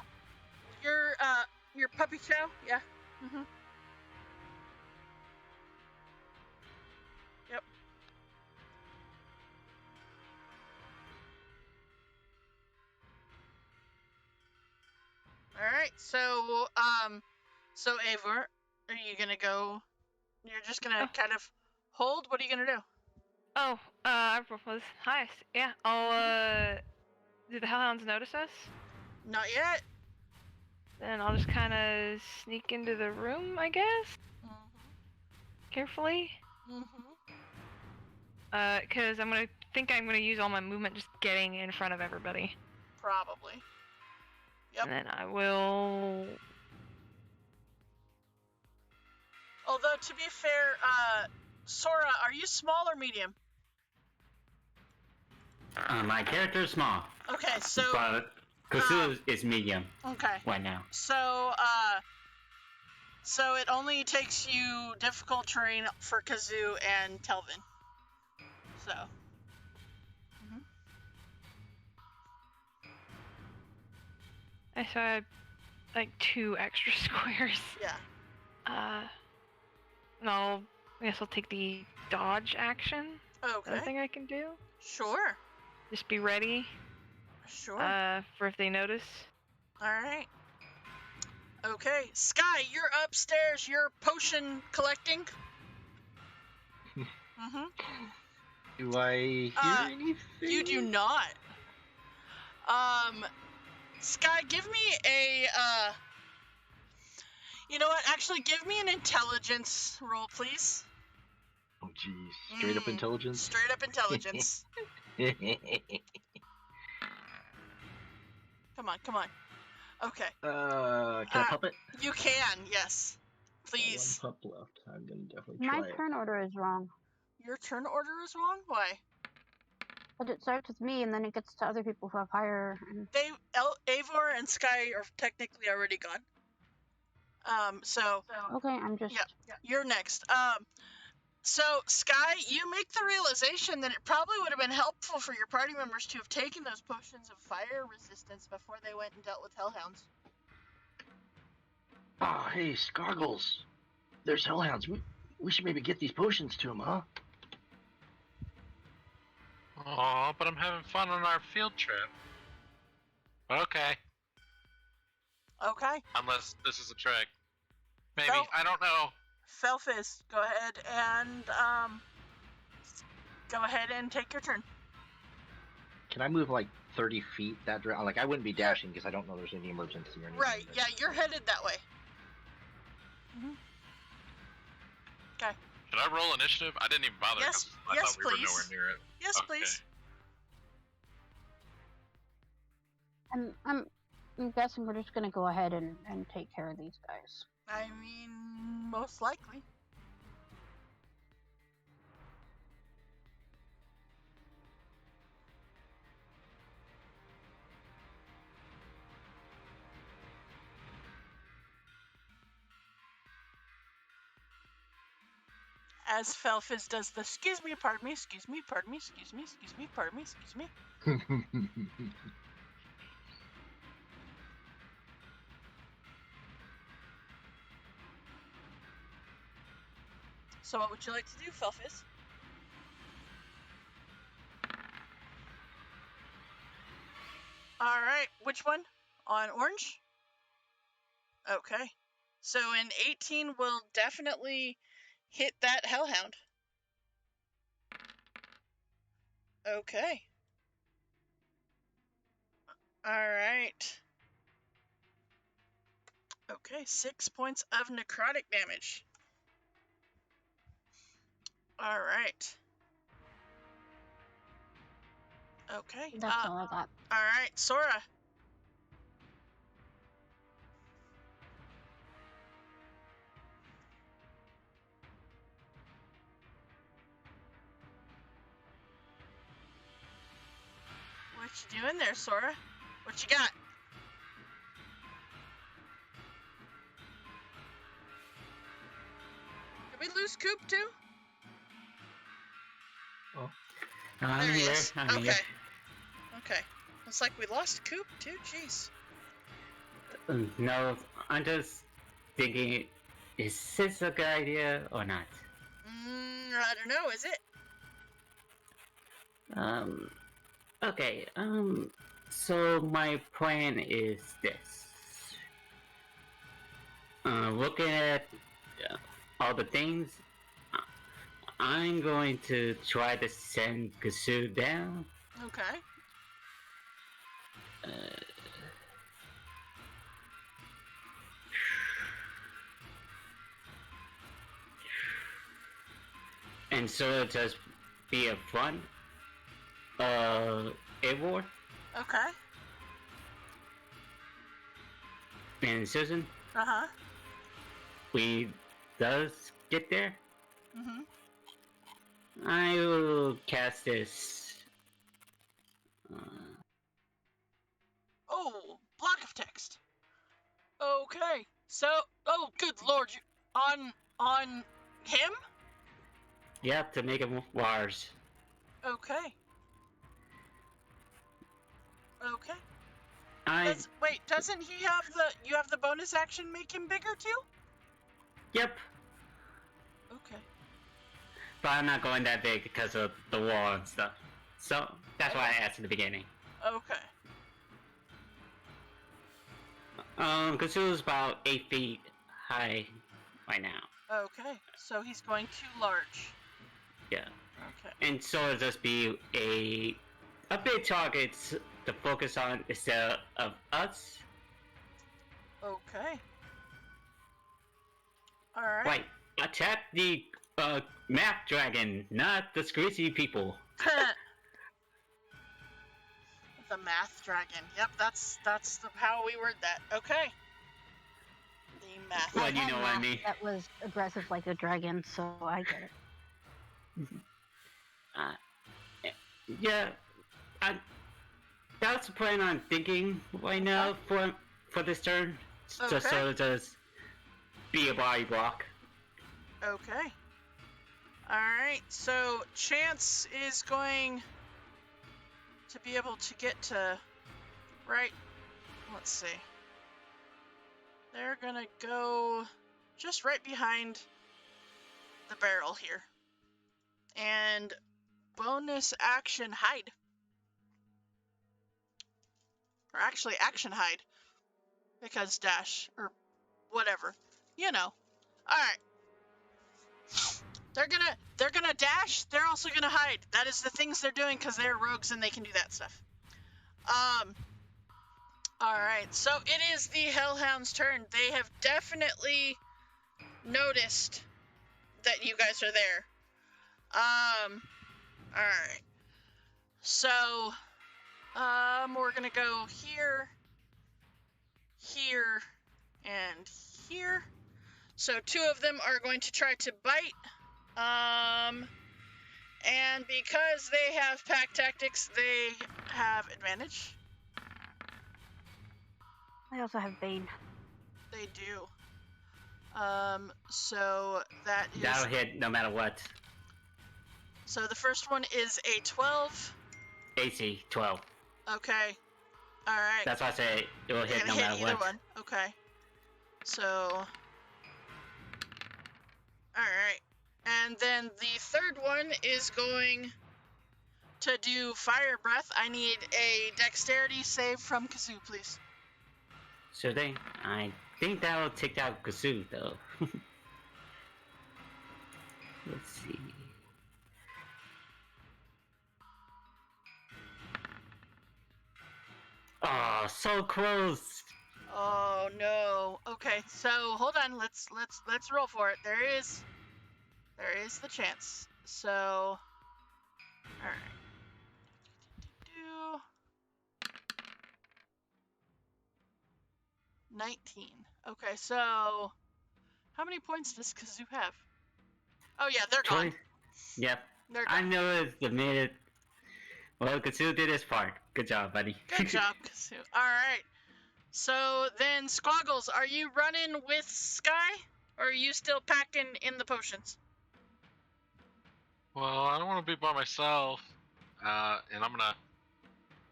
Your puppy Chow? Yeah. Mm-hmm. Yep. Alright, so Eivor, are you gonna go? You're just gonna kind of hold? What are you gonna do? Oh, I propose Heist. Yeah, I'll, do the Hellhounds notice us? Not yet. Then I'll just kind of sneak into the room, I guess? Carefully? Because I'm gonna use all my movement just getting in front of everybody. Probably. Yep. And then I will... Although, to be fair, Sora, are you small or medium? My character is small, Okay, so... but Kazoo is medium Okay. right now. So, so it only takes you difficult terrain for Kazoo and Telvin. So. I saw like 2 extra squares. Yeah. I guess I'll take the dodge action. Okay. I think I can do. Sure. Just be ready. Sure. For if they notice. Alright. Okay, Sky, you're upstairs. You're potion collecting. Do I hear anything? You do not. Sky, give me a, you know what? Actually, give me an intelligence roll, please. Oh, jeez. Straight up intelligence? Straight up intelligence. Come on. Okay. Can I pup it? You can, yes. Please. One pup left. I'm gonna definitely My try it. turn order is wrong. Your turn order is wrong? Why? But it starts with me, and then it gets to other people who have higher. And... Eivor and Sky are technically already gone. So. Okay, I'm just. Yeah, you're next. So, Sky, you make the realization that it probably would have been helpful for your party members to have taken those potions of fire resistance before they went and dealt with Hellhounds. Oh, hey, Scargles. There's Hellhounds. We should maybe get these potions to them, huh? Oh, but I'm having fun on our field trip. Okay. Okay. Unless this is a trick. Maybe. Well, I don't know. Felfis, go ahead and take your turn. Can I move like 30 feet that direction? Like, I wouldn't be dashing because I don't know there's any emergency or anything. Right, yeah, you're headed that way. Okay. Should I roll initiative? I didn't even bother. Yes, I yes, thought we please. were nowhere near it. Yes, Okay. please. I'm guessing we're just gonna go ahead and take care of these guys. I mean, most likely. As Felfis does the excuse me, pardon me, excuse me, pardon me, excuse me, excuse me, pardon me, excuse me. So what would you like to do, Felfis? Alright, which one? On orange? Okay. So an 18 will definitely hit that Hellhound. Okay. Alright. Okay, 6 points of necrotic damage. Alright. Okay. That's all I got. Alright, Sora. What you doing there, Sora? What you got? Did we lose Coop too? I'm There he here. is. I'm Okay. here. Okay. It's like we lost Coop too. Jeez. No, I'm just thinking, is this a good idea or not? I don't know. Is it? Okay, so my plan is this. Looking at all the things, I'm going to try to send Kazoo down. Okay. And so it just be a fun, Eivor Okay. and Susan, Uh-huh. we does get there, Mm-hmm. I will cast this. Oh, block of text. Okay. So, oh, good lord, you on him? Yep, to make him large. Okay. Okay. I. Wait, doesn't he have you have the bonus action make him bigger too? Yep, Okay. but I'm not going that big because of the wall and stuff. So that's why I asked in the beginning. Okay. Kazoo's about 8 feet high right now. Okay. So he's going too large. Yeah. Okay. And so it'll just be a big target to focus on instead of us. Okay. All right. Right. Attack the map dragon, not the squishy people. The math dragon. Yep, that's how we word that. Okay. The math. Well, I you had know what I math mean. That was aggressive like a dragon, so I get it. Yeah, that's the plan I'm thinking right now for this turn. Just Okay. sort of just be a body block. Okay. Alright, so Chance is going to be able to get to right. Let's see. They're gonna go just right behind the barrel here. And bonus action hide. Or actually action hide. Because dash or whatever. You know. Alright. They're gonna dash, they're also gonna hide. That is the things they're doing because they're rogues and they can do that stuff. Alright, so it is the Hellhounds' turn. They have definitely noticed that you guys are there. Alright. So, we're gonna go here, here, and here. So 2 of them are going to try to bite. And because they have pack tactics, they have advantage. I also have Bane. They do. So that is... That'll hit no matter what. So the first one is a 12. AC 12. Okay. Alright. That's why I say it will hit no matter either what. one. Okay. So... Alright. And then the third one is going to do fire breath. I need a dexterity save from Kazoo, please. Sure thing. I think that'll take out Kazoo though. Let's see. Oh, so close. Oh no. Okay, so hold on. Let's roll for it. There is the chance. So, all right. 19. Okay, so how many points does Kazoo have? Oh yeah, they're gone. 20. Yep. They're I gone. know it's the minute. Well, Kazoo did his part. Good job, buddy. Good job, Kazoo. All right. So then, Squaggles, are you running with Sky, or are you still packing in the potions? Well, I don't want to be by myself, and I'm gonna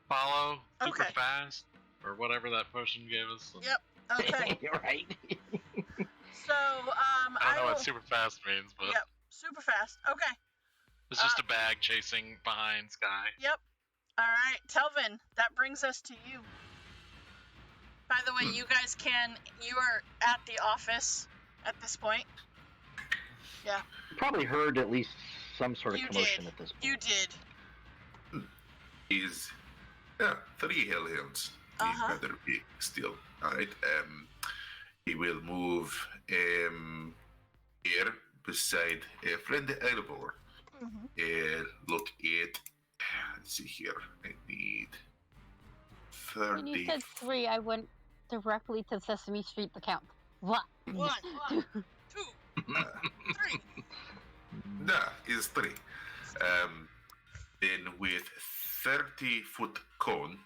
follow super Okay. fast, or whatever that potion gave us. Yep. Okay. Right. So I don't know will... what super fast means, but Yep. Super fast. Okay. it's just a bag chasing behind Sky. Yep. All right, Telvin, that brings us to you. By the way, you guys you are at the office at this point. Yeah. Probably heard at least some sort of You commotion did. at this point. You did. Is 3 hellhounds. Uh-huh. He better be still. Alright. He will move here beside friend Elvor. Mm-hmm. Look at, let's see here. I need 30. When you said 3, I went directly to Sesame Street to count. 1. 1, 2, 3. Nah, is 3. Then with 30-foot cone,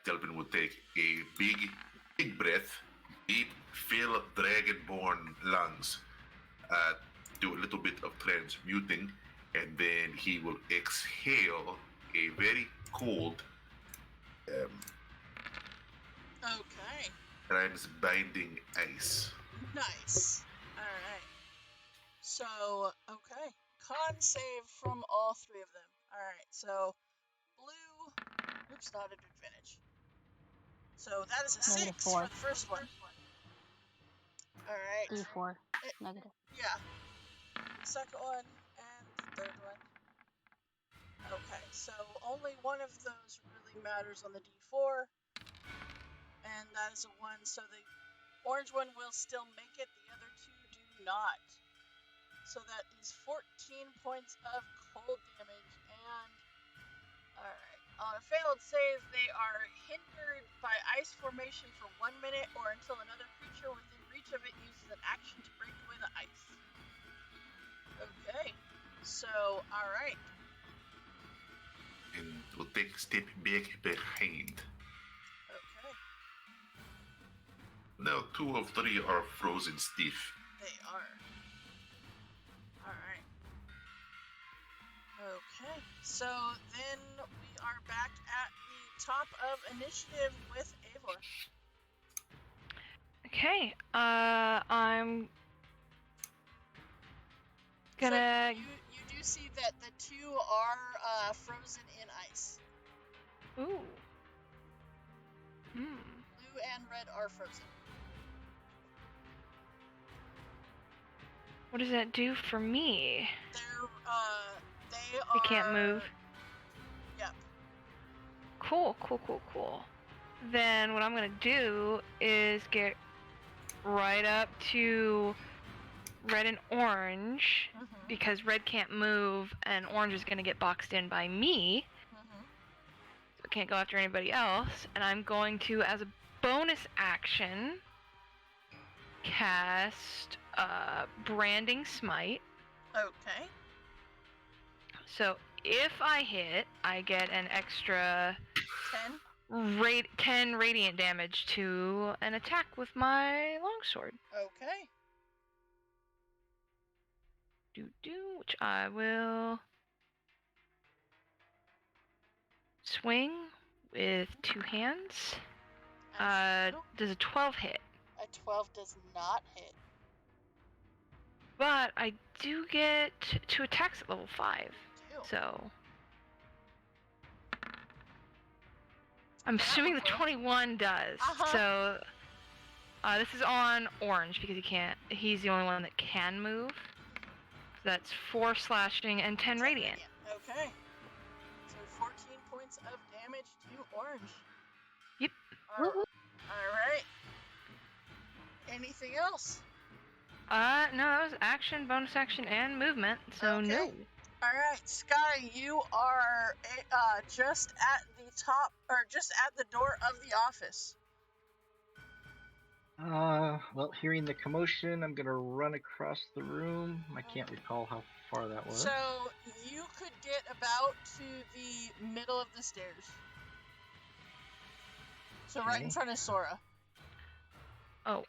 Delvin will take a big breath, deep, fill dragonborn lungs, do a little bit of transmuting, and then he will exhale a very cold, Okay. trans-binding ice. Nice. Alright. So, okay. Con save from all 3 of them. Alright, so blue. Oops, not at advantage. So that is a Negative 6 4. for the first one. Alright. D4. Negative. Yeah. Second one and the third one. Okay, so only one of those really matters on the D4. And that is a 1, so the orange one will still make it, the other 2 do not. So that is 14 points of cold damage, and alright. On a failed save, they are hindered by ice formation for 1 minute or until another creature within reach of it uses an action to break away the ice. Okay, so alright. And we'll take a step back behind. Okay. Now 2 of 3 are frozen stiff. They are. Alright. Okay, so then we are back at the top of initiative with Eivor. Okay, I'm gonna. So you do see that the 2 are frozen in ice. Ooh. Blue and red are frozen. What does that do for me? They can't move. Yep. Cool. Then what I'm gonna do is get right up to red and orange, because red can't move and orange is gonna get boxed in by me. So it can't go after anybody else. And I'm going to, as a bonus action, cast Branding Smite. Okay. So if I hit, I get an extra 10 radiant damage to an attack with my longsword. Okay. Which I will swing with 2 hands. Does a 12 hit? A 12 does not hit. But I do get 2 attacks at level 5. So I'm assuming the 21 does. So this is on orange because he's the only one that can move. So that's 4 slashing and 10 radiant. Okay. So 14 points of damage to orange. Yep. Alright. Anything else? No, that was action, bonus action, and movement, so no. Alright, Sky, you are just at the top, or just at the door of the office. Well, hearing the commotion, I'm gonna run across the room. I can't recall how far that was. So, you could get about to the middle of the stairs. So right in front of Sora. Oh.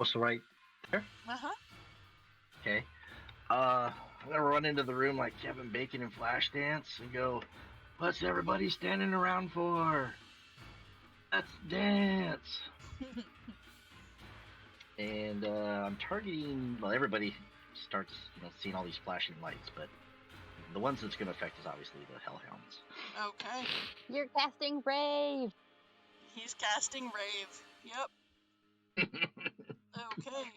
So right there? Uh-huh. Okay. I'm gonna run into the room like Kevin Bacon in Flashdance and go, "What's everybody standing around for? Let's dance." And I'm targeting, well, everybody starts, seeing all these flashing lights, but the ones that's going to affect is obviously the Hellhounds. Okay. You're casting Rave. He's casting Rave. Yep. Okay.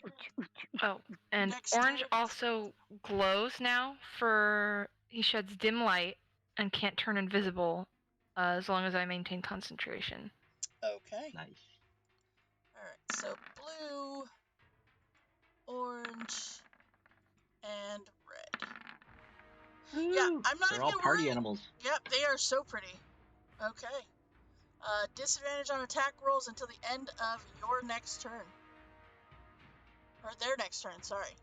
Oh, and orange also glows now he sheds dim light and can't turn invisible as long as I maintain concentration. Okay. Nice. Alright, so blue, orange, and red. Yeah, I'm not They're even all party worried. animals. Yep, they are so pretty. Okay. Disadvantage on attack rolls until the end of your next turn. Or their next turn, sorry.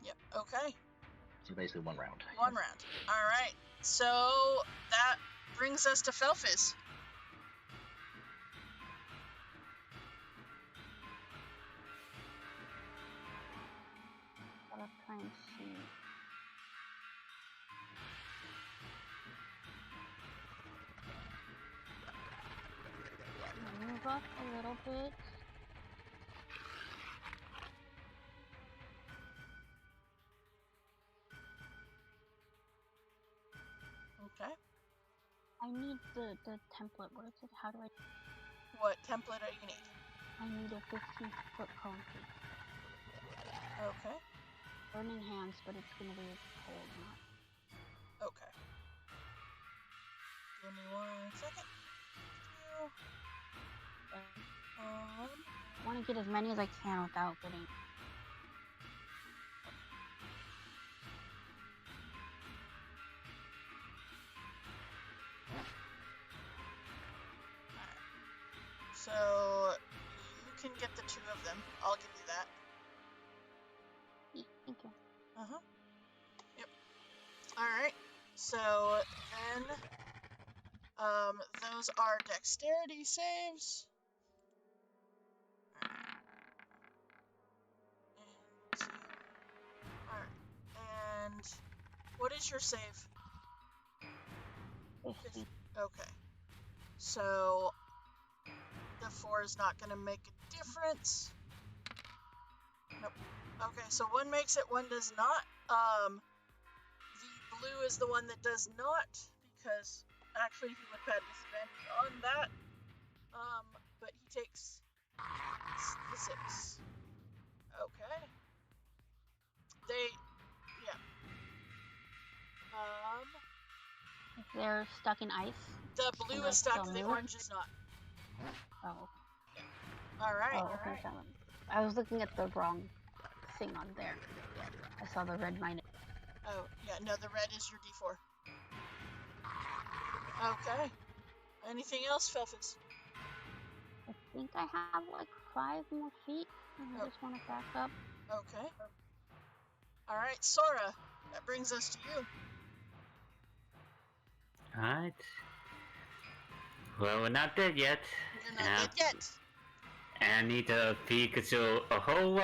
Yep. Okay. So basically 1 round. One round. All right. So that brings us to Felfis. Gotta try and see. Move up a little bit. Okay. I need the template. What is it? How do I? What template do you need? I need a 15-foot cone feet. Okay. Burning hands, but it's gonna be cold, not. Okay. Give me 1 second. I want to get as many as I can without getting. So you can get the 2 of them. I'll give you that. Thank you. Uh-huh. Yep. Alright. So then those are dexterity saves. Alright. And what is your save? 50. Okay. So the 4 is not gonna make a difference. Nope. Okay, so 1 makes it, 1 does not. The blue is the one that does not, because actually he would have had disadvantage on that. But he takes the 6. Okay. Yeah. They're stuck in ice. The blue is stuck, the orange is not. Oh. Alright. Oh, okay. I was looking at the wrong thing on there. I saw the red minus. Oh, yeah, no, the red is your D4. Okay. Anything else, Felfis? I think I have like 5 more feet. I just want to back up. Okay. Alright, Sora, that brings us to you. Alright. Well, we're not dead yet. You're not dead yet. And I need to feed Kazoo a whole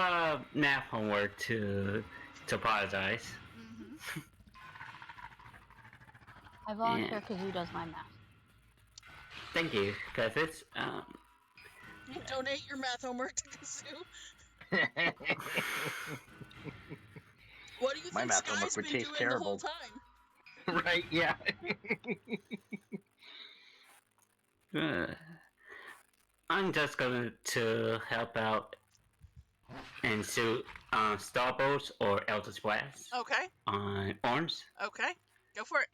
math homework to apologize. Mm-hmm. I volunteer Kazoo does my math. Thank you, because it's You donate your math homework to Kazoo. What do you My think math homework Sky's would been taste doing terrible. the whole time? Right? Yeah. I'm just going to help out and shoot Starbolts or Eldritch Blast Okay. on Orange. Okay. Go for it.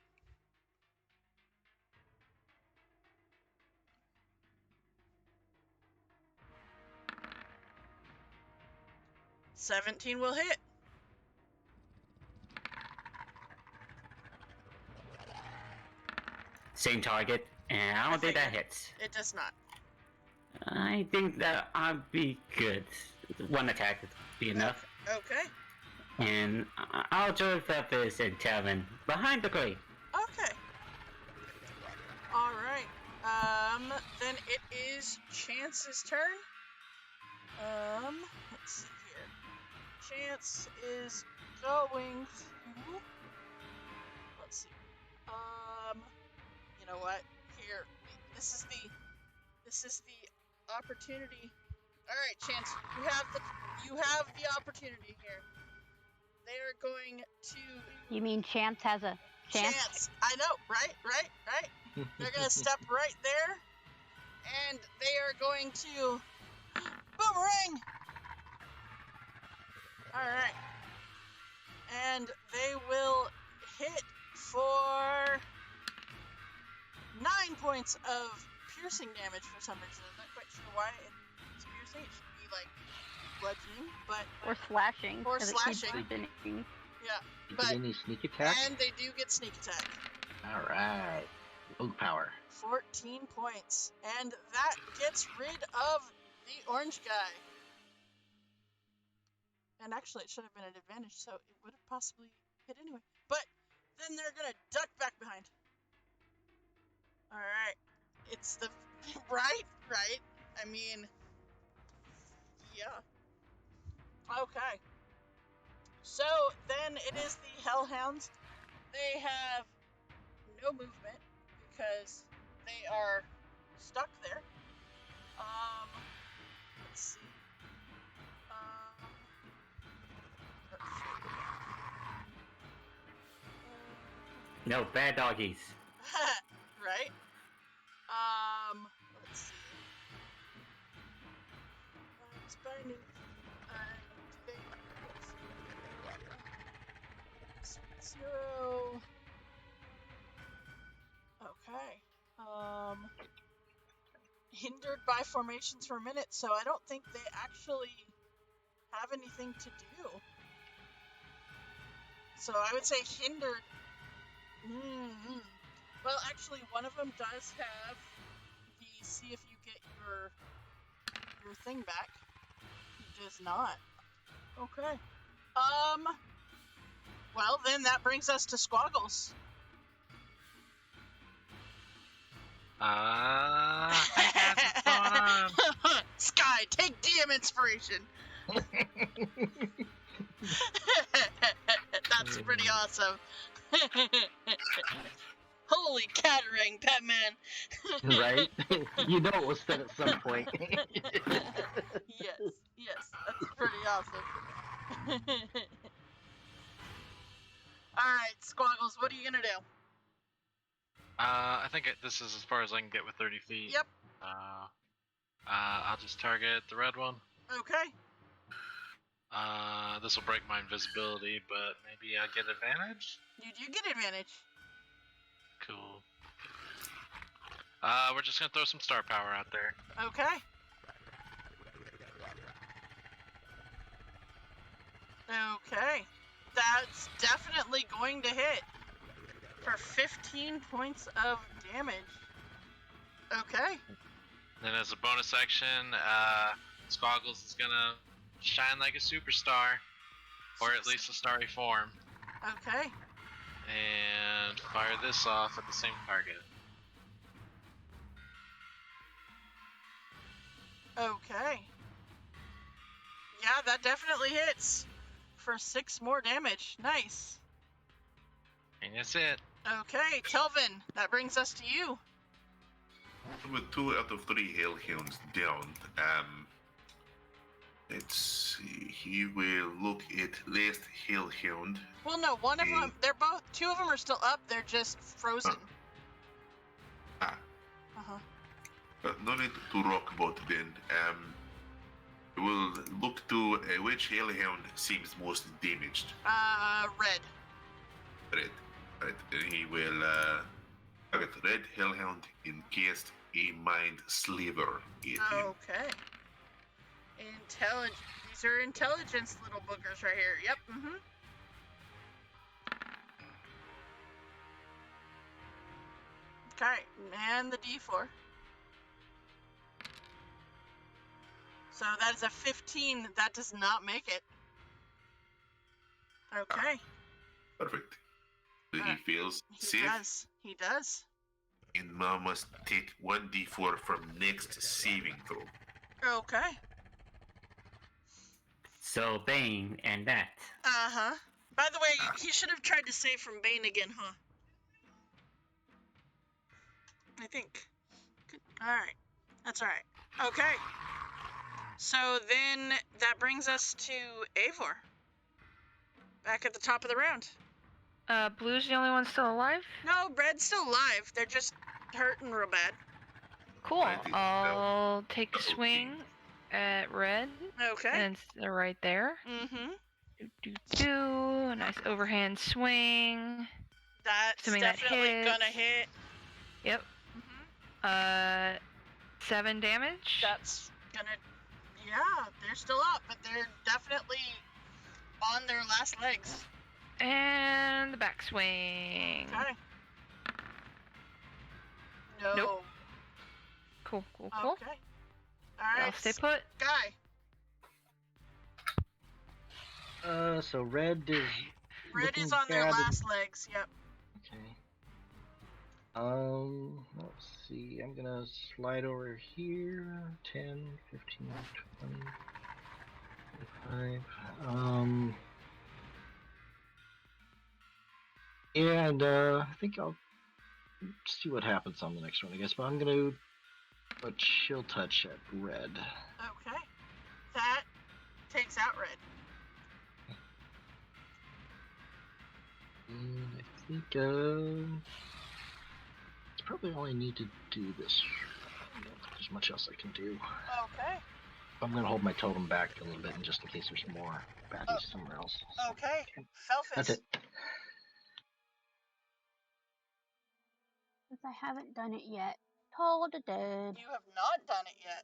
$17 will hit. Same target, and I don't think that hits. It does not. I think that I'll be good. 1 attack would be enough. Okay. And I'll join Felfis and Tavin behind the crate. Okay. Alright. Then it is Chance's turn. Let's see here. Chance is going to... Let's see. You know what? Here. This is the opportunity. Alright, Chance. You have the opportunity here. They are going to... You mean Chance has a chance? I know, right? They're going to step right there, and they are going to... Boomerang! Alright. And they will hit for 9 points of piercing damage for some reason. I'm not quite sure why it's piercing. It should be like bludgeoning, but... Or slashing. Or slashing. Yeah. But any sneak attack? And they do get sneak attack. Alright. Oak power. 14 points. And that gets rid of the orange guy. And actually, it should have been an advantage, so it would have possibly hit anyway. But then they're gonna duck back behind. All right, it's the right. I mean, yeah. Okay. So then it is the Hellhounds. They have no movement because they are stuck there. Let's see. No, bad doggies. Right? Let's see. It's binding. Zero. Okay. Hindered by formations for a minute, so I don't think they actually have anything to do. So I would say hindered. Well, actually, one of them does have the see if you get your thing back. He does not. Okay. Well, then that brings us to Squaggles. Hey guys, what's going on? Sky, take DM inspiration. That's pretty awesome. Holy Catarang, Batman. Right? You know it was said at some point. Yes, that's pretty awesome. Alright, Squaggles, what are you gonna do? I think this is as far as I can get with 30 feet. Yep. I'll just target the red one. Okay. This will break my invisibility, but maybe I get advantage? You do get advantage. Cool. We're just gonna throw some star power out there. Okay. Okay. That's definitely going to hit for 15 points of damage. Okay. Then as a bonus action, Squaggles is gonna shine like a superstar, or at least a starry form. Okay. And fire this off at the same target. Okay. Yeah, that definitely hits for 6 more damage. Nice. And that's it. Okay, Telvin, that brings us to you. With 2 out of 3 Hellhounds down, let's see. He will look at last Hellhound. Well, no, one of them, two of them are still up, they're just frozen. No need to rock boat then. We'll look to which Hellhound seems most damaged. Red. Red. Right. He will target Red Hellhound and cast a Mind Sliver at him. Okay. These are intelligence little boogers right here. Yep. Okay, and the D4. So that is a 15. That does not make it. Okay. Perfect. He feels He safe. He does. And now must take 1d4 from next saving throw. Okay. So Bane and that. By the way, he should have tried to save from Bane again, huh? I think. Alright. That's alright. Okay. So then that brings us to Eivor. Back at the top of the round. Blue's the only one still alive? No, Red's still alive. They're just hurting real bad. Cool. I'll take a swing at Red. Okay. And they're right there. A nice overhand swing. That's definitely gonna hit. Yep. 7 damage. That's gonna... Yeah, they're still up, but they're definitely on their last legs. And the backswing. Okay. No. Nope. Cool. Okay. Alright. I'll stay put. Guy. So red is. Red looking is on their bad. last legs. Yep. Okay. Let's see. I'm gonna slide over here. 10, 15, 20, 25. And I think I'll see what happens on the next one, I guess. But I'm gonna a chill touch at red. Okay. That takes out red. And I think it's probably all I need to do this. I don't think there's much else I can do. Okay. I'm gonna hold my totem back a little bit, just in case there's more baddies somewhere else. Okay. Felfus. That's it. Since I haven't done it yet. Toll the dead. You have not done it yet.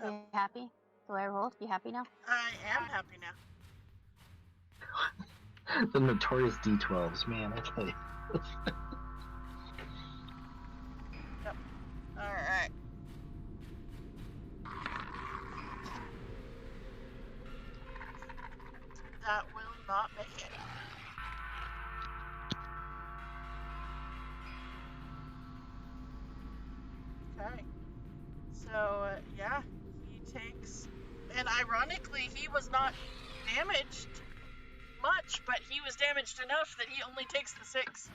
Are you happy? The way I rolled? You happy now? I am happy now. The notorious D12s, man, I tell you. Yep. Alright. That will not make it. Okay. So, yeah, he takes... And ironically, he was not damaged much, but he was damaged enough that he only takes the 6.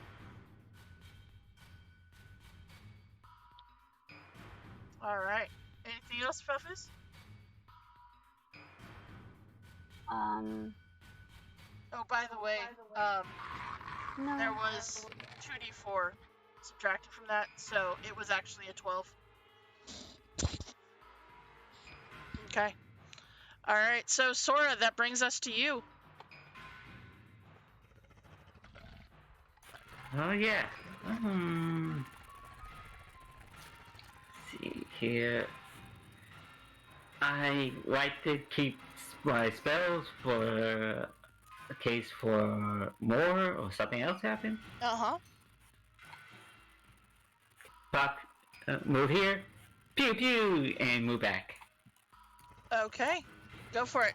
Alright. Anything else, Felfus? Oh, by the way, no. there was 2d4 subtracted from that, so it was actually a 12. Okay. Alright, so Sora, that brings us to you. Oh yeah. See here. I like to keep my spells for a case for more or something else happen. Uh-huh. Pop, move here, pew pew, and move back. Okay. Go for it.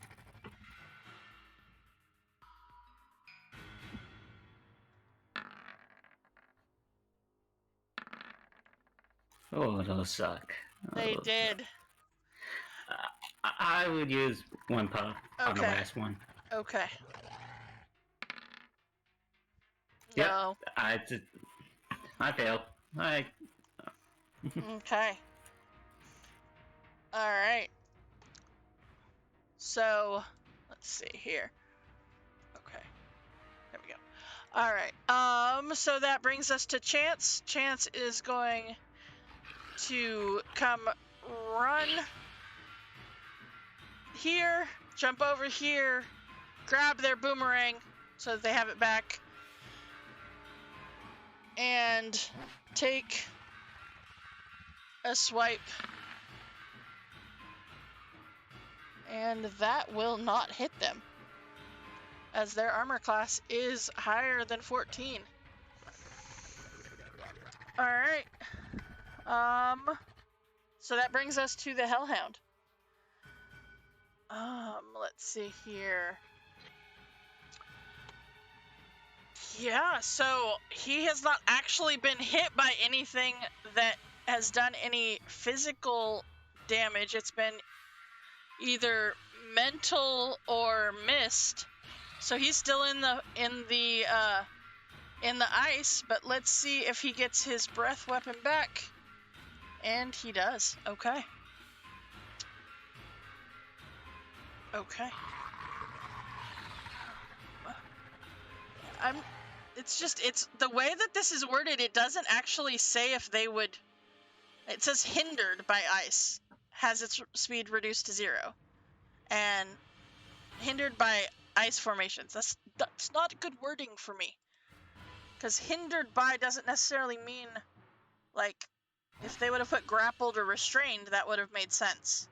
Oh, those suck. They Oh, did. I would use one puff on the Okay. last one. Okay. Yep. No. I failed. Okay. Alright. So, let's see here. Okay. There we go. Alright. So that brings us to Chance. Chance is going to come run here, jump over here, grab their boomerang so that they have it back, and take a swipe. And that will not hit them, as their armor class is higher than 14. Alright. So that brings us to the Hellhound. Let's see here. Yeah, so he has not actually been hit by anything that has done any physical damage. It's been either mental or mist. So he's still in the ice, but let's see if he gets his breath weapon back. And he does. Okay. Okay. It's the way that this is worded, it doesn't actually say if they would. It says hindered by ice, has its speed reduced to 0. And hindered by ice formations. That's not good wording for me. Because hindered by doesn't necessarily mean, like, if they would have put grappled or restrained, that would have made sense.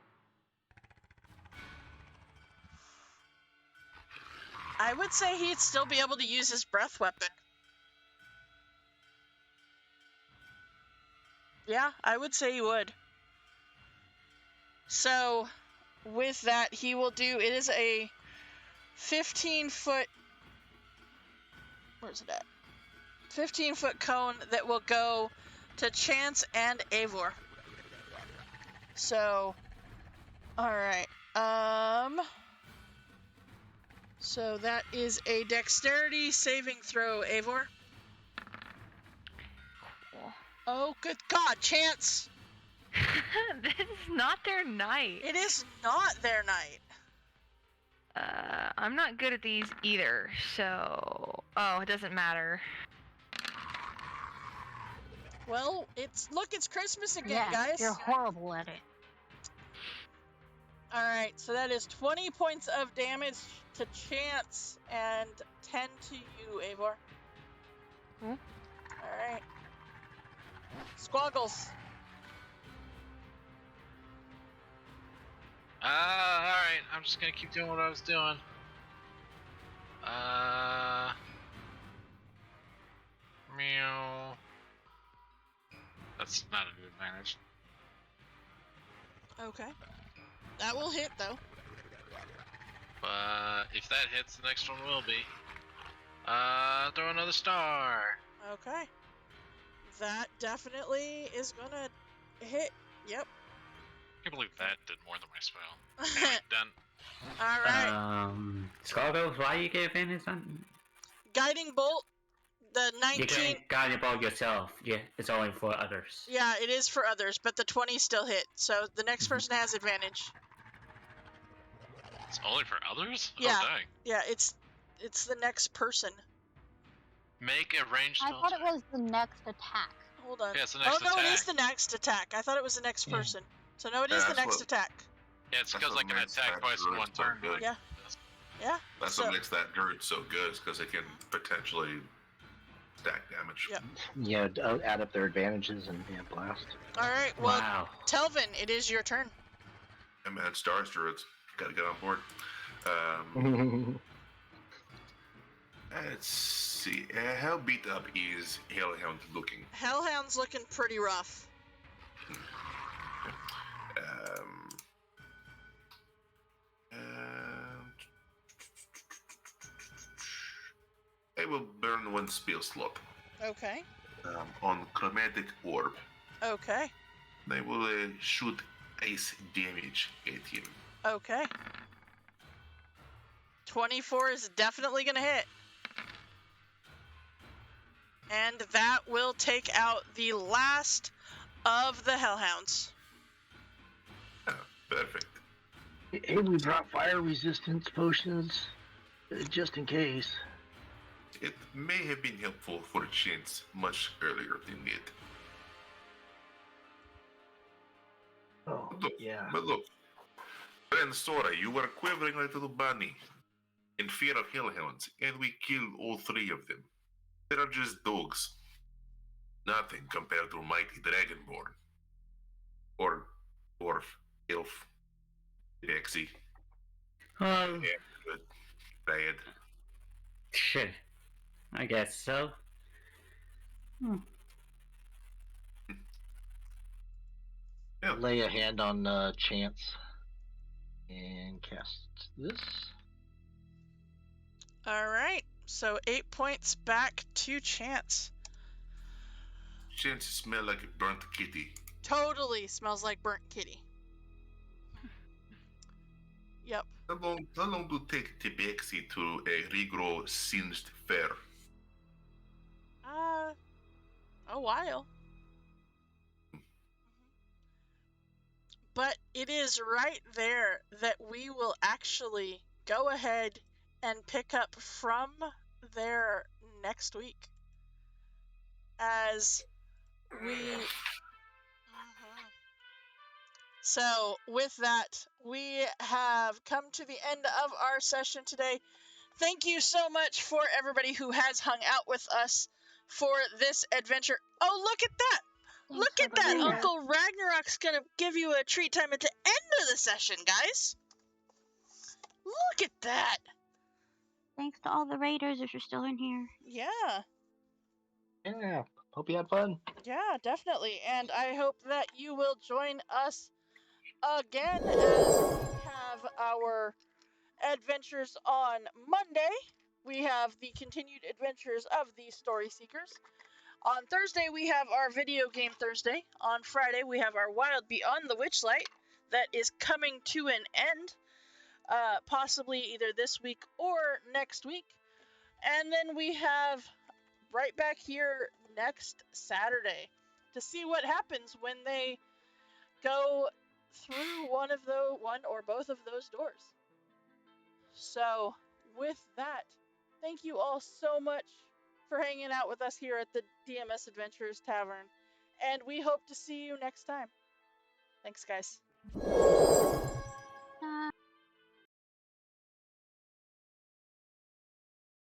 I would say he'd still be able to use his breath weapon. Yeah, I would say he would. So, with that, he will do. It is a 15-foot. Where's it at? 15-foot cone that will go to Chance and Eivor. So, all right. So that is a dexterity saving throw, Eivor. Cool. Oh, good God, Chance! This is not their night. It is not their night. I'm not good at these either, so... Oh, it doesn't matter. Well, it's Christmas again, Yeah, guys. you're horrible at it. All right, so that is 20 points of damage to Chance and 10 to you, Eivor. Hmm? All right. Squaggles. Alright, I'm just gonna keep doing what I was doing. Meow. That's not an advantage. Okay. That will hit, though. But if that hits, the next one will be. Throw another star. Okay. That definitely is gonna hit. Yep. I can't believe that did more than my spell. Anyway, done. All right. Scargo, why you get advantage on? Guiding bolt. The You 19. can't guide about yourself. Yeah, it's only for others. Yeah, it is for others, but the 20 still hit. So the next person has advantage. It's only for others? Yeah. Oh, dang. Yeah, it's the next person. Make a ranged I spell thought it check. was the next attack. Hold on. Yeah, it's the next no, it is attack. the next attack. I thought it was the next Yeah. person. So no, it is the That's next what- attack. Yeah, it's That's because what I can makes attack that twice in druid one so turn. good. Yeah. Yeah. That's so, what makes that druid so good, is because it can potentially stack damage. Yep. Yeah, add up their advantages and blast. All right. Well, Wow. Telvin, it is your turn. Yeah, man, stars druids. Gotta get on board. Let's see. How beat up is Hellhound looking? Hellhound's looking pretty rough. I will burn one spell slot Okay. on Chromatic Orb. Okay. I will shoot ice damage at him. Okay. 24 is definitely gonna hit. And that will take out the last of the Hellhounds. Perfect. Hey, we brought fire resistance potions, just in case. It may have been helpful for a chance much earlier than it. Oh, Look, yeah. But look, friend Sora, you were quivering like a little bunny in fear of hellhounds, and we killed all three of them. They are just dogs. Nothing compared to mighty Dragonborn. Or dwarf, elf, pixie. Well, Yeah, good, bad. shit. I guess so. Yeah. Lay a hand on Chance and cast this. All right. So 8 points back to Chance. Chance smell like a burnt kitty. Totally smells like burnt kitty. Yep. How long do it take Tabaxi to regrow singed fur? A while. But it is right there that we will actually go ahead and pick up from there next week. As we... So, with that, we have come to the end of our session today. Thank you so much for everybody who has hung out with us for this adventure. Oh, look at that! Look at that! Uncle Ragnarok's gonna give you a treat time at the end of the session, guys! Look at that! Thanks to all the raiders if you're still in here. Yeah. Yeah, hope you had fun. Yeah, definitely. And I hope that you will join us again as we have have our adventures on Monday. We have the continued adventures of the Story Seekers. On Thursday, we have our Video Game Thursday. On Friday, we have our Wild Beyond the Witchlight that is coming to an end, possibly either this week or next week. And then we have right back here next Saturday to see what happens when they go through one or both of those doors. So, with that, thank you all so much for hanging out with us here at the DMS Adventures Tavern, and we hope to see you next time. Thanks, guys.